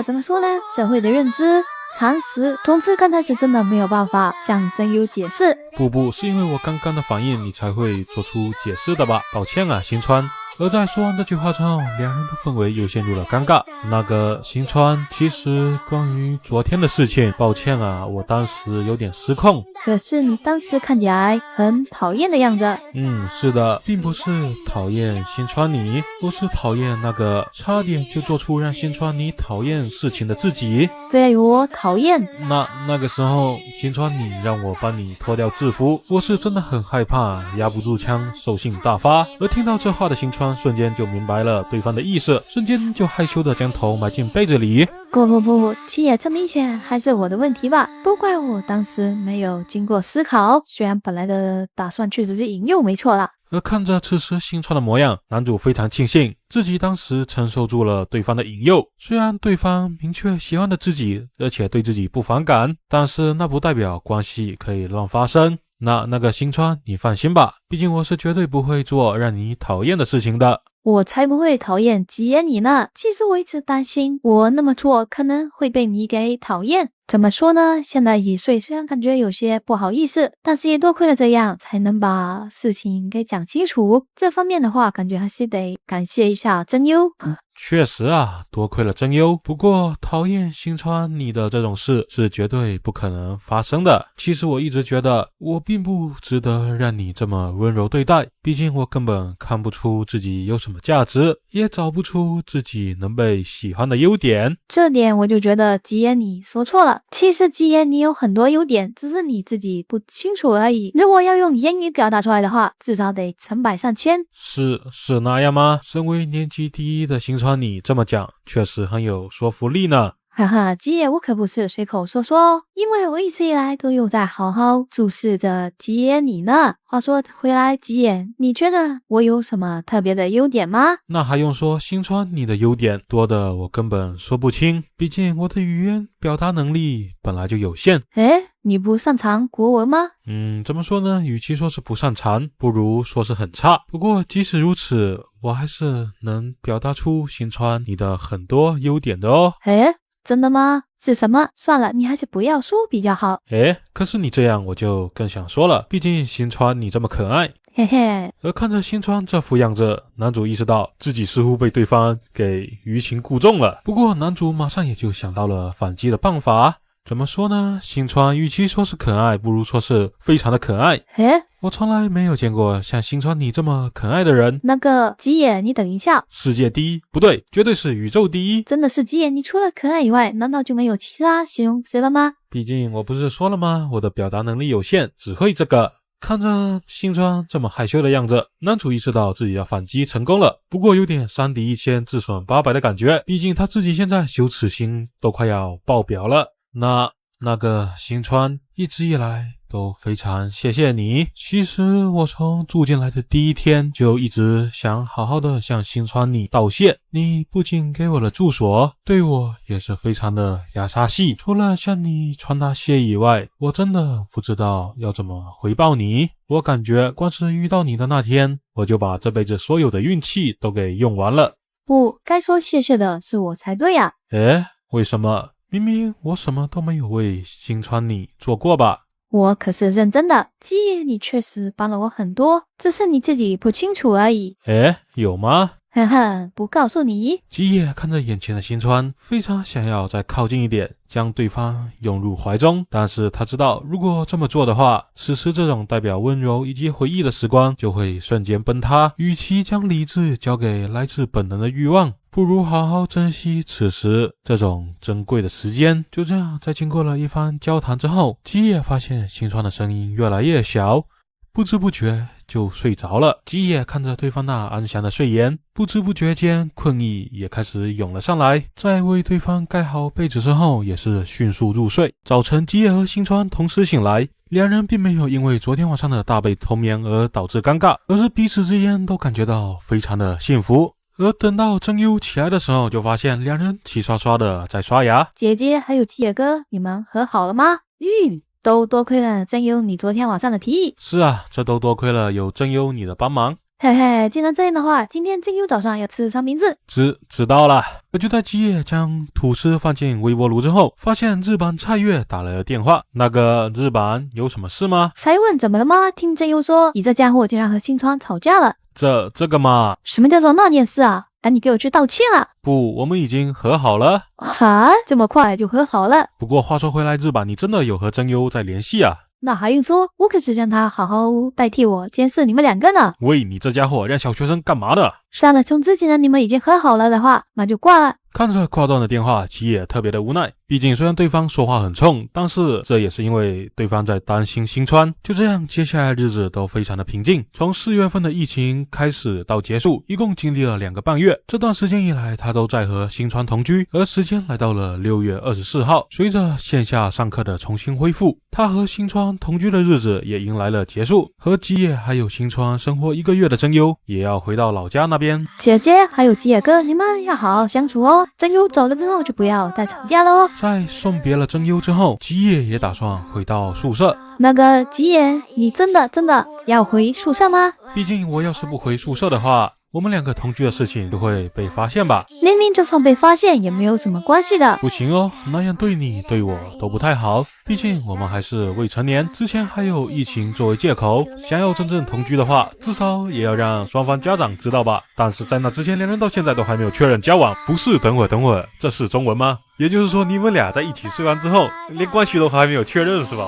怎么说呢？社会的认知常识。同时刚才是真的没有办法向真优解释。不，是因为我刚刚的反应，你才会做出解释的吧？抱歉啊，新川。而在说完这句话之后，两人的氛围又陷入了尴尬。那个新川，其实关于昨天的事情，抱歉啊，我当时有点失控。可是你当时看起来很讨厌的样子。是的，并不是讨厌新川你，我是讨厌那个差点就做出让新川你讨厌事情的自己。对，我讨厌。那个时候，新川你让我帮你脱掉制服，我是真的很害怕，压不住枪，兽性大发。而听到这话的新川瞬间就明白了对方的意思，瞬间就害羞的将头埋进被子里。不，其实这明显还是我的问题吧，都怪我当时没有经过思考，虽然本来的打算确实是引诱没错啦。而看着此时新川的模样，男主非常庆幸自己当时承受住了对方的引诱。虽然对方明确喜欢的自己，而且对自己不反感，但是那不代表关系可以乱发生。那个新川，你放心吧，毕竟我是绝对不会做让你讨厌的事情的。我才不会讨厌吉野你呢。其实我一直担心我那么做可能会被你给讨厌。怎么说呢？现在1岁，虽然感觉有些不好意思，但是也多亏了这样才能把事情给讲清楚。这方面的话，感觉还是得感谢一下真优。确实啊，多亏了真优。不过讨厌新川你的这种事是绝对不可能发生的。其实我一直觉得我并不值得让你这么温柔对待，毕竟我根本看不出自己有什么价值，也找不出自己能被喜欢的优点。这点我就觉得吉野你说错了。其实吉野你有很多优点，只是你自己不清楚而已。如果要用言语表达出来的话，至少得成百上千。是那样吗？身为年级第一的新川你这么讲，确实很有说服力呢。哈哈，吉野我可不是随口说说哦，因为我一直以来都有在好好注视着吉野你呢。话说回来，吉野，你觉得我有什么特别的优点吗？那还用说，新川你的优点多的我根本说不清，毕竟我的语言表达能力本来就有限。诶，你不擅长国文吗？怎么说呢？与其说是不擅长，不如说是很差。不过即使如此，我还是能表达出新川你的很多优点的哦。诶，真的吗？是什么？算了，你还是不要说比较好。可是你这样我就更想说了，毕竟新川你这么可爱。嘿嘿。而看着新川这副样子，男主意识到自己似乎被对方给欲擒故纵了。不过男主马上也就想到了反击的办法。怎么说呢？新川与其说是可爱，不如说是非常的可爱。我从来没有见过像新川你这么可爱的人。那个吉野，你等一下，世界第一？不对，绝对是宇宙第一。真的是吉野，你除了可爱以外，难道就没有其他形容词了吗？毕竟我不是说了吗？我的表达能力有限，只会这个。看着新川这么害羞的样子，男主意识到自己要反击成功了，不过有点伤敌1000自损800的感觉，毕竟他自己现在羞耻心都快要爆表了。那个新川，一直以来都非常谢谢你。其实我从住进来的第一天就一直想好好的向新川你道谢。你不仅给我了住所，对我也是非常的雅萨系。除了向你传达谢以外，我真的不知道要怎么回报你。我感觉光是遇到你的那天，我就把这辈子所有的运气都给用完了。不，该说谢谢的是我才对呀。为什么？明明我什么都没有为新川你做过吧？我可是认真的，吉野你确实帮了我很多，只是你自己不清楚而已。有吗？呵呵，不告诉你。吉野看着眼前的新川，非常想要再靠近一点，将对方拥入怀中，但是他知道如果这么做的话，此时这种代表温柔以及回忆的时光就会瞬间崩塌。与其将理智交给来自本能的欲望，不如好好珍惜此时这种珍贵的时间。就这样，在经过了一番交谈之后，吉野发现新川的声音越来越小，不知不觉就睡着了。吉野看着对方那安详的睡颜，不知不觉间困意也开始涌了上来。在为对方盖好被子之后，也是迅速入睡。早晨，吉野和新川同时醒来，两人并没有因为昨天晚上的大被同眠而导致尴尬，而是彼此之间都感觉到非常的幸福。而等到真优起来的时候，就发现两人齐刷刷的在刷牙。姐姐还有吉野哥，你们和好了吗？都多亏了真优你昨天晚上的提议。是啊，这都多亏了有真优你的帮忙。嘿嘿，既然这样的话，今天真优早上要吃三明治。知道了。而就在吉野将吐司放进微波炉之后，发现日版菜月打了电话。那个日版有什么事吗？才问怎么了吗？听真优说，你这家伙竟然和新川吵架了。这个嘛，什么叫做那件事啊？赶紧给我去道歉啊！不，我们已经和好了。哈，这么快就和好了？不过话说回来，日版你真的有和真优在联系啊？那还用说？我可是让他好好代替我监视你们两个呢。喂，你这家伙让小学生干嘛的？算了，从之前的你们已经和好了的话，那就挂了。看着挂断的电话，吉野特别的无奈。毕竟虽然对方说话很冲，但是这也是因为对方在担心新川。就这样，接下来日子都非常的平静。从4月份的疫情开始到结束，一共经历了2个半月。这段时间以来，他都在和新川同居。而时间来到了6月24号，随着线下上课的重新恢复，他和新川同居的日子也迎来了结束。和吉野还有新川生活1个月的真优，也要回到老家那边。姐姐还有吉野哥，你们要好好相处哦。真优走了之后，就不要再吵架了哦。在送别了真优之后，吉野也打算回到宿舍。那个吉野，你真的要回宿舍吗？毕竟我要是不回宿舍的话，我们两个同居的事情就会被发现吧？明明就算被发现也没有什么关系的。不行哦，那样对你对我都不太好，毕竟我们还是未成年，之前还有疫情作为借口，想要真正同居的话，至少也要让双方家长知道吧。但是在那之前，两人到现在都还没有确认交往。不是，等会儿，这是中文吗？也就是说，你们俩在一起睡完之后，连关系都还没有确认是吧？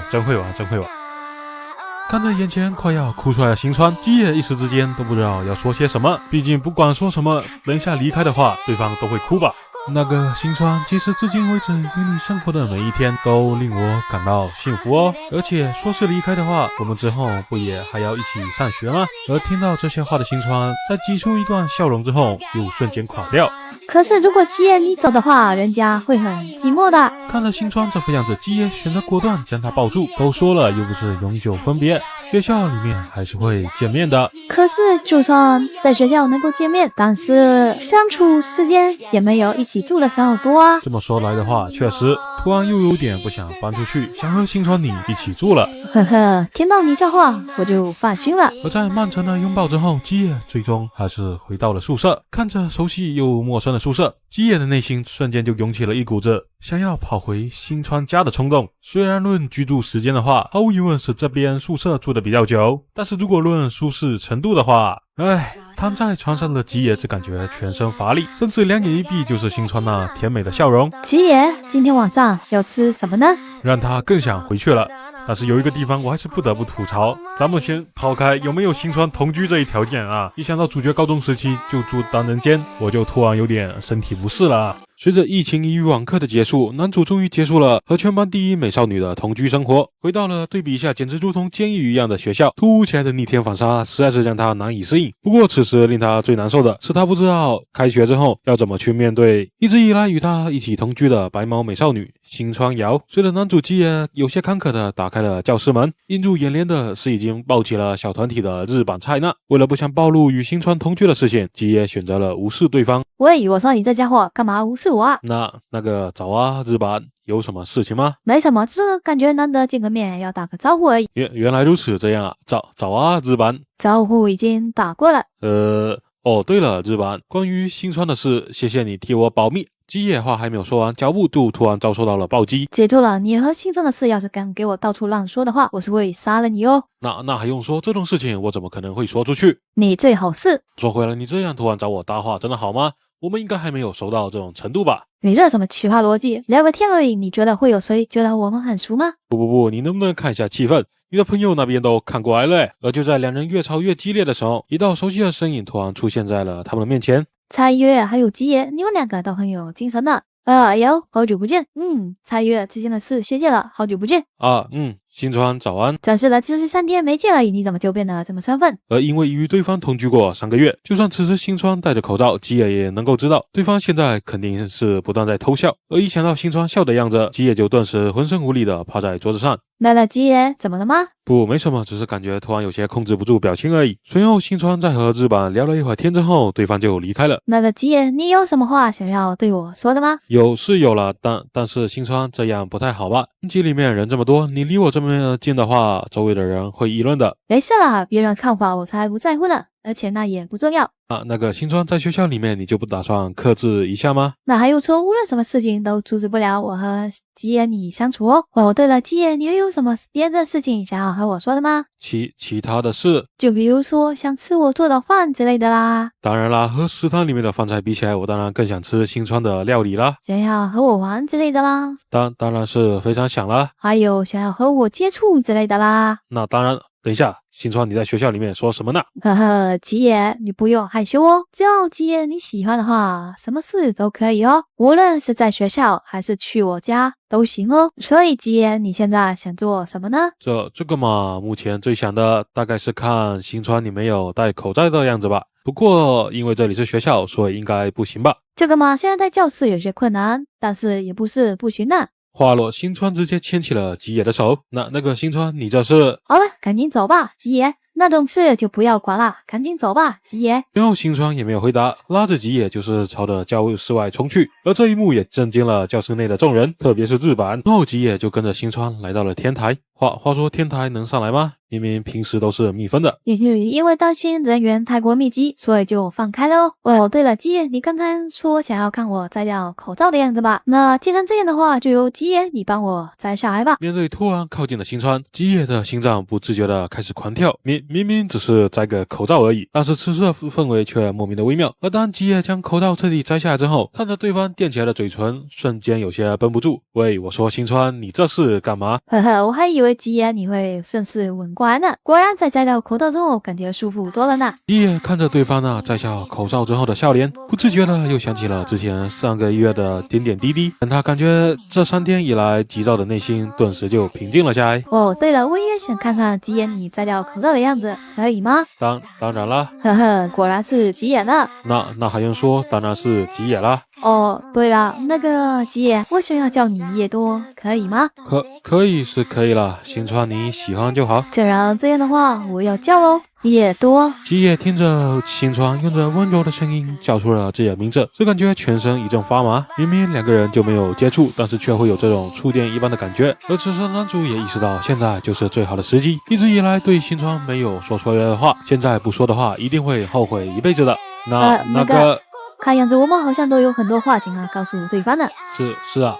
真会玩。看着眼前快要哭出来的新川，基野一时之间都不知道要说些什么。毕竟不管说什么，等一下离开的话，对方都会哭吧。那个新川，其实至今为止与你生活的每一天都令我感到幸福哦。而且说是离开的话，我们之后不也还要一起上学吗？而听到这些话的新川，在挤出一段笑容之后，又瞬间垮掉。可是如果基野你走的话，人家会很寂寞的。看着新川这副样子，基野选择果断将他抱住。都说了，又不是永久分别，学校里面还是会见面的。可是就算在学校能够见面，但是相处时间也没有一起住的时候多啊。这么说来的话，确实，突然又有点不想搬出去，想和新川你一起住了。呵呵，听到你这话，我就放心了。而在漫长的拥抱之后，基野最终还是回到了宿舍。看着熟悉又陌生的宿舍，基野的内心瞬间就涌起了一股子想要跑回新川家的冲动。虽然论居住时间的话，毫无疑问是这边宿舍住的比较久，但是如果论舒适程度的话，躺在床上的基野只感觉全身乏力，甚至两眼一闭就是新川那甜美的笑容。基野，今天晚上要吃什么呢？让他更想回去了。但是有一个地方我还是不得不吐槽，咱们先抛开有没有新川同居这一条件啊，一想到主角高中时期就住单人间，我就突然有点身体不适了啊。随着疫情与网课的结束，男主终于结束了和全班第一美少女的同居生活，回到了对比一下简直如同监狱一样的学校。突如其来的逆天反杀实在是让他难以适应。不过此时令他最难受的是，他不知道开学之后要怎么去面对一直以来与他一起同居的白毛美少女新川遥。随着男主基野有些坎坷的打开了教室门，映入眼帘的是已经抱起了小团体的日版菜奈。为了不想暴露与新川同居的事情，基野选择了无视对方。喂，我说你这家伙干嘛无视我啊？那个早啊，日版，有什么事情吗？没什么，只是感觉难得见个面，要打个招呼而已。原来如此，这样啊，早啊，日版。招呼已经打过了。对了，日版，关于新川的事，谢谢你替我保密。基野话还没有说完，脚步就突然遭受到了暴击。记住了，你和新川的事要是敢给我到处乱说的话，我是会杀了你哦。那还用说，这种事情我怎么可能会说出去？你最好是。说回来，你这样突然找我搭话，真的好吗？我们应该还没有熟到这种程度吧？你这什么奇葩逻辑？聊个天而已，你觉得会有谁觉得我们很熟吗？不，你能不能看一下气氛？你的朋友那边都看过来了。而就在两人越吵越激烈的时候，一道熟悉的身影突然出现在了他们的面前。蔡月还有基野，你们两个都很有精神的。哟，好久不见。蔡月之间的事学姐了，好久不见。新川早安。真是的，只是3天没见而已，你怎么就变得这么生分？而因为与对方同居过3个月，就算此时新川戴着口罩，基野也能够知道对方现在肯定是不断在偷笑。而一想到新川笑的样子，基野就顿时浑身无力的趴在桌子上。那基野怎么了吗？不，没什么，只是感觉突然有些控制不住表情而已。随后新川在和日版聊了一会儿天之后，对方就离开了。那基野，你有什么话想要对我说的吗？有是有了，但是新川这样不太好吧？班级里面人这么多，你离我这么近的话，周围的人会议论的。没事啦，别人看法我才不在乎呢，而且那也不重要。那个新川在学校里面，你就不打算克制一下吗？那还有说，无论什么事情都阻止不了我和基野你相处哦。对了，基野，你有什么别的事情想要和我说的吗？其他的事，就比如说想吃我做的饭之类的啦。当然啦，和食堂里面的饭菜比起来，我当然更想吃新川的料理啦。想要和我玩之类的啦。当然是非常想啦。还有想要和我接触之类的啦。那当然。等一下，新川，你在学校里面说什么呢？呵呵，基野，你不用害羞哦，只要基野你喜欢的话，什么事都可以哦，无论是在学校还是去我家都行哦。所以基野，你现在想做什么呢？这个嘛，目前最想的大概是看新川你没有戴口罩的样子吧。不过因为这里是学校，所以应该不行吧？这个嘛，现在在教室有些困难，但是也不是不行的。话落，新川直接牵起了吉野的手。那个新川，你这是？好了，赶紧走吧，吉野。那种事就不要管了，赶紧走吧，吉野。然后新川也没有回答，拉着吉野就是朝着教室外冲去。而这一幕也震惊了教室内的众人，特别是日版。然后吉野就跟着新川来到了天台。话说天台能上来吗？明明平时都是密封的。因为担心人员太过密集，所以就放开了哦。哦，对了，吉野，你刚刚说想要看我摘掉口罩的样子吧？那既然这样的话，就由吉野你帮我摘下来吧。面对突然靠近的新川，吉野的心脏不自觉地开始狂跳。明明只是摘个口罩而已，但是此时的氛围却莫名的微妙。而当吉野将口罩彻底摘下来之后，看着对方垫起来的嘴唇，瞬间有些绷不住。喂，我说新川，你这是干嘛？呵呵，我还以为吉野你会顺势吻过来呢，果然在摘掉口罩之后，感觉舒服多了呢。吉野看着对方那摘下口罩之后的笑脸，不自觉的又想起了之前上个月的点点滴滴，但他感觉这3天以来急躁的内心顿时就平静了下来。哦，对了，我也想看看吉野你摘掉口罩的样子，可以吗？当然啦，呵呵，果然是吉野呢。那还用说，当然是吉野啦。哦，对了，那个吉野，我想要叫你叶多，可以吗？可以是可以了，新川你喜欢就好。既然这样的话，我要叫喽，叶多。吉野听着新川用着温柔的声音叫出了自己的名字，只感觉全身一阵发麻。明明2个人就没有接触，但是却会有这种触电一般的感觉。而此时男主也意识到，现在就是最好的时机。一直以来对新川没有说出来的话，现在不说的话，一定会后悔一辈子的。那个。看样子我们好像都有很多话想要告诉对方呢。是啊，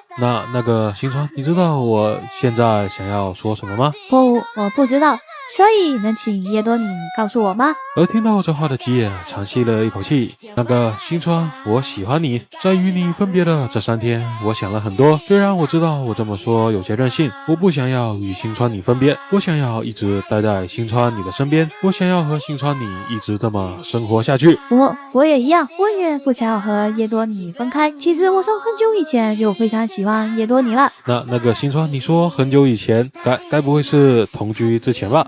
那个新川，你知道我现在想要说什么吗？我不知道，所以能请叶多你告诉我吗？而听到这话的吉野长吸了一口气。那个新川，我喜欢你，在与你分别的这3天，我想了很多。虽然我知道我这么说有些任性，我不想要与新川你分别，我想要一直待在新川你的身边，我想要和新川你一直这么生活下去。我也一样，我也不想要和叶多你分开。其实我从很久以前就非常喜欢叶多你了。那个新川，你说很久以前，该不会是同居之前吧？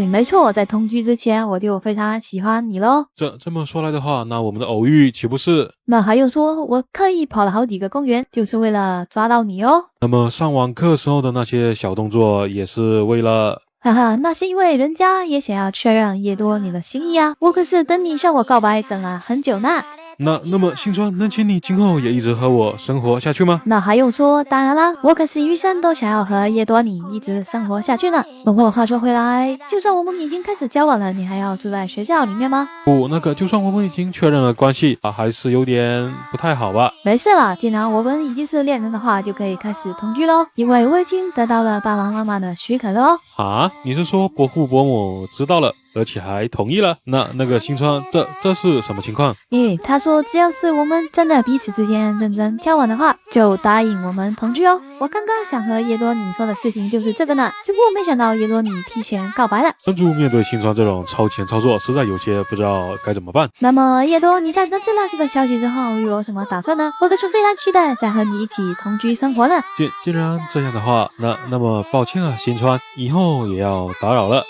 没错，在同居之前我就非常喜欢你喽。这么说来的话，那我们的偶遇岂不是？那还用说，我刻意跑了好几个公园，就是为了抓到你哦。那么上网课时候的那些小动作，也是为了？哈哈，那是因为人家也想要确认叶多你的心意啊。我可是等你向我告白等了很久呢。那么新川，能请你今后也一直和我生活下去吗？那还用说，当然啦，我可是余生都想要和叶多你一直生活下去呢。不过话说回来，就算我们已经开始交往了，你还要住在学校里面吗？不，那个就算我们已经确认了关系还是有点不太好吧。没事啦，既然我们已经是恋人的话，就可以开始同居喽，因为我已经得到了爸爸妈妈的许可了哦。啊，你是说伯父伯母知道了，而且还同意了？那个新川，这是什么情况？他说只要是我们真的彼此之间认真交往的话，就答应我们同居哦。我刚刚想和叶多你说的事情就是这个呢，只不过没想到叶多你提前告白了。男主面对新川这种超前操作，实在有些不知道该怎么办。那么叶多，你在得知了这个消息之后，有什么打算呢？我可是非常期待再和你一起同居生活呢。既然这样的话，那么抱歉啊，新川，以后也要打扰了。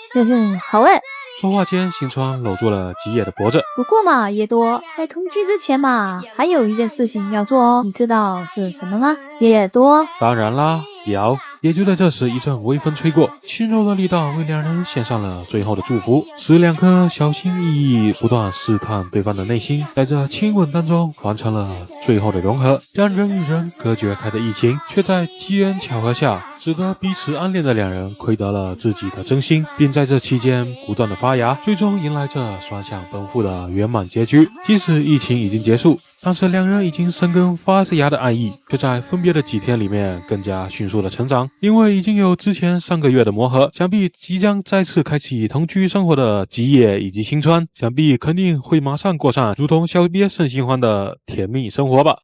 好诶。说话间，新川搂住了吉野的脖子。不过嘛，叶多，在同居之前嘛，还有一件事情要做哦，你知道是什么吗？叶多，当然啦，要。也就在这时，一阵微风吹过，轻柔的力道为2人献上了最后的祝福，使2颗小心翼翼、不断试探对方的内心，在这亲吻当中完成了最后的融合，将人与人隔绝开的疫情，却在机缘巧合下，使得彼此暗恋的2人窥得了自己的真心，并在这期间不断的发芽，最终迎来这双向奔赴的圆满结局。即使疫情已经结束，但是2人已经生根发芽的爱意，却在分别的几天里面更加迅速的成长。因为已经有之前3个月的磨合，想必即将再次开启同居生活的吉野以及新川，想必肯定会马上过上如同小别胜新欢的甜蜜生活吧。